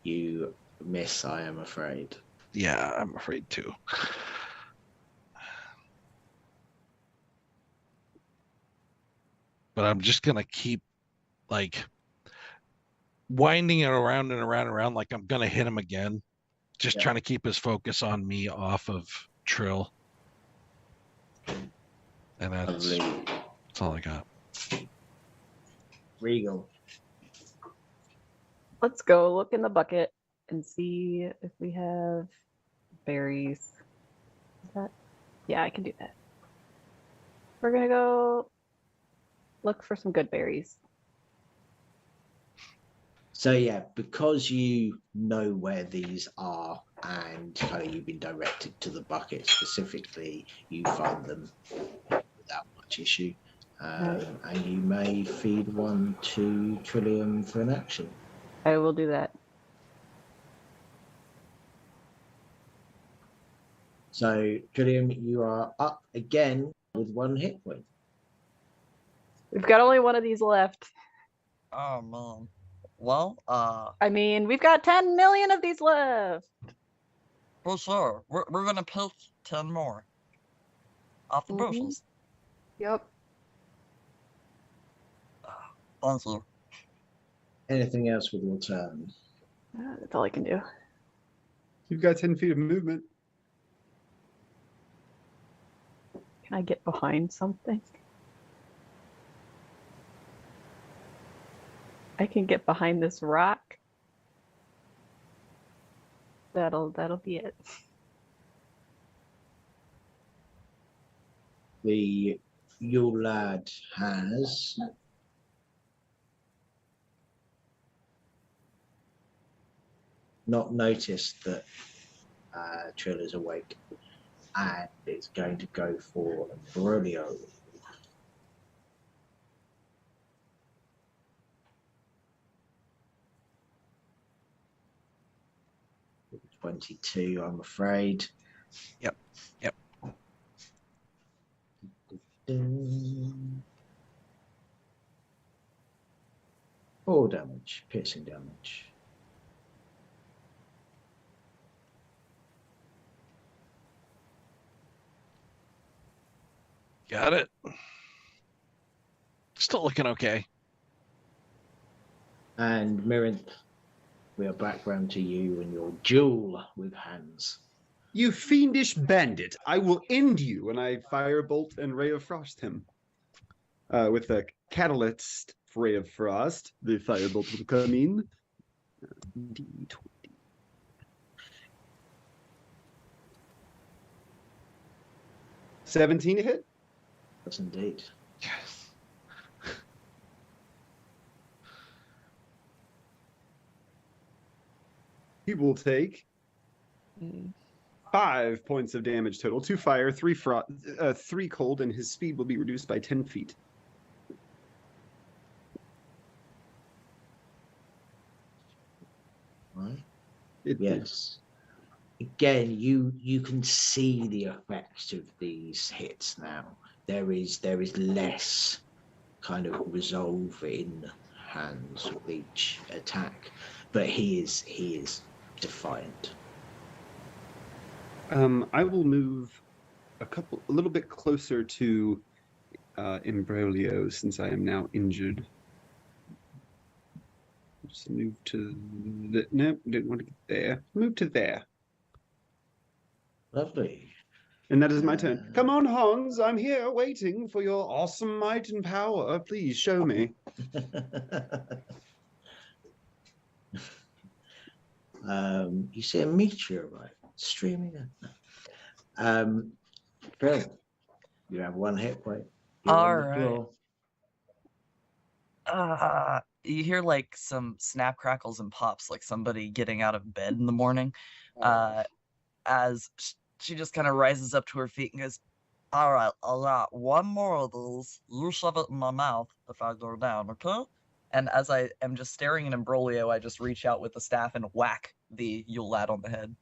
You miss, I am afraid. Yeah, I'm afraid too. But I'm just going to keep winding it around and around and around like I'm going to hit him again. Just trying to keep his focus on me off of Trill. And that's all I got. Regal. Let's go look in the bucket and see if we have berries. Is that? Yeah, I can do that. We're gonna go look for some good berries. So yeah, because you know where these are and kind of you've been directed to the bucket specifically, you find them without much issue. And you may feed one to Trillium for an action. I will do that. So Trillium, you are up again with 1 hit point. We've got only one of these left. Oh, man. Well, I mean, we've got 10 million of these left. For sure. We're gonna pick 10 more. Off the bushels. Yep. Thank you. Anything else with your turn? That's all I can do. You've got 10 feet of movement. Can I get behind something? I can get behind this rock. That'll be it. The Yule lad has not noticed that Trill is awake, and it's going to go for Aurelio. 22, I'm afraid. Yep. 4 damage, piercing damage. Got it. Still looking okay. And Mirinth, we are back round to you and your duel with hands. You fiendish bandit! I will end you! And I firebolt and ray of frost him. With a catalyst ray of frost, the firebolt will come in. D20. 17 to hit. Yes, indeed. Yes. He will take 5 points of damage total. 2 fire, 3 cold, and his speed will be reduced by 10 feet. Right. Yes. Again, you can see the effects of these hits now. There is less kind of resolve in hands with each attack, but he is defiant. I will move a little bit closer to Imbroglio since I am now injured. Just move to nope, didn't want to get there. Move to there. Lovely. And that is my turn. Come on, Hans, I'm here waiting for your awesome might and power. Please show me. You see a meteorite streaming in. Phil, you have 1 hit point. You're All on the right. floor. You hear like some snap, crackles, and pops, like somebody getting out of bed in the morning. As she just kind of rises up to her feet and goes, "All right, I got 1 more of those. You shove it in my mouth if I go down, okay?" And as I am just staring at Imbroglio, I just reach out with the staff and whack the Yule lad on the head.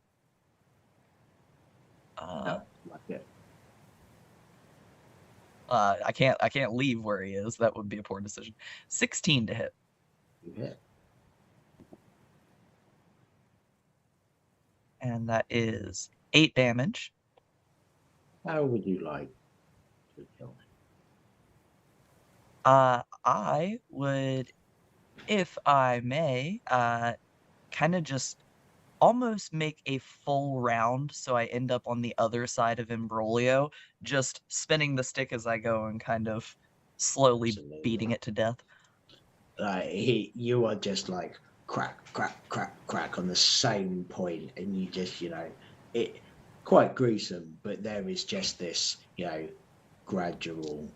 Like it. I can't leave where he is. That would be a poor decision. 16 to hit. You hit. And that is 8 damage. How would you like to kill me? I would, if I may, kind of just almost make a full round so I end up on the other side of Imbroglio, just spinning the stick as I go and kind of slowly Absolutely. beating it to death. You are just like crack, crack, crack, crack on the same point, and you just, it quite gruesome, but there is just this, gradual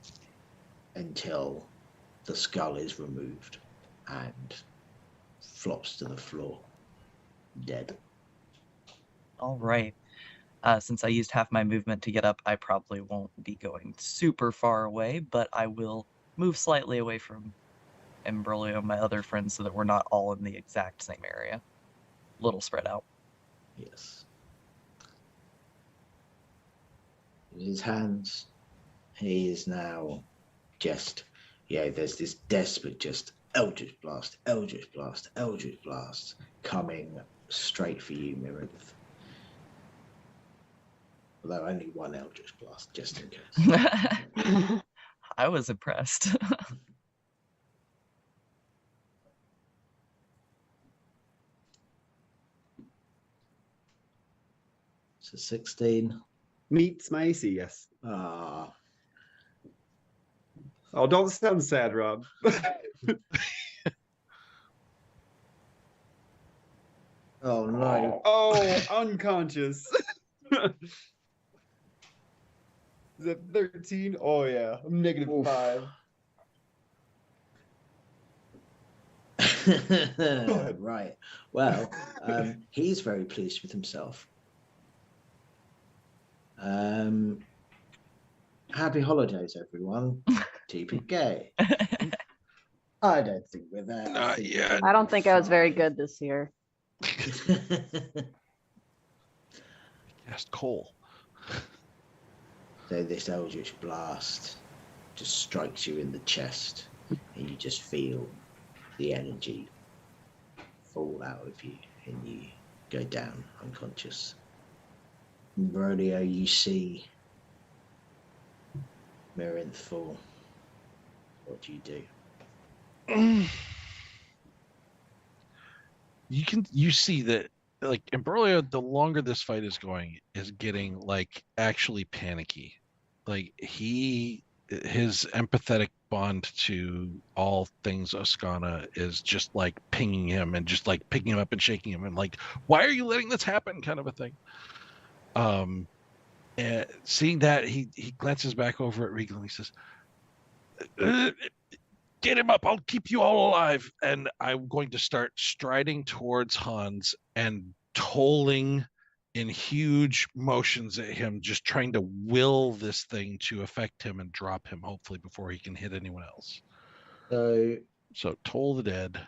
until the skull is removed and flops to the floor, dead. All right. Since I used half my movement to get up, I probably won't be going super far away, but I will move slightly away from Imbroglio and my other friends so that we're not all in the exact same area. A little spread out. Yes. In his hands, he is now just, there's this desperate just Eldritch Blast, Eldritch Blast, Eldritch Blast coming straight for you, Mirinth. Although only 1 Eldritch Blast, just in case. I was impressed. So 16. Meets my AC, yes. Ah. Oh, don't sound sad, Rob. Oh, no. Oh, unconscious. Is that 13? Oh, yeah. I'm -5. Right. Well, he's very pleased with himself. Happy holidays, everyone. TPK. I don't think we're there. Not think yet. we're I don't think I was very fine. good this year. Cast coal. So this eldritch blast just strikes you in the chest, and you just feel the energy fall out of you, and you go down unconscious. In Rodeo, you see Mirinth fall. What do you do? You see that, like, Imbroglio, the longer this fight is going, is getting like actually panicky. Like his empathetic bond to all things Oscana is just like pinging him and just like picking him up and shaking him and like, why are you letting this happen, kind of a thing. And seeing that, he glances back over at Regal and he says, get him up, I'll keep you all alive. And I'm going to start striding towards Hans and tolling in huge motions at him, just trying to will this thing to affect him and drop him, hopefully before he can hit anyone else. So toll the dead.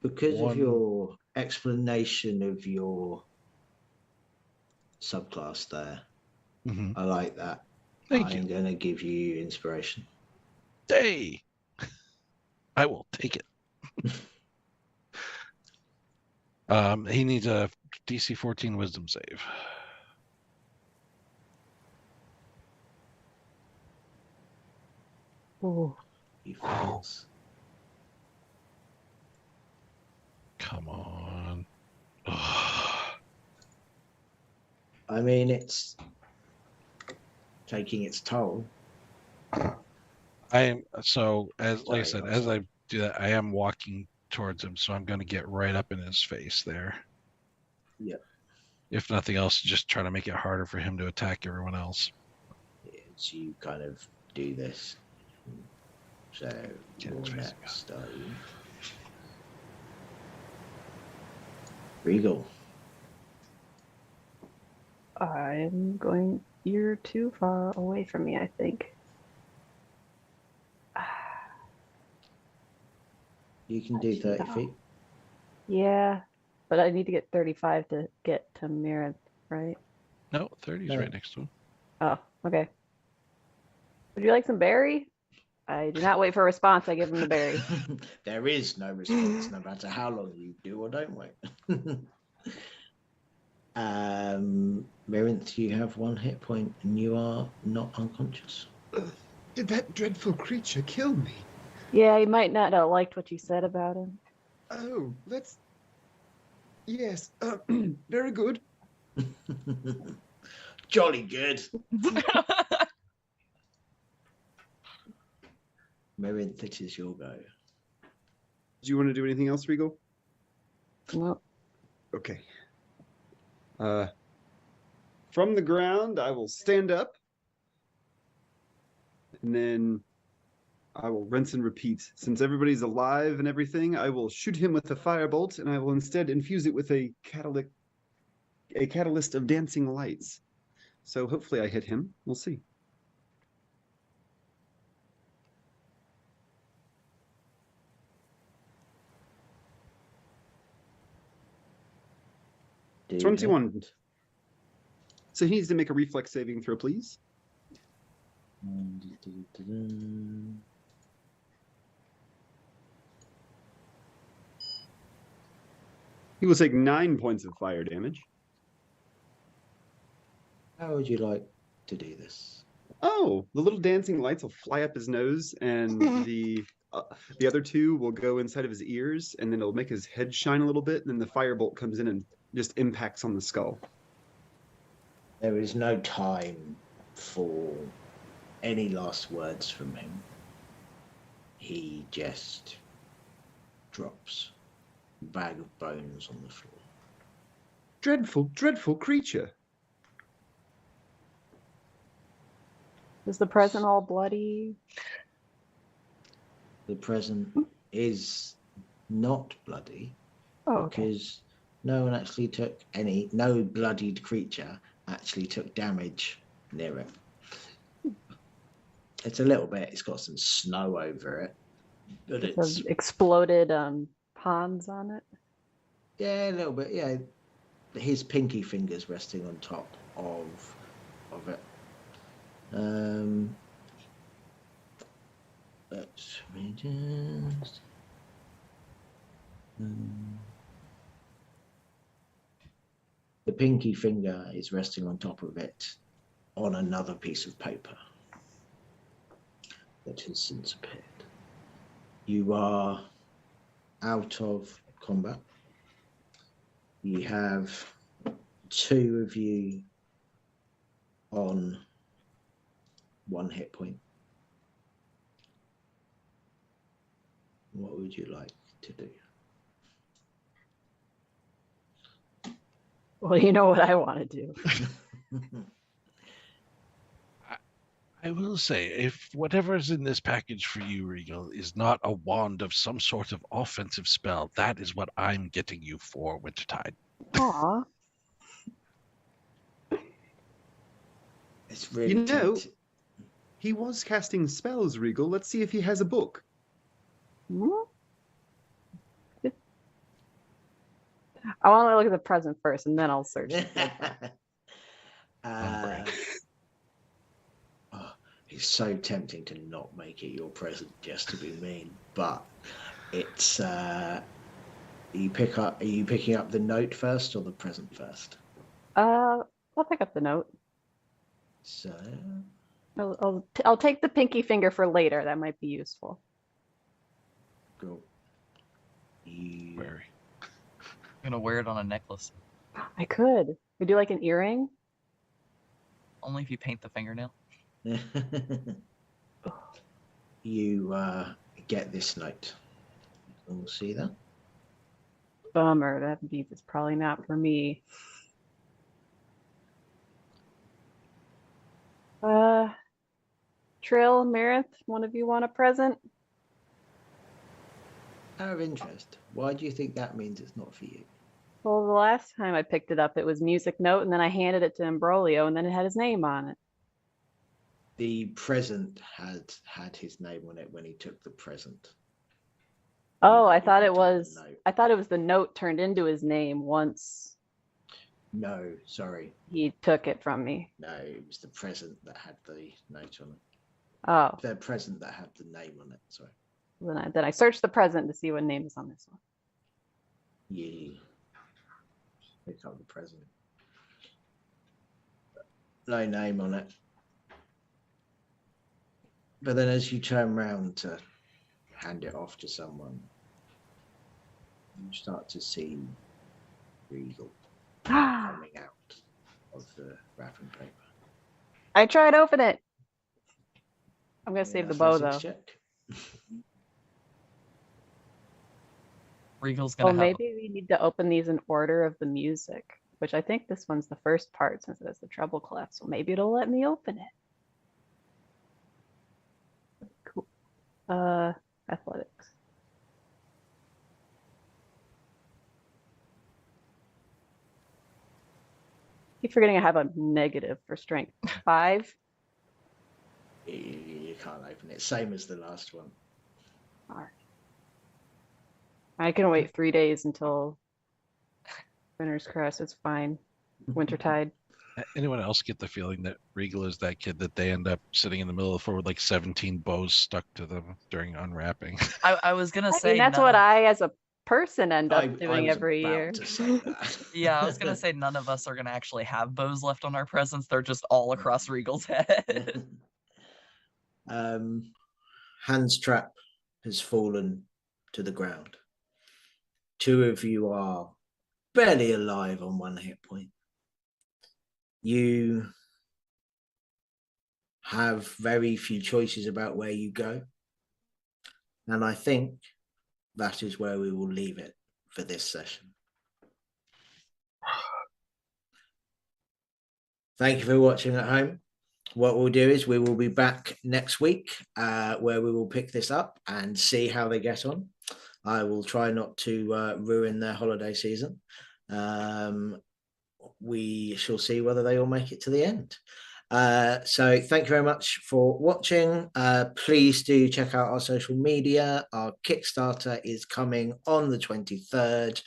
Because of your explanation of your subclass there, I like that. Thank you. I'm going to give you inspiration. Hey, I will take it. He needs a DC 14 wisdom save. Ooh. He fails. Come on. I mean, it's taking its toll. I am so as like I Sorry, said, as I do that, I am walking towards him, so I'm going to get right up in his face there. Yep. If nothing else, just try to make it harder for him to attack everyone else. It's you kind of do this. So Yeah, you're it's facing next, are you? Regal. I'm going. You're too far away from me, I think. You can do 30 feet. Yeah, but I need to get 35 to get to Mirren, right? No, 30 is No. right next to him. Oh, okay. Would you like some berry? I do not wait for a response. I give him the berry. There is no response, no matter how long you do or don't wait. Mirinth, you have 1 hit point and you are not unconscious. Did that dreadful creature kill me? Yeah, he might not have liked what you said about him. Oh, let's... Yes, very good. Jolly good. Mirinth, it is your go. Do you want to do anything else, Regal? Well, Okay. From the ground, I will stand up. And then I will rinse and repeat. Since everybody's alive and everything, I will shoot him with a firebolt, and I will instead infuse it with a catalyst of dancing lights. So hopefully I hit him. We'll see. Do 21. hit. So he needs to make a reflex saving throw, please. He will take 9 points of fire damage. How would you like to do this? Oh, the little dancing lights will fly up his nose, and the other two will go inside of his ears, and then it'll make his head shine a little bit, and then the firebolt comes in and just impacts on the skull. There is no time for any last words from him. He just drops a bag of bones on the floor. Dreadful, dreadful creature. is the present all bloody? The present is not bloody, Oh, okay. because no one actually took no bloodied creature actually took damage near it. It's a little bit, it's got some snow over it, but Just it's, have exploded ponds on it. yeah, a little bit, yeah. His pinky finger's resting on top of it. Let me just. The pinky finger is resting on top of it on another piece of paper that has since appeared. You are out of combat. You have 2 of you on 1 hit point. What would you like to do? Well, you know what I want to do. I will say, if whatever's in this package for you, Regal, is not a wand of some sort of offensive spell, that is what I'm getting you for Wintertide. Aw. It's really You know, tempting. he was casting spells, Regal. Let's see if he has a book. Hmm? I want to look at the present first, and then I'll search. Oh, it's so tempting to not make it your present just to be mean, but it's are you picking up the note first or the present first? I'll pick up the note. So I'll take the pinky finger for later. That might be useful. cool. You Very. I'm gonna wear it on a necklace. I could. We do like an earring. Only if you paint the fingernail. you get this note. We'll see that. Bummer. That beef is probably not for me. Trill, Meredith, one of you want a present? Out of interest, why do you think that means it's not for you? Well, the last time I picked it up, it was music note, and then I handed it to Ambrolio, and then it had his name on it. The present had his name on it when he took the present. Oh, He I thought it picked up the was. note. I thought it was the note turned into his name once No, sorry. he took it from me. No, it was the present that had the note on it. Oh, The present that had the name on it, sorry. then I searched the present to see what name is on this one. You pick up the present. No name on it. But then as you turn round to hand it off to someone, you start to see Regal coming out of the wrapping paper. I tried to open it. I'm gonna Give me save an the bow though. athletics check. Regal's Oh, gonna have. maybe we need to open these in order of the music, which I think this one's the first part since it has the treble clef. So maybe it'll let me open it. Cool. Athletics. Keep forgetting I have a negative for strength. 5. You can't open it. Same as the last one. All right. I can wait 3 days until Winter's Crest. It's fine. Wintertide. Anyone else get the feeling that Regal is that kid that they end up sitting in the middle of the floor with like 17 bows stuck to them during unwrapping? I was gonna I say mean, that's none what of- I, as a person, end I up doing was every about year. to say that. Yeah, I was gonna say none of us are gonna actually have bows left on our presents. They're just all across Regal's head. Hans trap has fallen to the ground. 2 of you are barely alive on 1 hit point. You have very few choices about where you go. And I think that is where we will leave it for this session. Thank you for watching at home. What we'll do is we will be back next week where we will pick this up and see how they get on. I will try not to ruin their holiday season. We shall see whether they all make it to the end. So thank you very much for watching. Please do check out our social media. Our Kickstarter is coming on the 23rd.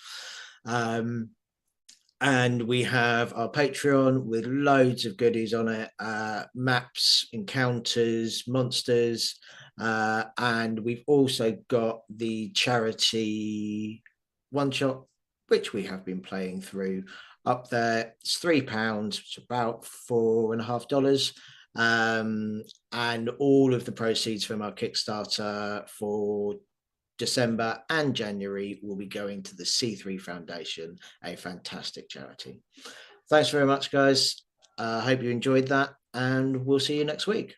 And we have our Patreon with loads of goodies on it, maps, encounters, monsters, and we've also got the charity one shot, which we have been playing through up there. It's £3, it's about $4.50. And all of the proceeds from our Kickstarter for December and January will be going to the C3 Foundation, a fantastic charity. Thanks very much, guys. I hope you enjoyed that, and we'll see you next week.